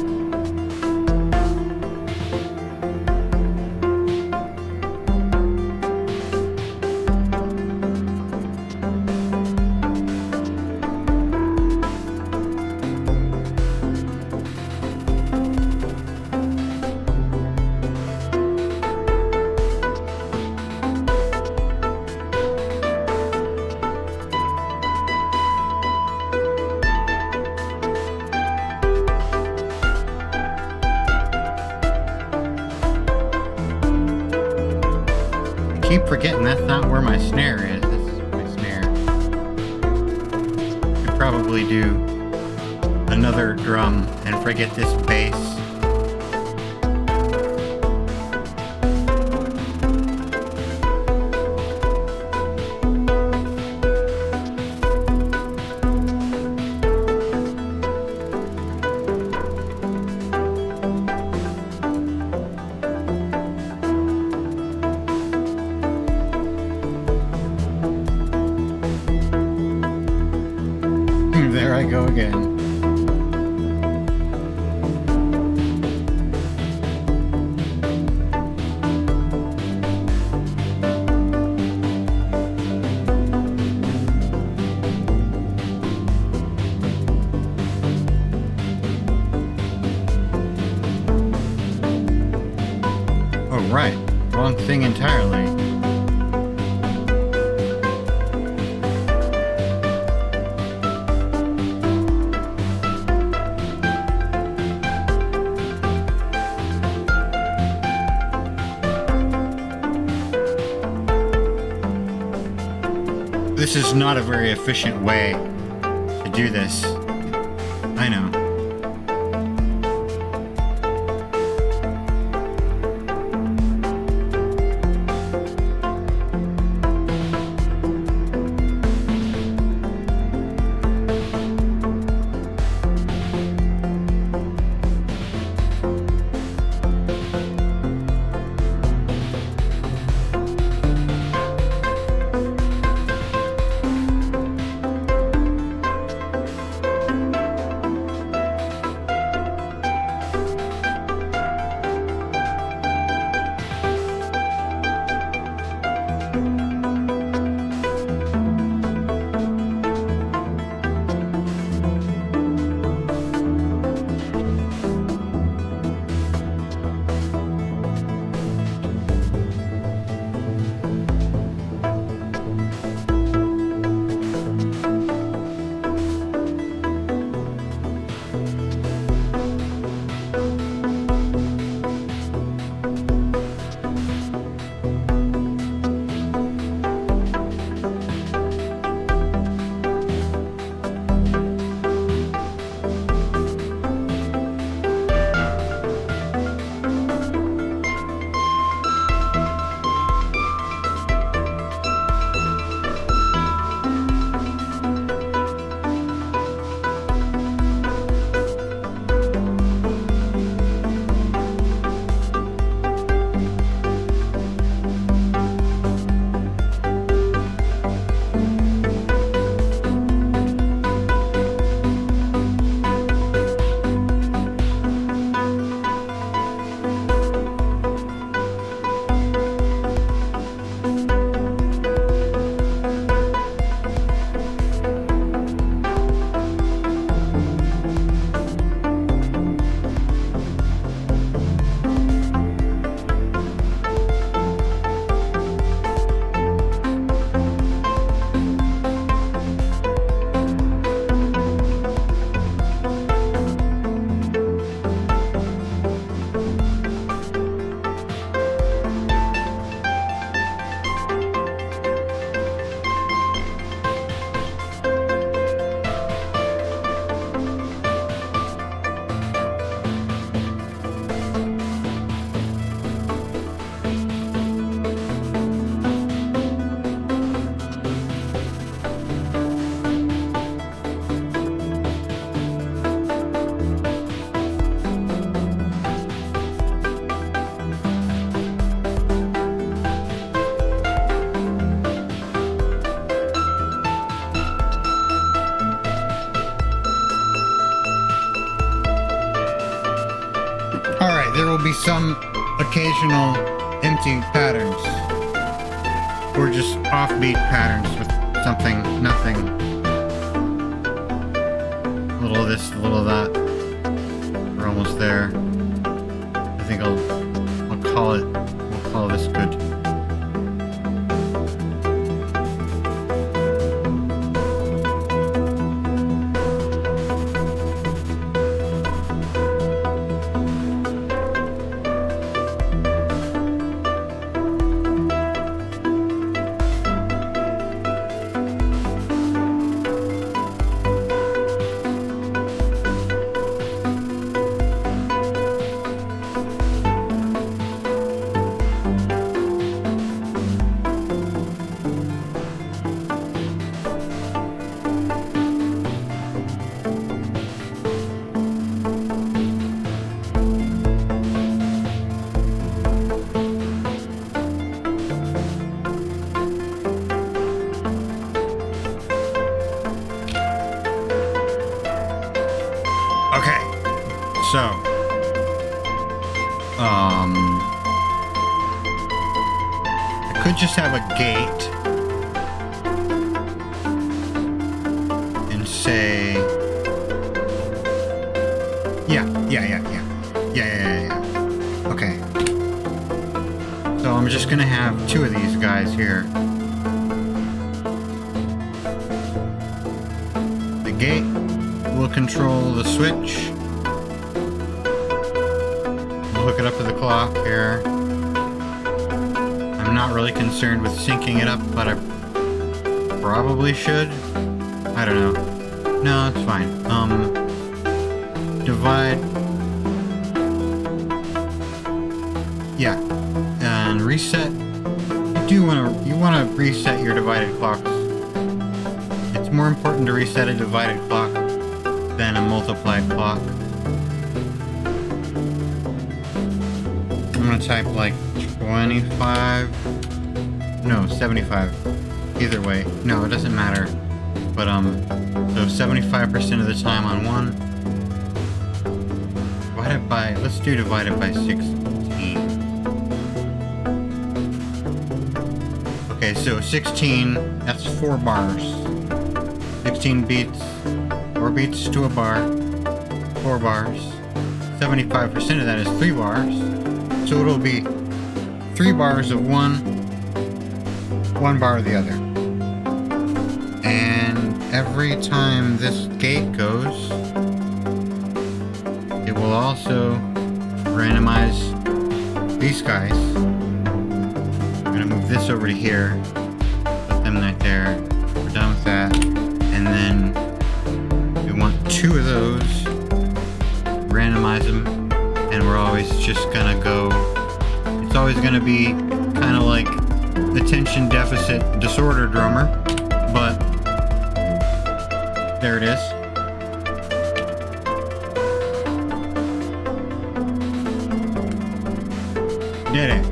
I keep forgetting that's not where my snare is. This is my snare. Could probably do another drum and forget this bass. There I go again. Wrong thing entirely. This is not a very efficient way to do this. I know. There will be some occasional empty patterns, or just offbeat patterns with something, nothing. A little of this, a little of that. We're almost there. I think we'll call this good. So, I could just have a gate and say, yeah. Okay. So I'm just gonna have two of these guys here. The gate will control the switch. We'll hook it up to the clock here. I'm not really concerned with syncing it up, but I probably should. I don't know. No, it's fine. Divide. Yeah. And reset. You wanna reset your divided clocks. It's more important to reset a divided clock than a multiplied clock. I'm gonna type like 25. No, 75. Either way. No, it doesn't matter. But so 75% of the time on one. Divided by, let's do divided by 16. Okay, so 16, that's 4 bars. 16 beats, 4 beats to a bar, 4 bars. 75% of that is 3 bars. So it'll be 3 bars of one, 1 bar of the other. And every time this gate goes, it will also randomize these guys. I'm gonna move this over to here, put them right there. We're done with that. And then we want 2 of those, randomize them, and we're always just gonna go, it's always gonna be kind of like attention deficit disorder drummer, but there it is. Did it.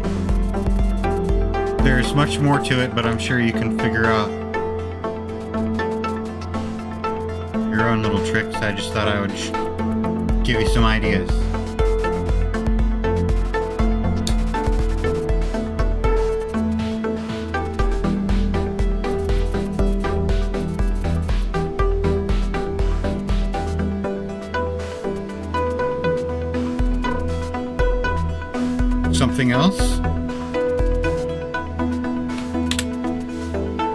There's much more to it, but I'm sure you can figure out your own little tricks. I just thought I would give you some ideas. Something else?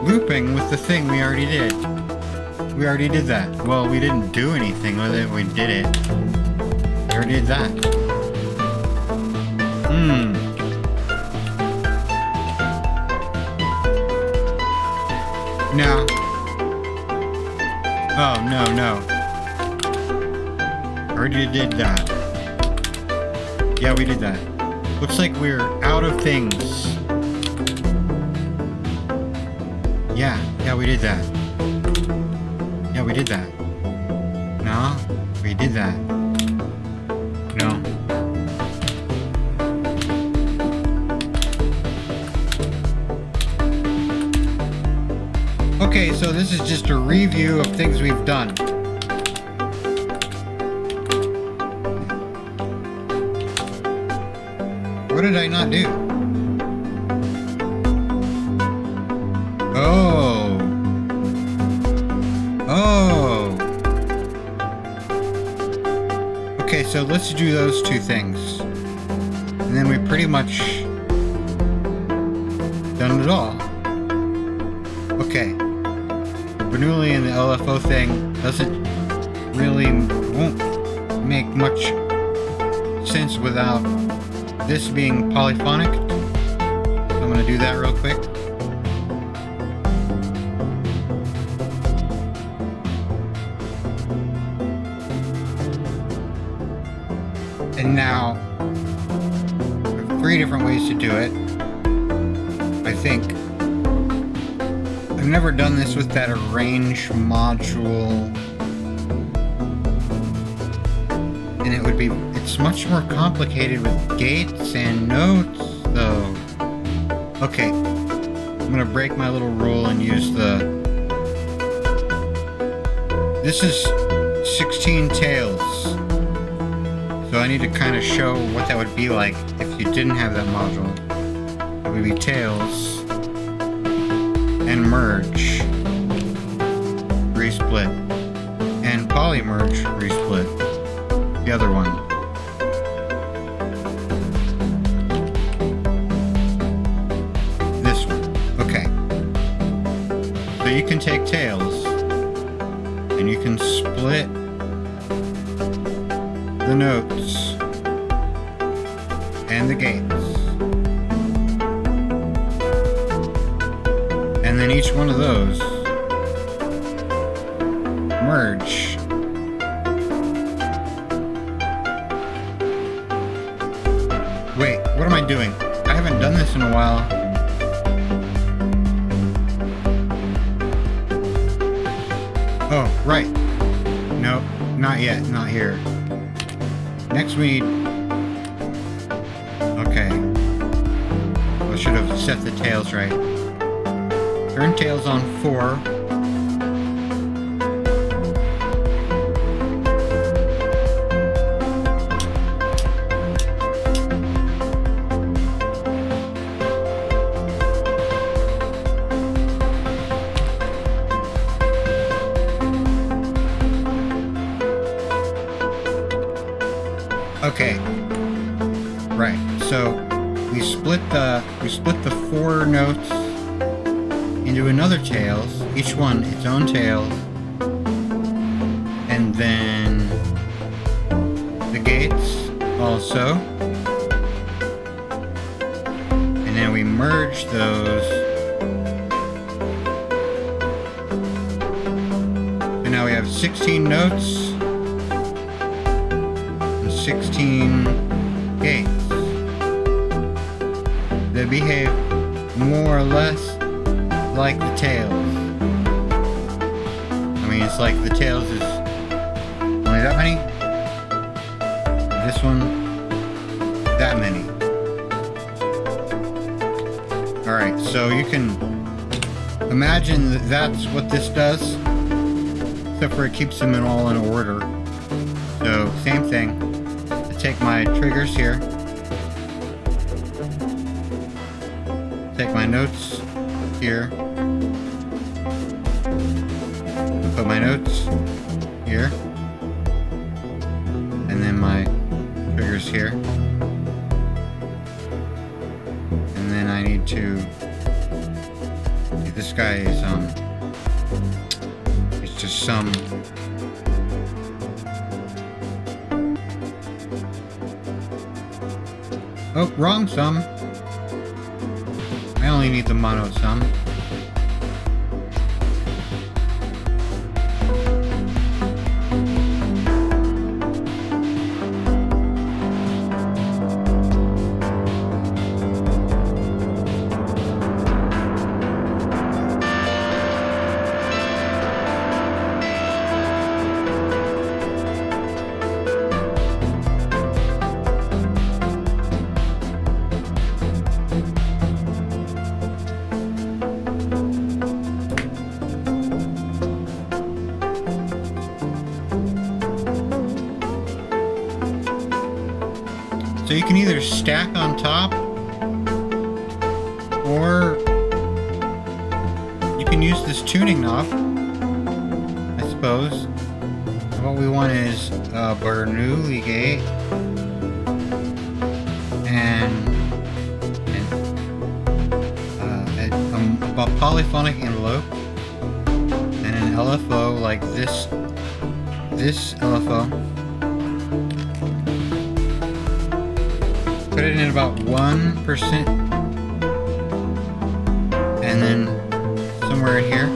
Looping with the thing we already did. We already did that. Well, we didn't do anything with it, we did it. We already did that. No. Oh, no. Already did that. Yeah, we did that. Looks like we're out of things. Yeah, we did that. Yeah, we did that. No, we did that. No. Okay, so this is just a review of things we've done. What did I not do? Oh. Okay, so let's do those 2 things. And then we pretty much done it all. Okay. Bernoulli and the LFO thing won't make much sense without this being polyphonic. I'm going to do that real quick. And now, there are 3 different ways to do it, I think. I've never done this with that arrange module. And it's much more complicated with gates and notes, though. Okay, I'm gonna break my little rule and use this is 16 tails. So I need to kind of show what that would be like if you didn't have that module. It would be tails and merge, resplit, and polymerge, resplit, the other one. you can take tails and you can split the notes and the gates. And then each one of those merge. Wait, what am I doing? I haven't done this in a while. Oh, right. Nope, not yet, not here. Next we need... Okay. I should have set the tails right. Turn tails on 4. Okay. Right. So we split the 4 notes into another tails, each one its own tail, and then the gates also, and then we merge those. So now we have 16 notes and 16 gates. They behave more or less like the tails. I mean, it's like the tails is only that many. This one, that many. Alright, so you can imagine that that's what this does, except for it keeps them all in order. So, same thing. I take my triggers here, take my notes here, put my notes here, and then my triggers here, and then I need to see, this guy is it's just some oh, wrong sum. I only need the mono sum. So you can either stack on top, or you can use this tuning knob, I suppose. What we want is a Bernoulli gate and a polyphonic envelope and an LFO like this LFO. Put it in about 1%, and then somewhere in here.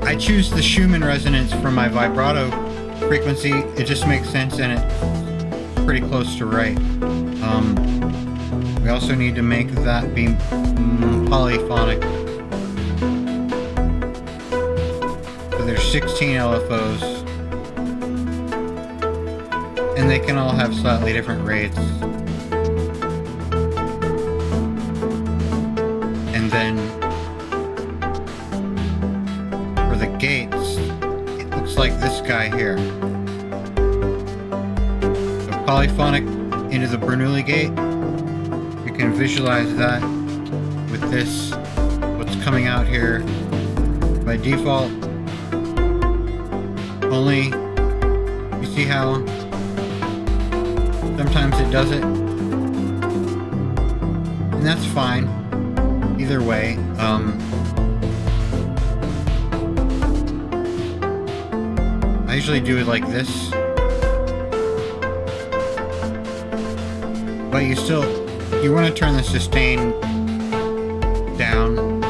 I choose the Schumann resonance for my vibrato frequency. It just makes sense, and it's pretty close to right. We also need to make that be polyphonic. So there's 16 LFOs. And they can all have slightly different rates. And then for the gates, it looks like this guy here. So polyphonic into the Bernoulli gate. You can visualize that with this, what's coming out here. By default, only, you see how sometimes it does it And that's fine. Either way, I usually do it like this. But you want to turn the sustain down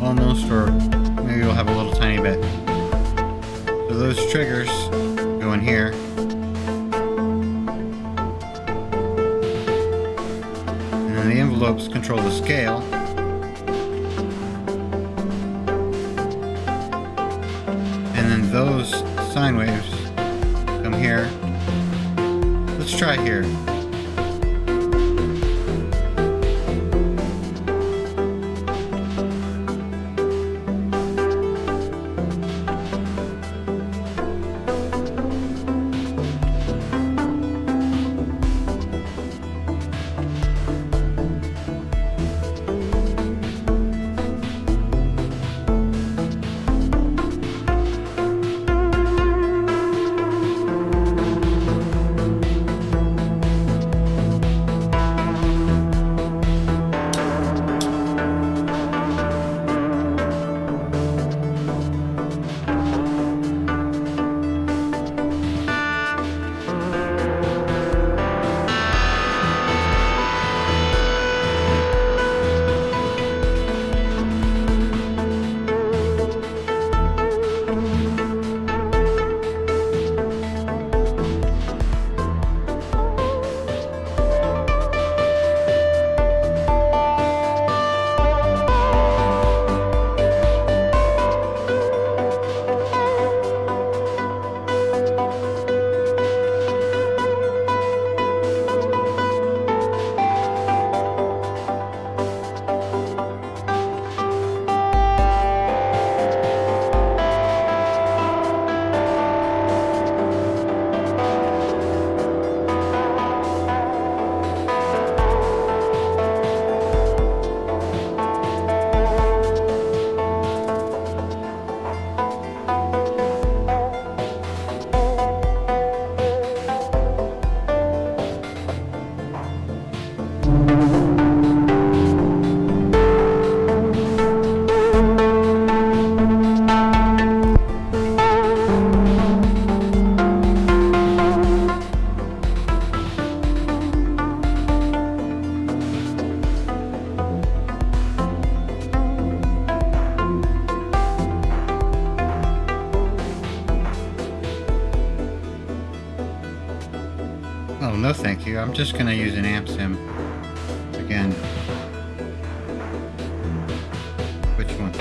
almost, or maybe you'll have a little tiny bit. So those triggers go in here. And then the envelopes control the scale. And then those sine waves come here. Let's try here. Oh, no thank you. I'm just going to use an amp sim again. Which one?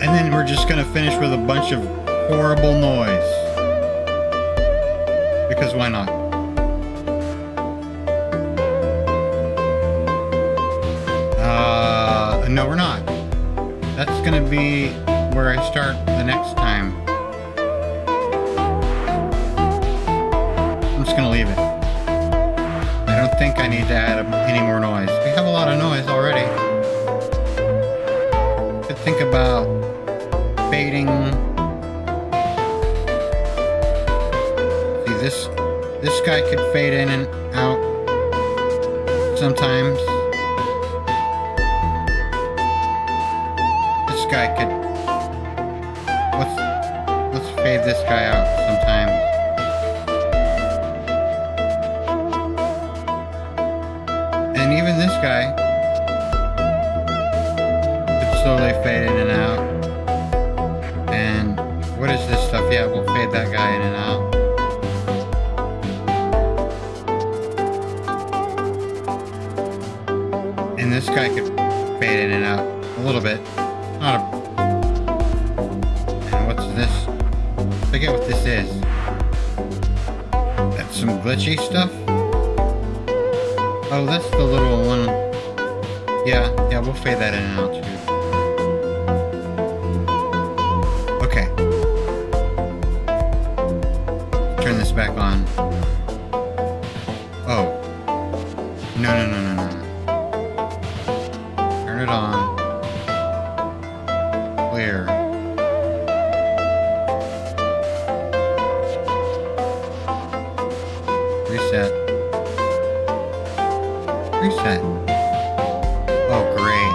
And then we're just gonna finish with a bunch of horrible noise. Because why not? No, we're not. That's gonna be where I start the next time. I'm just gonna leave it. I don't think I need to add any more noise. We have a lot of noise already. Could think about fading. See, this guy could fade in and out sometimes. This guy could. Let's fade this guy out sometimes. And even this guy could slowly fade in and out. And what is this stuff? Yeah, we'll fade that guy in and out. And this guy could fade in and out a little bit. Not a... And what's this? I forget what this is. That's some glitchy stuff? Oh, that's the little one. Yeah, we'll fade that in and out too. Okay. Turn this back on. Oh. No. Turn it on. Clear. Reset. Reset. Oh, great.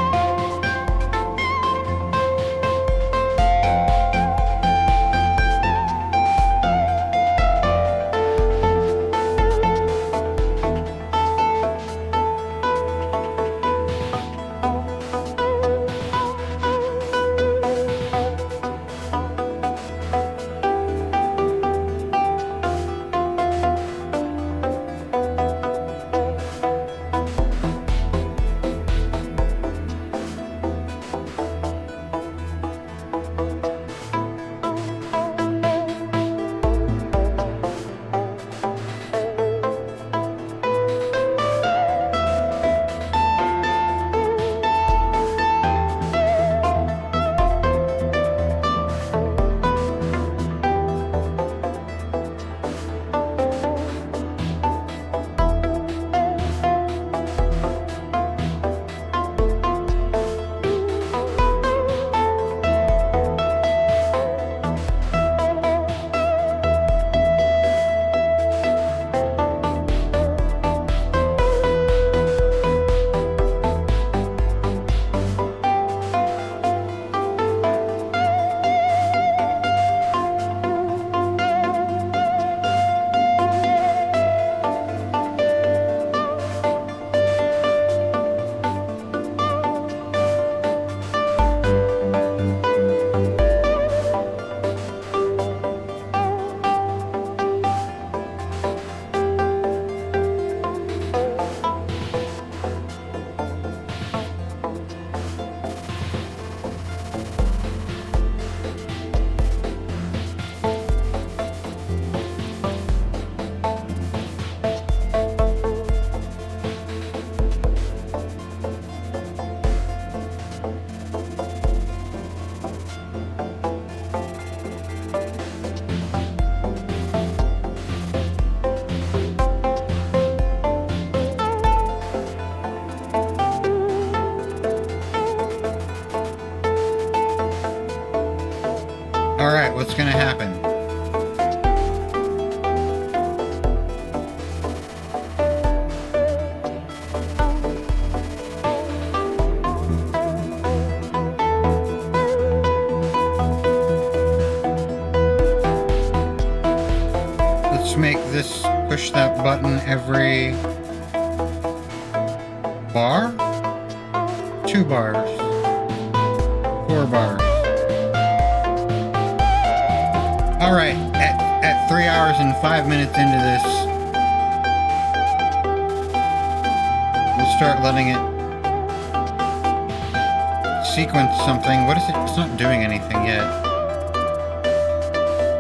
Alright, what's gonna happen? Let's make this push that button every bar? 2 bars. 4 bars. Alright, at 3 hours and 5 minutes into this, we'll start letting it sequence something. What is it? It's not doing anything yet.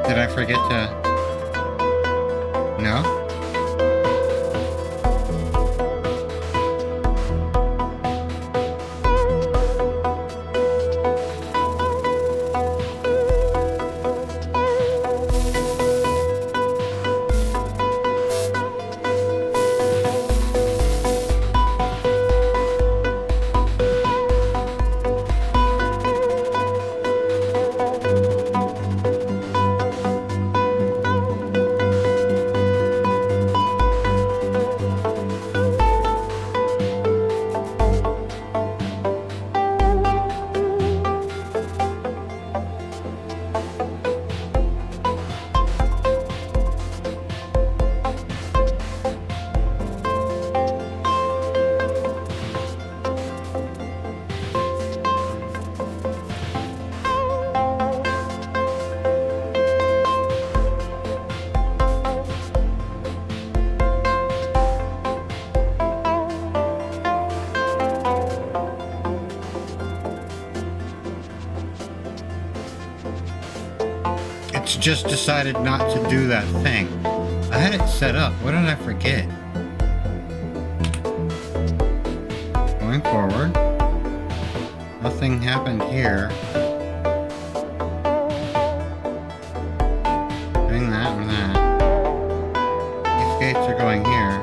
Did I forget to... No? It's just decided not to do that thing. I had it set up. What did I forget? Going forward. Nothing happened here. Doing that and that. These gates are going here.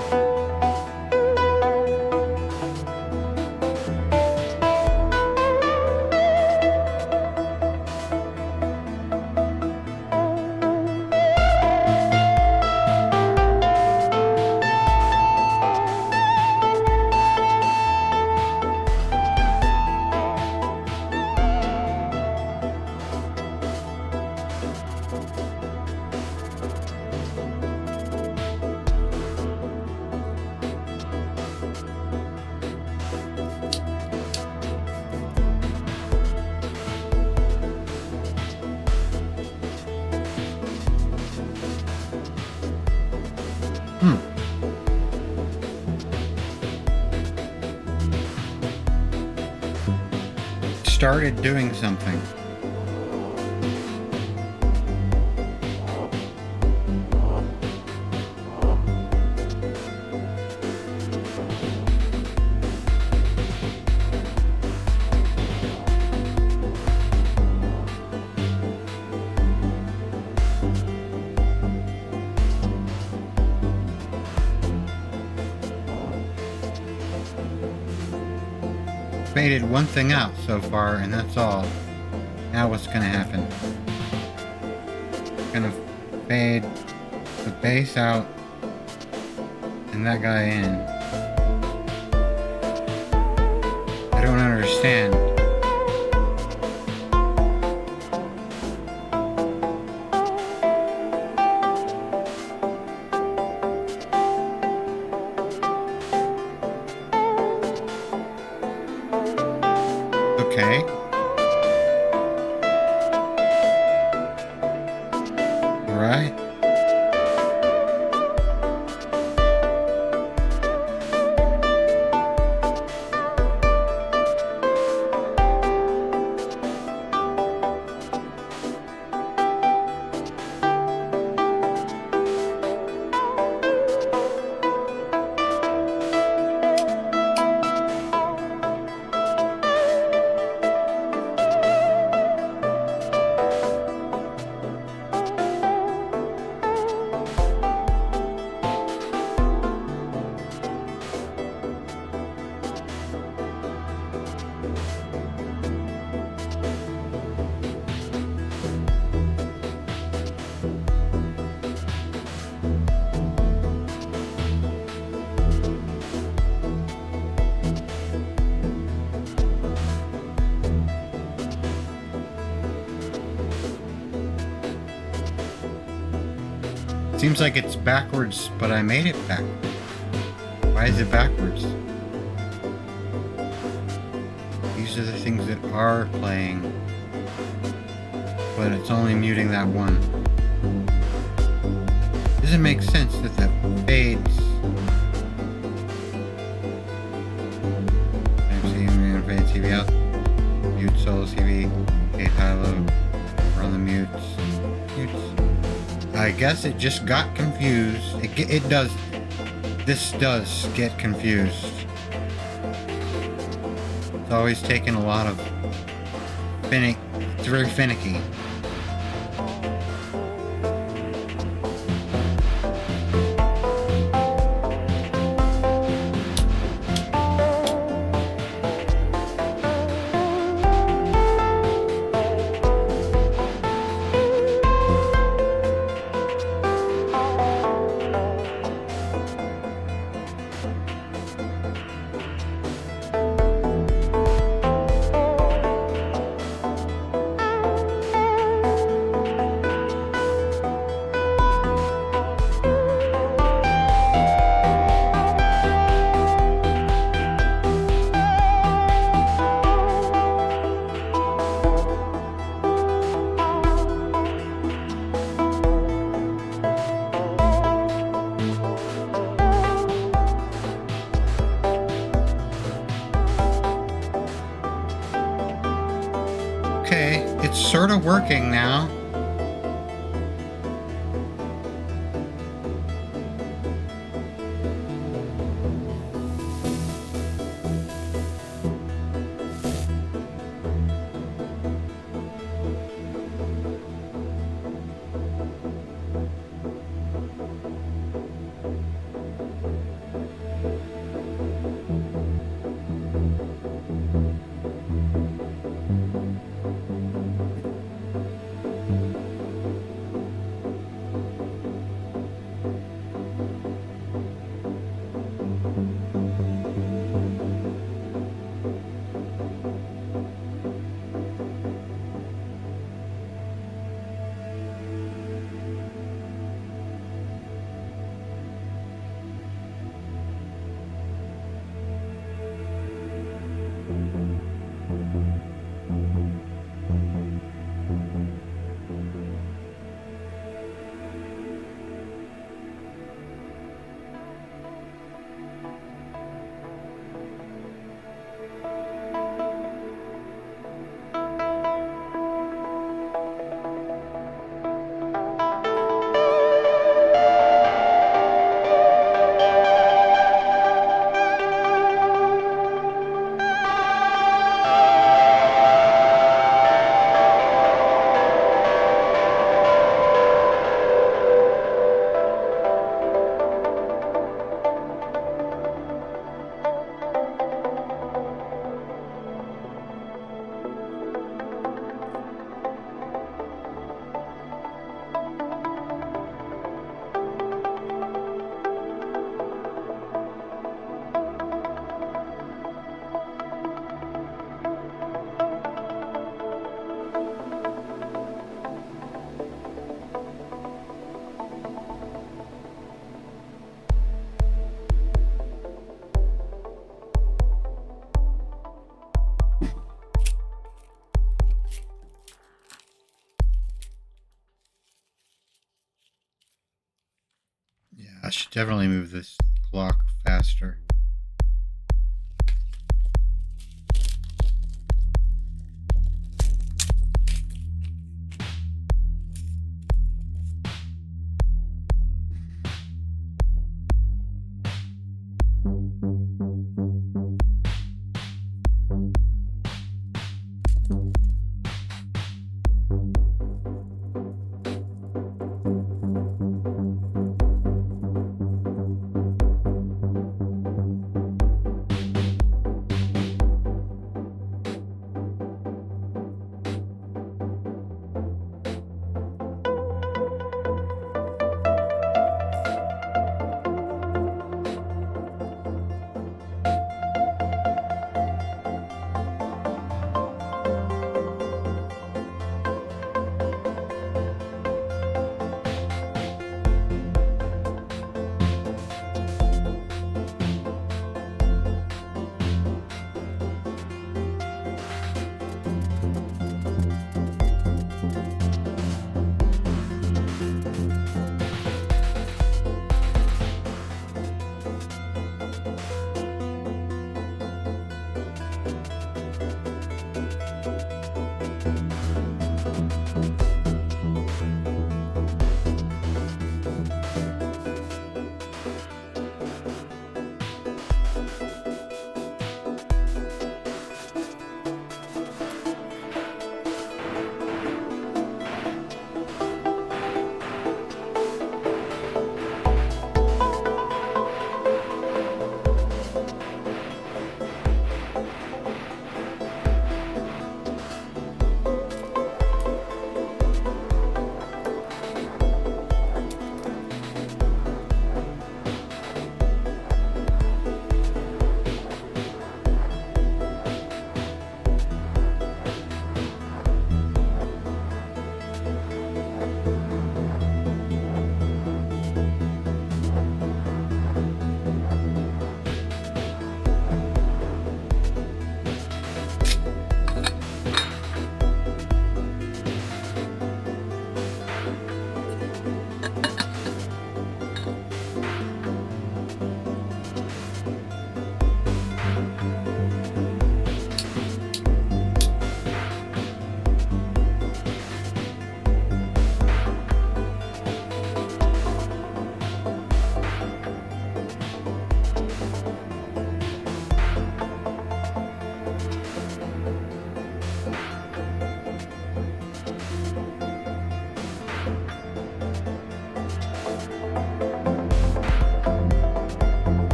Started doing something. Faded one thing out so far, and that's all. Now what's gonna happen? Gonna fade the base out and that guy in. I don't understand. Okay. Right. Seems like it's backwards, but I made it back. Why is it backwards? These are the things that are playing, but it's only muting that one. Doesn't make sense that that fades. I'm seeing me gonna fade TV out. Mute solo CV. Okay, high low. Run the mutes. Mutes. I guess it just got confused. It does. This does get confused. It's always taken a lot of It's very finicky. Okay, it's sort of working now. Yeah, I should definitely move this clock faster.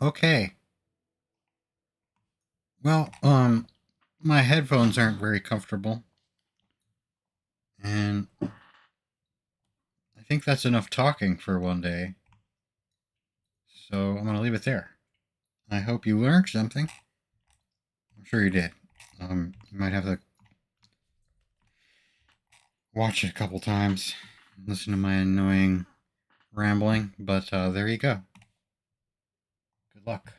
Okay. Well, my headphones aren't very comfortable. And I think that's enough talking for one day. So I'm going to leave it there. I hope you learned something. I'm sure you did. You might have to watch it a couple times, listen to my annoying rambling, but there you go. Good luck.